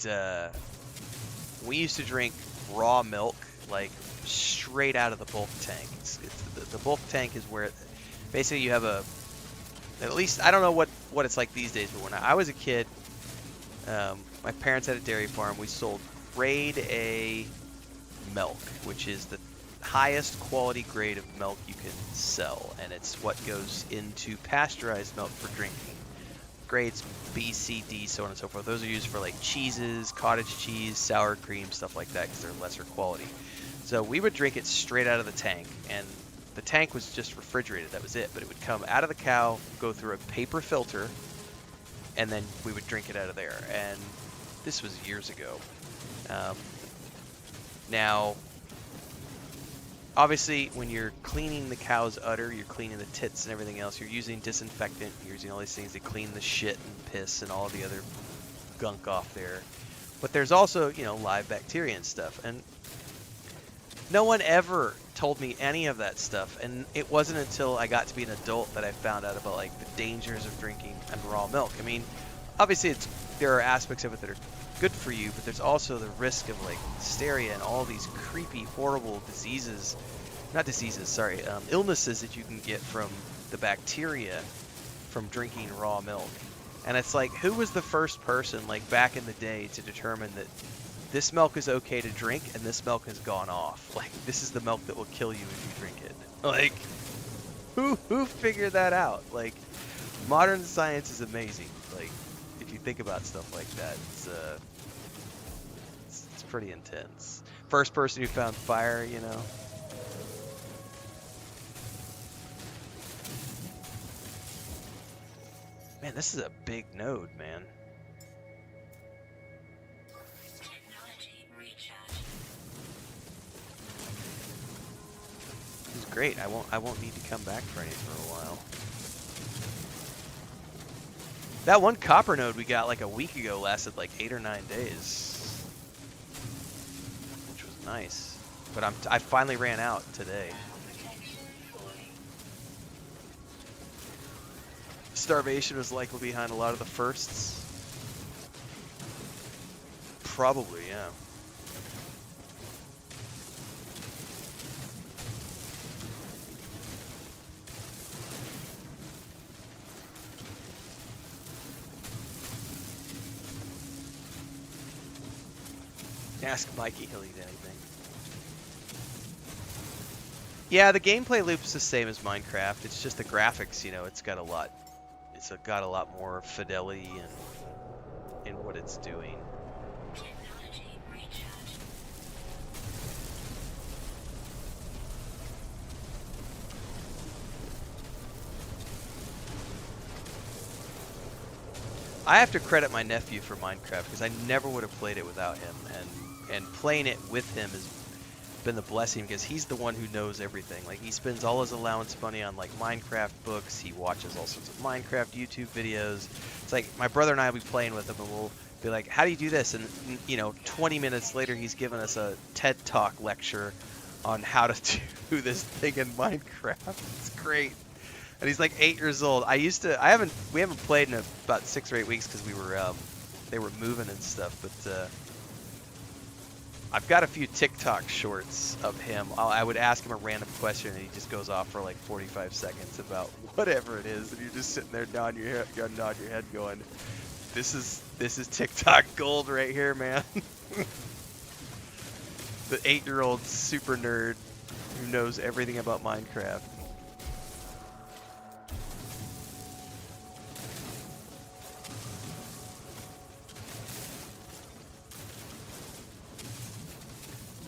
we used to drink raw milk like straight out of the bulk tank. The bulk tank is where basically you have at least I don't know what it's like these days, but when I was a kid, my parents had a dairy farm. We sold grade A milk, which is the highest quality grade of milk you can sell, and it's what goes into pasteurized milk for drinking. Grades B, C, D, so on and so forth. Those are used for like cheeses, cottage cheese, sour cream, stuff like that, because they're lesser quality. So we would drink it straight out of the tank, and the tank was just refrigerated. That was it. But it would come out of the cow, go through a paper filter, and then we would drink it out of there. And this was years ago. Now, obviously, when you're cleaning the cow's udder, you're cleaning the tits and everything else, you're using disinfectant, you're using all these things to clean the shit and piss and all the other gunk off there. But there's also, you know, live bacteria and stuff. And no one ever told me any of that stuff. And it wasn't until I got to be an adult that I found out about, like, the dangers of drinking raw milk. I mean, obviously there are aspects of it that are good for you, but there's also the risk of, like, hysteria and all these creepy, horrible diseases. Not diseases, sorry. Illnesses that you can get from the bacteria from drinking raw milk. And it's like, who was the first person, like, back in the day to determine that this milk is okay to drink and this milk has gone off? Like, this is the milk that will kill you if you drink it. Like, who figured that out? Like, modern science is amazing. Like, if you think about stuff like that, it's pretty intense. First person who found fire, you know. Man, this is a big node, man. Technology recharge. This is great. I won't need to come back for any for a while. That one copper node we got like a week ago lasted like 8 or 9 days, which was nice. But I finally ran out today. Protection falling. Starvation was likely behind a lot of the firsts. Probably, yeah. Ask Mikey, he'll eat anything. Yeah, the gameplay loop's the same as Minecraft. It's just the graphics, you know, it's got a lot more fidelity in what it's doing. Technology recharge. I have to credit my nephew for Minecraft because I never would have played it without him, and playing it with him has been the blessing because he's the one who knows everything. Like, he spends all his allowance money on like Minecraft books. He watches all sorts of Minecraft YouTube videos. It's like my brother and I will be playing with him and we'll be like, how do you do this? And you know, 20 minutes later he's given us a TED Talk lecture on how to do this thing in Minecraft. It's great. And he's like 8 years old. We haven't played in about 6 or 8 weeks because they were moving and stuff. But I've got a few TikTok shorts of him. I would ask him a random question and he just goes off for like 45 seconds about whatever it is, and you're just sitting there nodding your head, going, "This is TikTok gold right here, man." The 8-year-old super nerd who knows everything about Minecraft.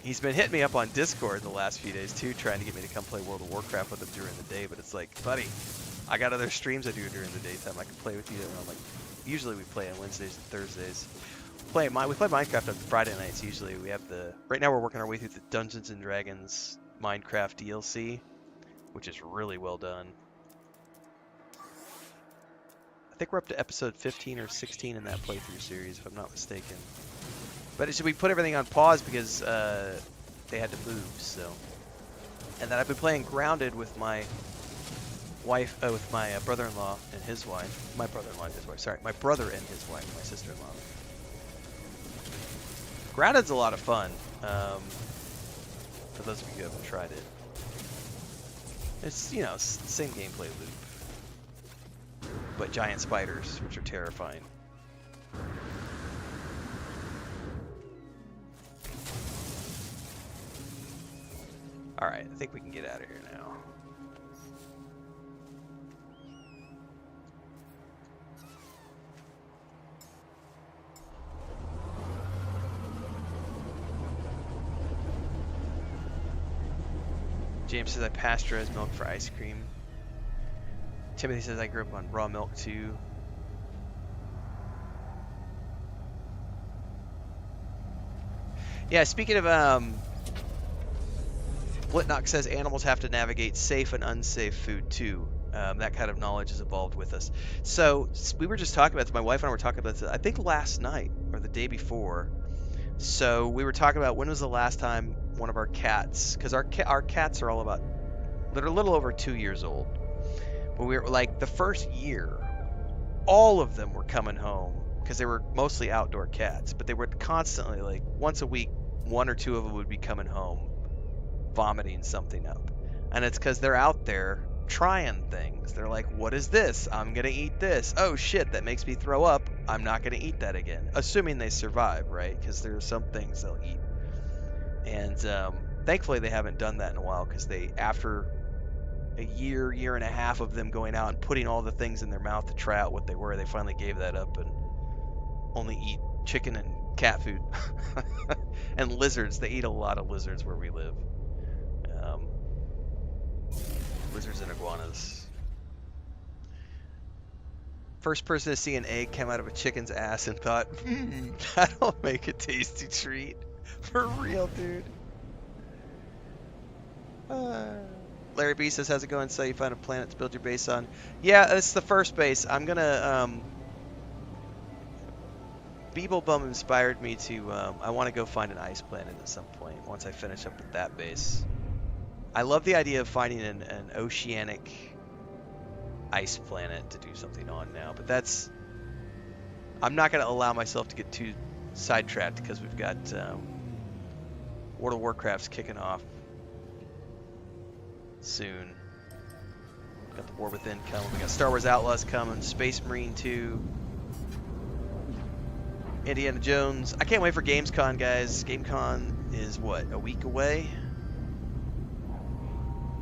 He's been hitting me up on Discord the last few days too, trying to get me to come play World of Warcraft with him during the day, but it's like, buddy, I got other streams I do during the daytime. I can play with you. And I'm like, usually we play on Wednesdays and Thursdays. We play Minecraft on Friday nights usually. Right now we're working our way through the Dungeons and Dragons Minecraft DLC, which is really well done. I think we're up to episode 15 or 16 in that playthrough series, if I'm not mistaken. But we put everything on pause because they had to move, so. And then I've been playing Grounded with my wife, with my brother-in-law and his wife. My brother-in-law and his wife, sorry. My brother and his wife, my sister-in-law. Grounded's a lot of fun, for those of you who haven't tried it. It's, you know, same gameplay loop, but giant spiders, which are terrifying. Alright, I think we can get out of here now. James says I pasteurize milk for ice cream. Timothy says I grew up on raw milk too. Yeah, speaking of Blitnock says animals have to navigate safe and unsafe food too. That kind of knowledge has evolved with us. So we were just talking about this. My wife and I were talking about this, I think last night or the day before. So we were talking about when was the last time one of our cats, because our cats are all about, they're a little over 2 years old. But we were like the first year, all of them were coming home because they were mostly outdoor cats, but they were constantly like once a week, one or two of them would be coming home vomiting something up. And it's because they're out there trying things. They're like, what is this? I'm going to eat this. Oh shit, that makes me throw up. I'm not going to eat that again. Assuming they survive, right? Because there are some things they'll eat. And thankfully they haven't done that in a while because they, after a year and a half of them going out and putting all the things in their mouth to try out what they were, they finally gave that up and only eat chicken and cat food. And lizards. They eat a lot of lizards where we live. Lizards and iguanas. First person to see an egg come out of a chicken's ass and thought, that'll make a tasty treat. For real, dude. Larry B says, how's it going? So you found a planet to build your base on? Yeah, it's the first base. I'm gonna, Beeblebum inspired me to, I want to go find an ice planet at some point once I finish up with that base. I love the idea of finding an oceanic ice planet to do something on now, but that's, I'm not going to allow myself to get too sidetracked because we've got World of Warcraft's kicking off soon. We've got the War Within coming, we got Star Wars Outlaws coming, Space Marine 2, Indiana Jones. I can't wait for Gamescom, guys. Gamescom is what, a week away?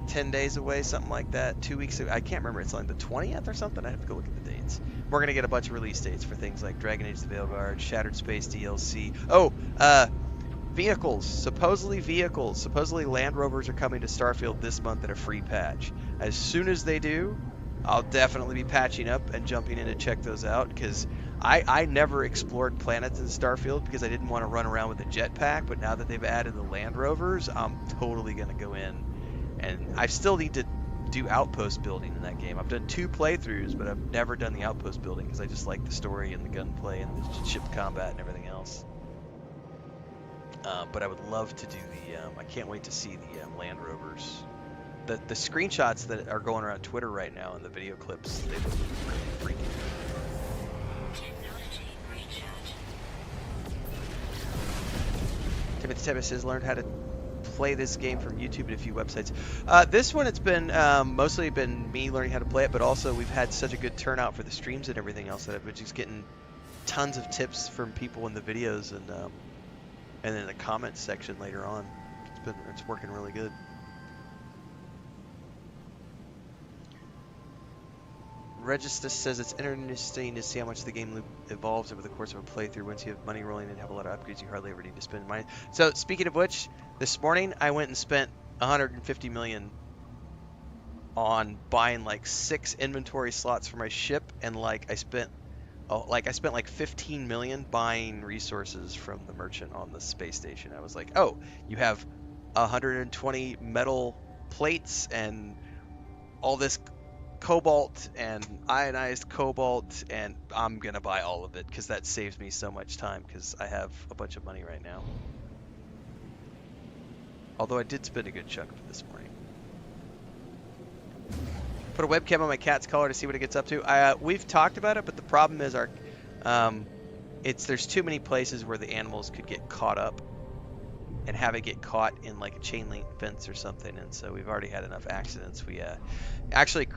10 days away, something like that. 2 weeks away. I can't remember. It's like the 20th or something. I have to go look at the dates. We're going to get a bunch of release dates for things like Dragon Age the Veilguard, Shattered Space DLC. Oh, vehicles. Supposedly Land Rovers are coming to Starfield this month at a free patch. As soon as they do, I'll definitely be patching up and jumping in to check those out, because I never explored planets in Starfield because I didn't want to run around with a jetpack, but now that they've added the Land Rovers, I'm totally going to go in. And I still need to do outpost building in that game. I've done 2 playthroughs, but I've never done the outpost building because I just like the story and the gunplay and the ship combat and everything else. But I would love to do the, I can't wait to see the Land Rovers. The screenshots that are going around Twitter right now and the video clips, they look really freaking good. Timothy Tempest has learned how to play this game from YouTube and a few websites. This one, it's been mostly been me learning how to play it, but also we've had such a good turnout for the streams and everything else that I've been just getting tons of tips from people in the videos and in the comments section later on. It's working really good. Register says it's interesting to see how much the game loop evolves over the course of a playthrough. Once you have money rolling and have a lot of upgrades, you hardly ever need to spend money. So speaking of which, this morning I went and spent 150 million on buying like 6 inventory slots for my ship, and like I spent like 15 million buying resources from the merchant on the space station. I was like, oh, you have 120 metal plates and all this cobalt and ionized cobalt, and I'm gonna buy all of it because that saves me so much time because I have a bunch of money right now. Although I did spend a good chunk of it this morning. Put a webcam on my cat's collar to see what it gets up to. We've talked about it, but the problem is there's too many places where the animals could get caught up and have it get caught in like a chain link fence or something, and so we've already had enough accidents. We actually,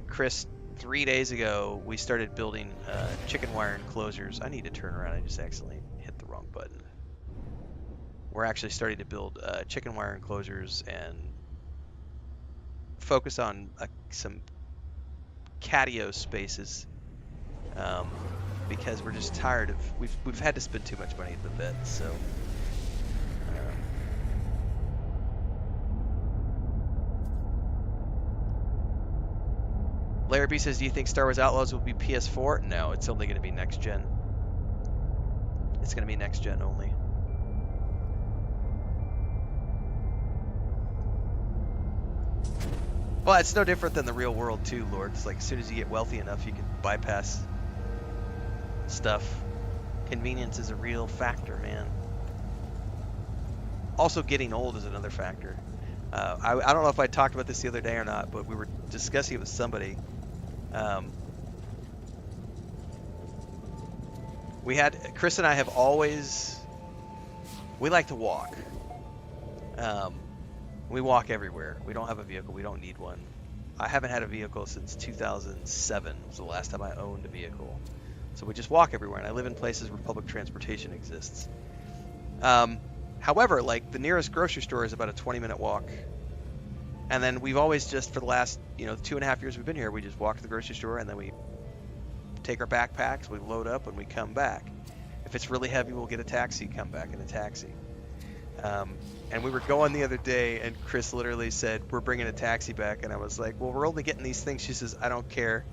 Chris, 3 days ago we started building chicken wire enclosures. I need to turn around. I just accidentally hit the wrong button. We're actually starting to build chicken wire enclosures and focus on some catio spaces because we're just tired of we've had to spend too much money at the vet, so. Larry B says, do you think Star Wars Outlaws will be PS4? No, it's only going to be next gen. It's going to be next gen only. Well, it's no different than the real world too, Lord. It's like as soon as you get wealthy enough, you can bypass stuff. Convenience is a real factor, man. Also, getting old is another factor. I don't know if I talked about this the other day or not, but we were discussing it with somebody. Um, Chris and I have always, we like to walk. We walk everywhere. We don't have a vehicle. We don't need one. I haven't had a vehicle since 2007 was the last time I owned a vehicle. So we just walk everywhere, and I live in places where public transportation exists. However, like the nearest grocery store is about a 20-minute walk. And then we've always just, for the last, 2.5 years we've been here, we just walk to the grocery store and then we take our backpacks, we load up, and we come back. If it's really heavy, we'll get a taxi, come back in a taxi. And we were going the other day, and Chris literally said, we're bringing a taxi back. And I was like, well, we're only getting these things. She says, I don't care.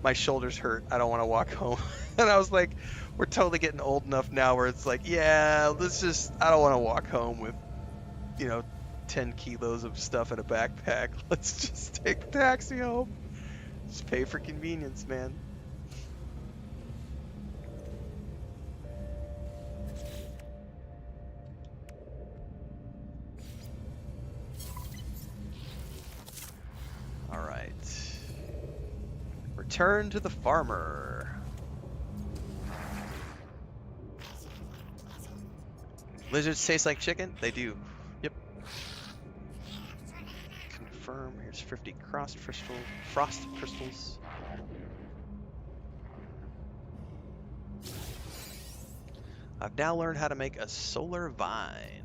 My shoulders hurt. I don't want to walk home. And I was like, we're totally getting old enough now where it's like, yeah, I don't want to walk home with, 10 kilos of stuff in a backpack. Let's just take a taxi home. Just pay for convenience, man. All right. Return to the farmer. Lizards taste like chicken? They do. Yep. Confirm. Here's 50 frost crystals. I've now learned how to make a solar vine.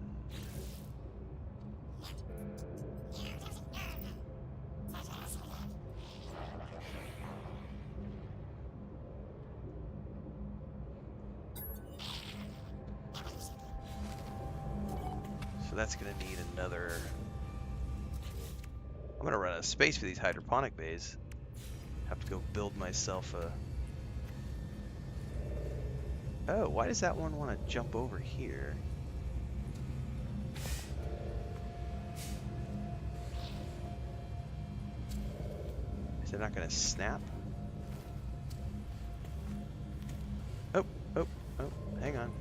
So that's going to need another... I'm going to run out of space for these hydroponic bays. Have to go build myself a... Oh, why does that one want to jump over here? Is it not going to snap? Oh, hang on.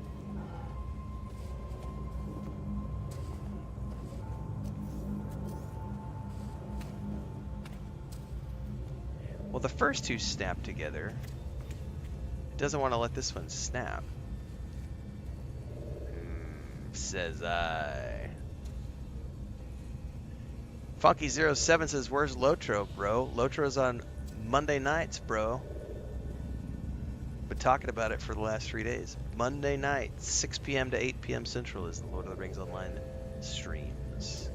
Well, the first two snap together. It doesn't want to let this one snap. Says I. Funky07 says, where's Lotro, bro? Lotro's on Monday nights, bro. Been talking about it for the last 3 days. Monday night, 6 p.m. to 8 p.m. Central is the Lord of the Rings Online streams.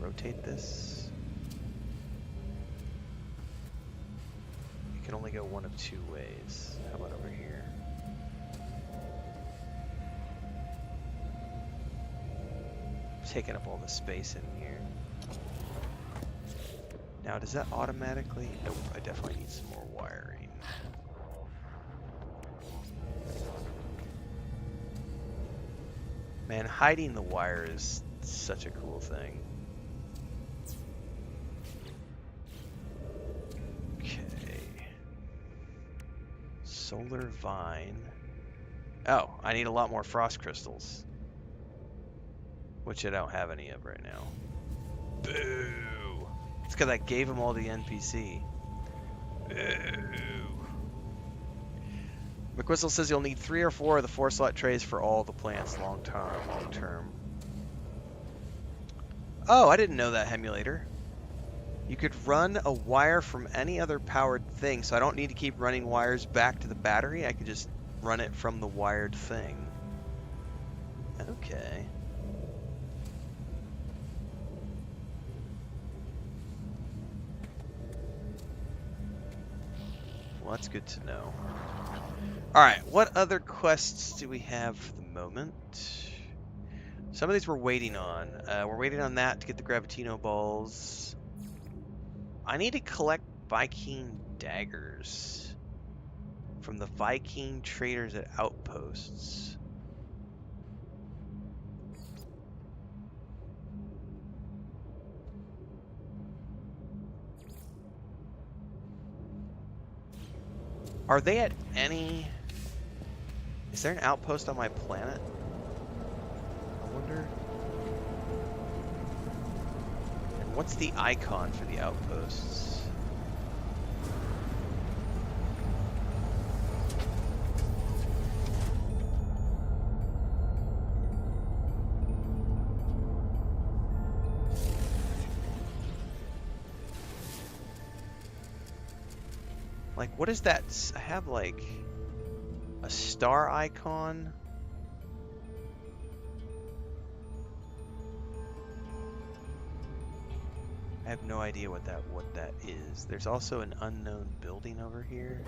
Rotate this. You can only go one of two ways. How about over here? Taking up all the space in here. Now, does that automatically? Nope, I definitely need some more wiring. Man, hiding the wire is such a cool thing. Solar vine. Oh, I need a lot more frost crystals. Which I don't have any of right now. Boo! It's because I gave them all to the NPC. Boo! McWhistle says you'll need 3 or 4 of the 4-slot trays for all the plants long term. Oh, I didn't know that, Hemulator. You could run a wire from any other powered thing, so I don't need to keep running wires back to the battery. I could just run it from the wired thing. Okay. Well, that's good to know. Alright, what other quests do we have for the moment? Some of these we're waiting on. We're waiting on that to get the Gravitino balls. I need to collect Viking daggers from the Viking traders at outposts. Are they at any... Is there an outpost on my planet? I wonder... And what's the icon for the outposts? Like, what is that? I have, like, a star icon. I have no idea what that is. There's also an unknown building over here.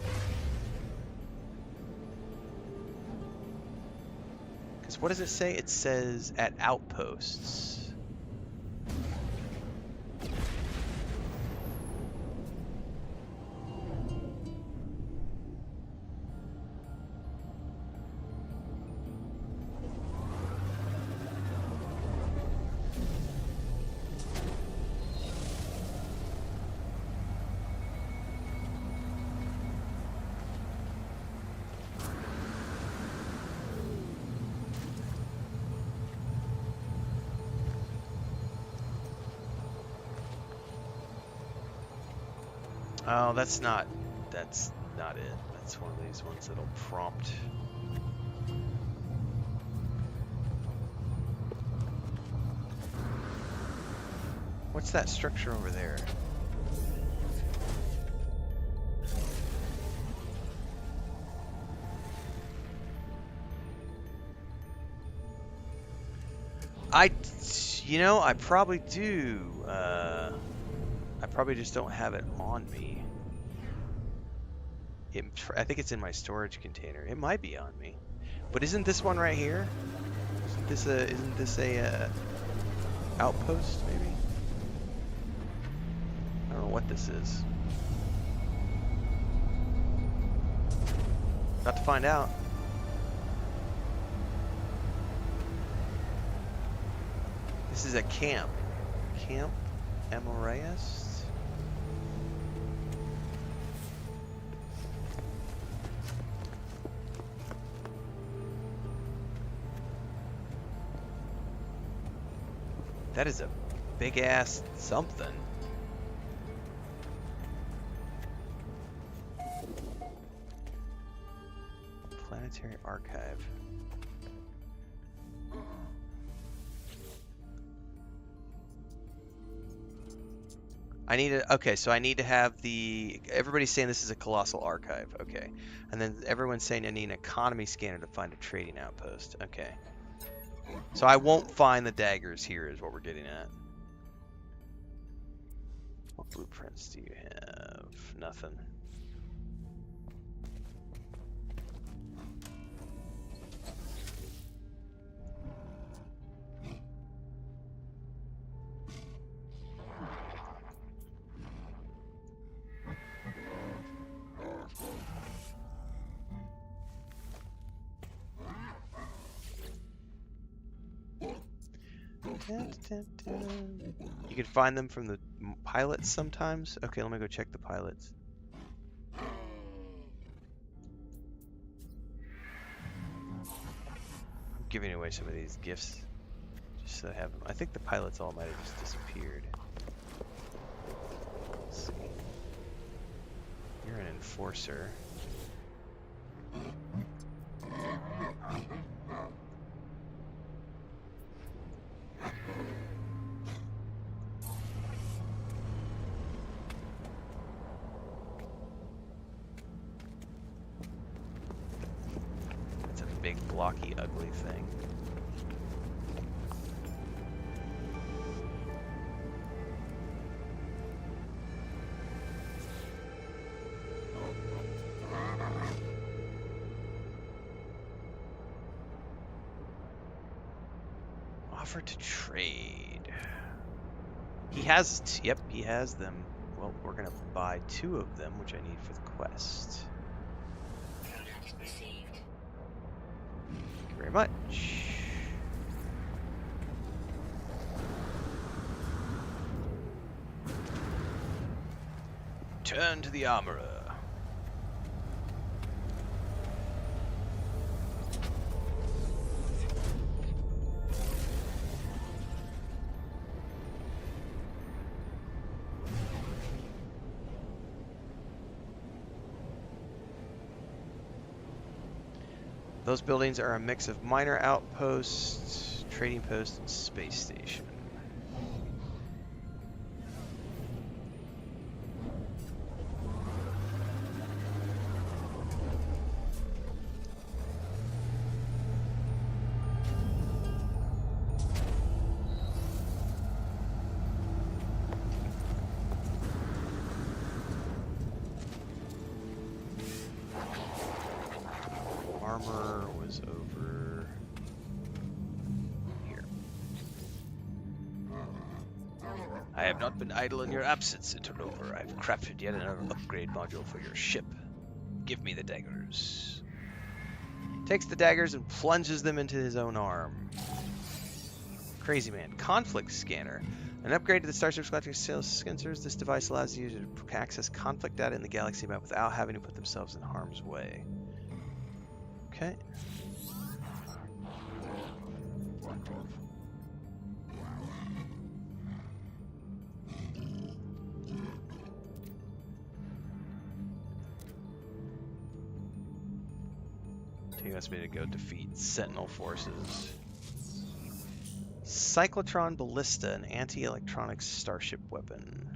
Because what does it say? It says at outposts. Oh, that's not it. That's one of these ones that'll prompt. What's that structure over there? I probably do. I probably just don't have it on me. I think it's in my storage container. It might be on me. But isn't this one right here? Isn't this a outpost maybe? I don't know what this is. About to find out. This is a camp. Camp Amorias? That is a big ass something. Planetary Archive. Okay, so I need to have everybody's saying this is a colossal archive, okay. And then everyone's saying I need an economy scanner to find a trading outpost, okay. So I won't find the daggers here is what we're getting at. What blueprints do you have? Nothing. You can find them from the pilots sometimes. Okay, let me go check the pilots. I'm giving away some of these gifts just so I have them. I think the pilots all might have just disappeared. Let's see. You're an enforcer. Big, blocky, ugly thing. Offer to trade. He has, yep, he has them. Well, we're gonna buy 2 of them, which I need for the quest. Product received. Thank you very much. Turn to the armorer. Those buildings are a mix of minor outposts, trading post, and space station. Armor was over here. I have not been idle in your absence, Interloper. I've crafted yet another upgrade module for your ship. Give me the daggers. Takes the daggers and plunges them into his own arm. Crazy man. Conflict scanner. An upgrade to the Starship's collecting sales sensors. This device allows the user to access conflict data in the galaxy map without having to put themselves in harm's way. Okay. He wants me to go defeat Sentinel forces. Cyclotron Ballista, an anti-electronic starship weapon.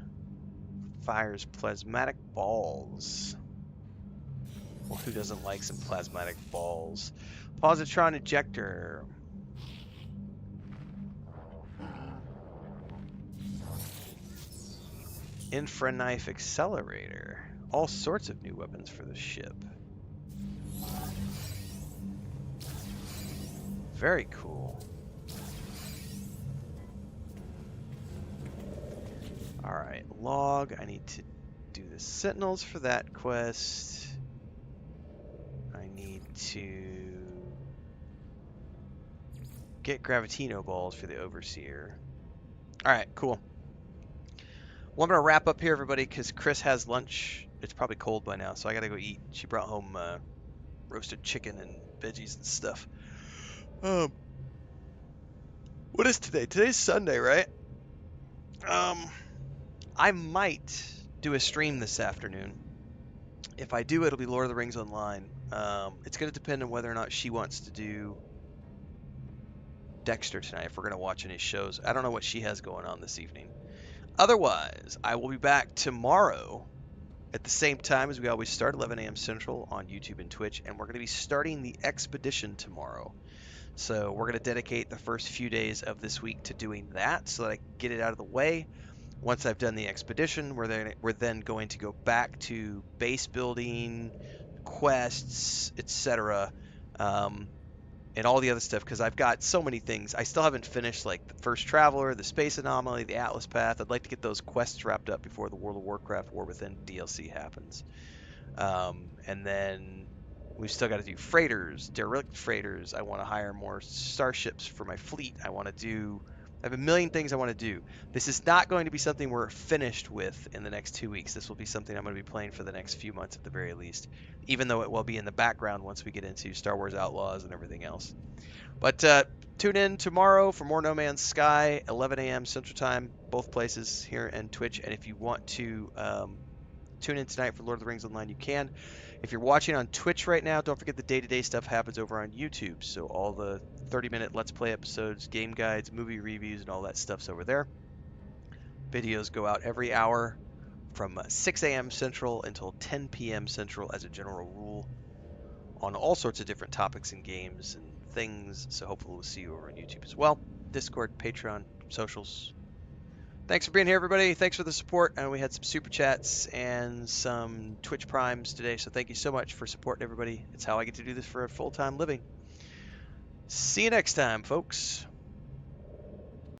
Fires plasmatic balls. Well, who doesn't like some plasmatic balls? Positron ejector. Infra knife accelerator. All sorts of new weapons for the ship. Very cool. Alright, log. I need to do the Sentinels for that quest. I need to get Gravitino balls for the Overseer. Alright, cool. Well, I'm going to wrap up here, everybody, because Chris has lunch. It's probably cold by now, so I got to go eat. She brought home roasted chicken and veggies and stuff. What is today? Today's Sunday, right? I might do a stream this afternoon. If I do, it'll be Lord of the Rings Online. It's going to depend on whether or not she wants to do Dexter tonight, if we're going to watch any shows. I don't know what she has going on this evening. Otherwise, I will be back tomorrow at the same time as we always start, 11 a.m. Central on YouTube and Twitch, and we're going to be starting the expedition tomorrow. So we're going to dedicate the first few days of this week to doing that so that I can get it out of the way. Once I've done the expedition, we're then going to go back to base building, quests, etc., and all the other stuff, because I've got so many things. I still haven't finished, like the First Traveler, the Space Anomaly, the Atlas Path. I'd like to get those quests wrapped up before the World of Warcraft War Within DLC happens. And then we've still got to do freighters, derelict freighters. I want to hire more starships for my fleet. I have a million things I want to do. This is not going to be something we're finished with in the next 2 weeks. This will be something I'm going to be playing for the next few months at the very least, even though it will be in the background once we get into Star Wars Outlaws and everything else. But tune in tomorrow for more No Man's Sky, 11 a.m. Central Time, both places here and Twitch. And if you want to tune in tonight for Lord of the Rings Online, you can. If you're watching on Twitch right now, don't forget the day-to-day stuff happens over on YouTube. So all the 30-minute Let's Play episodes, game guides, movie reviews, and all that stuff's over there. Videos go out every hour from 6 a.m. Central until 10 p.m. Central as a general rule on all sorts of different topics and games and things. So hopefully we'll see you over on YouTube as well. Discord, Patreon, socials. Thanks for being here, everybody. Thanks for the support. And we had some super chats and some Twitch primes today. So thank you so much for supporting everybody. It's how I get to do this for a full-time living. See you next time, folks.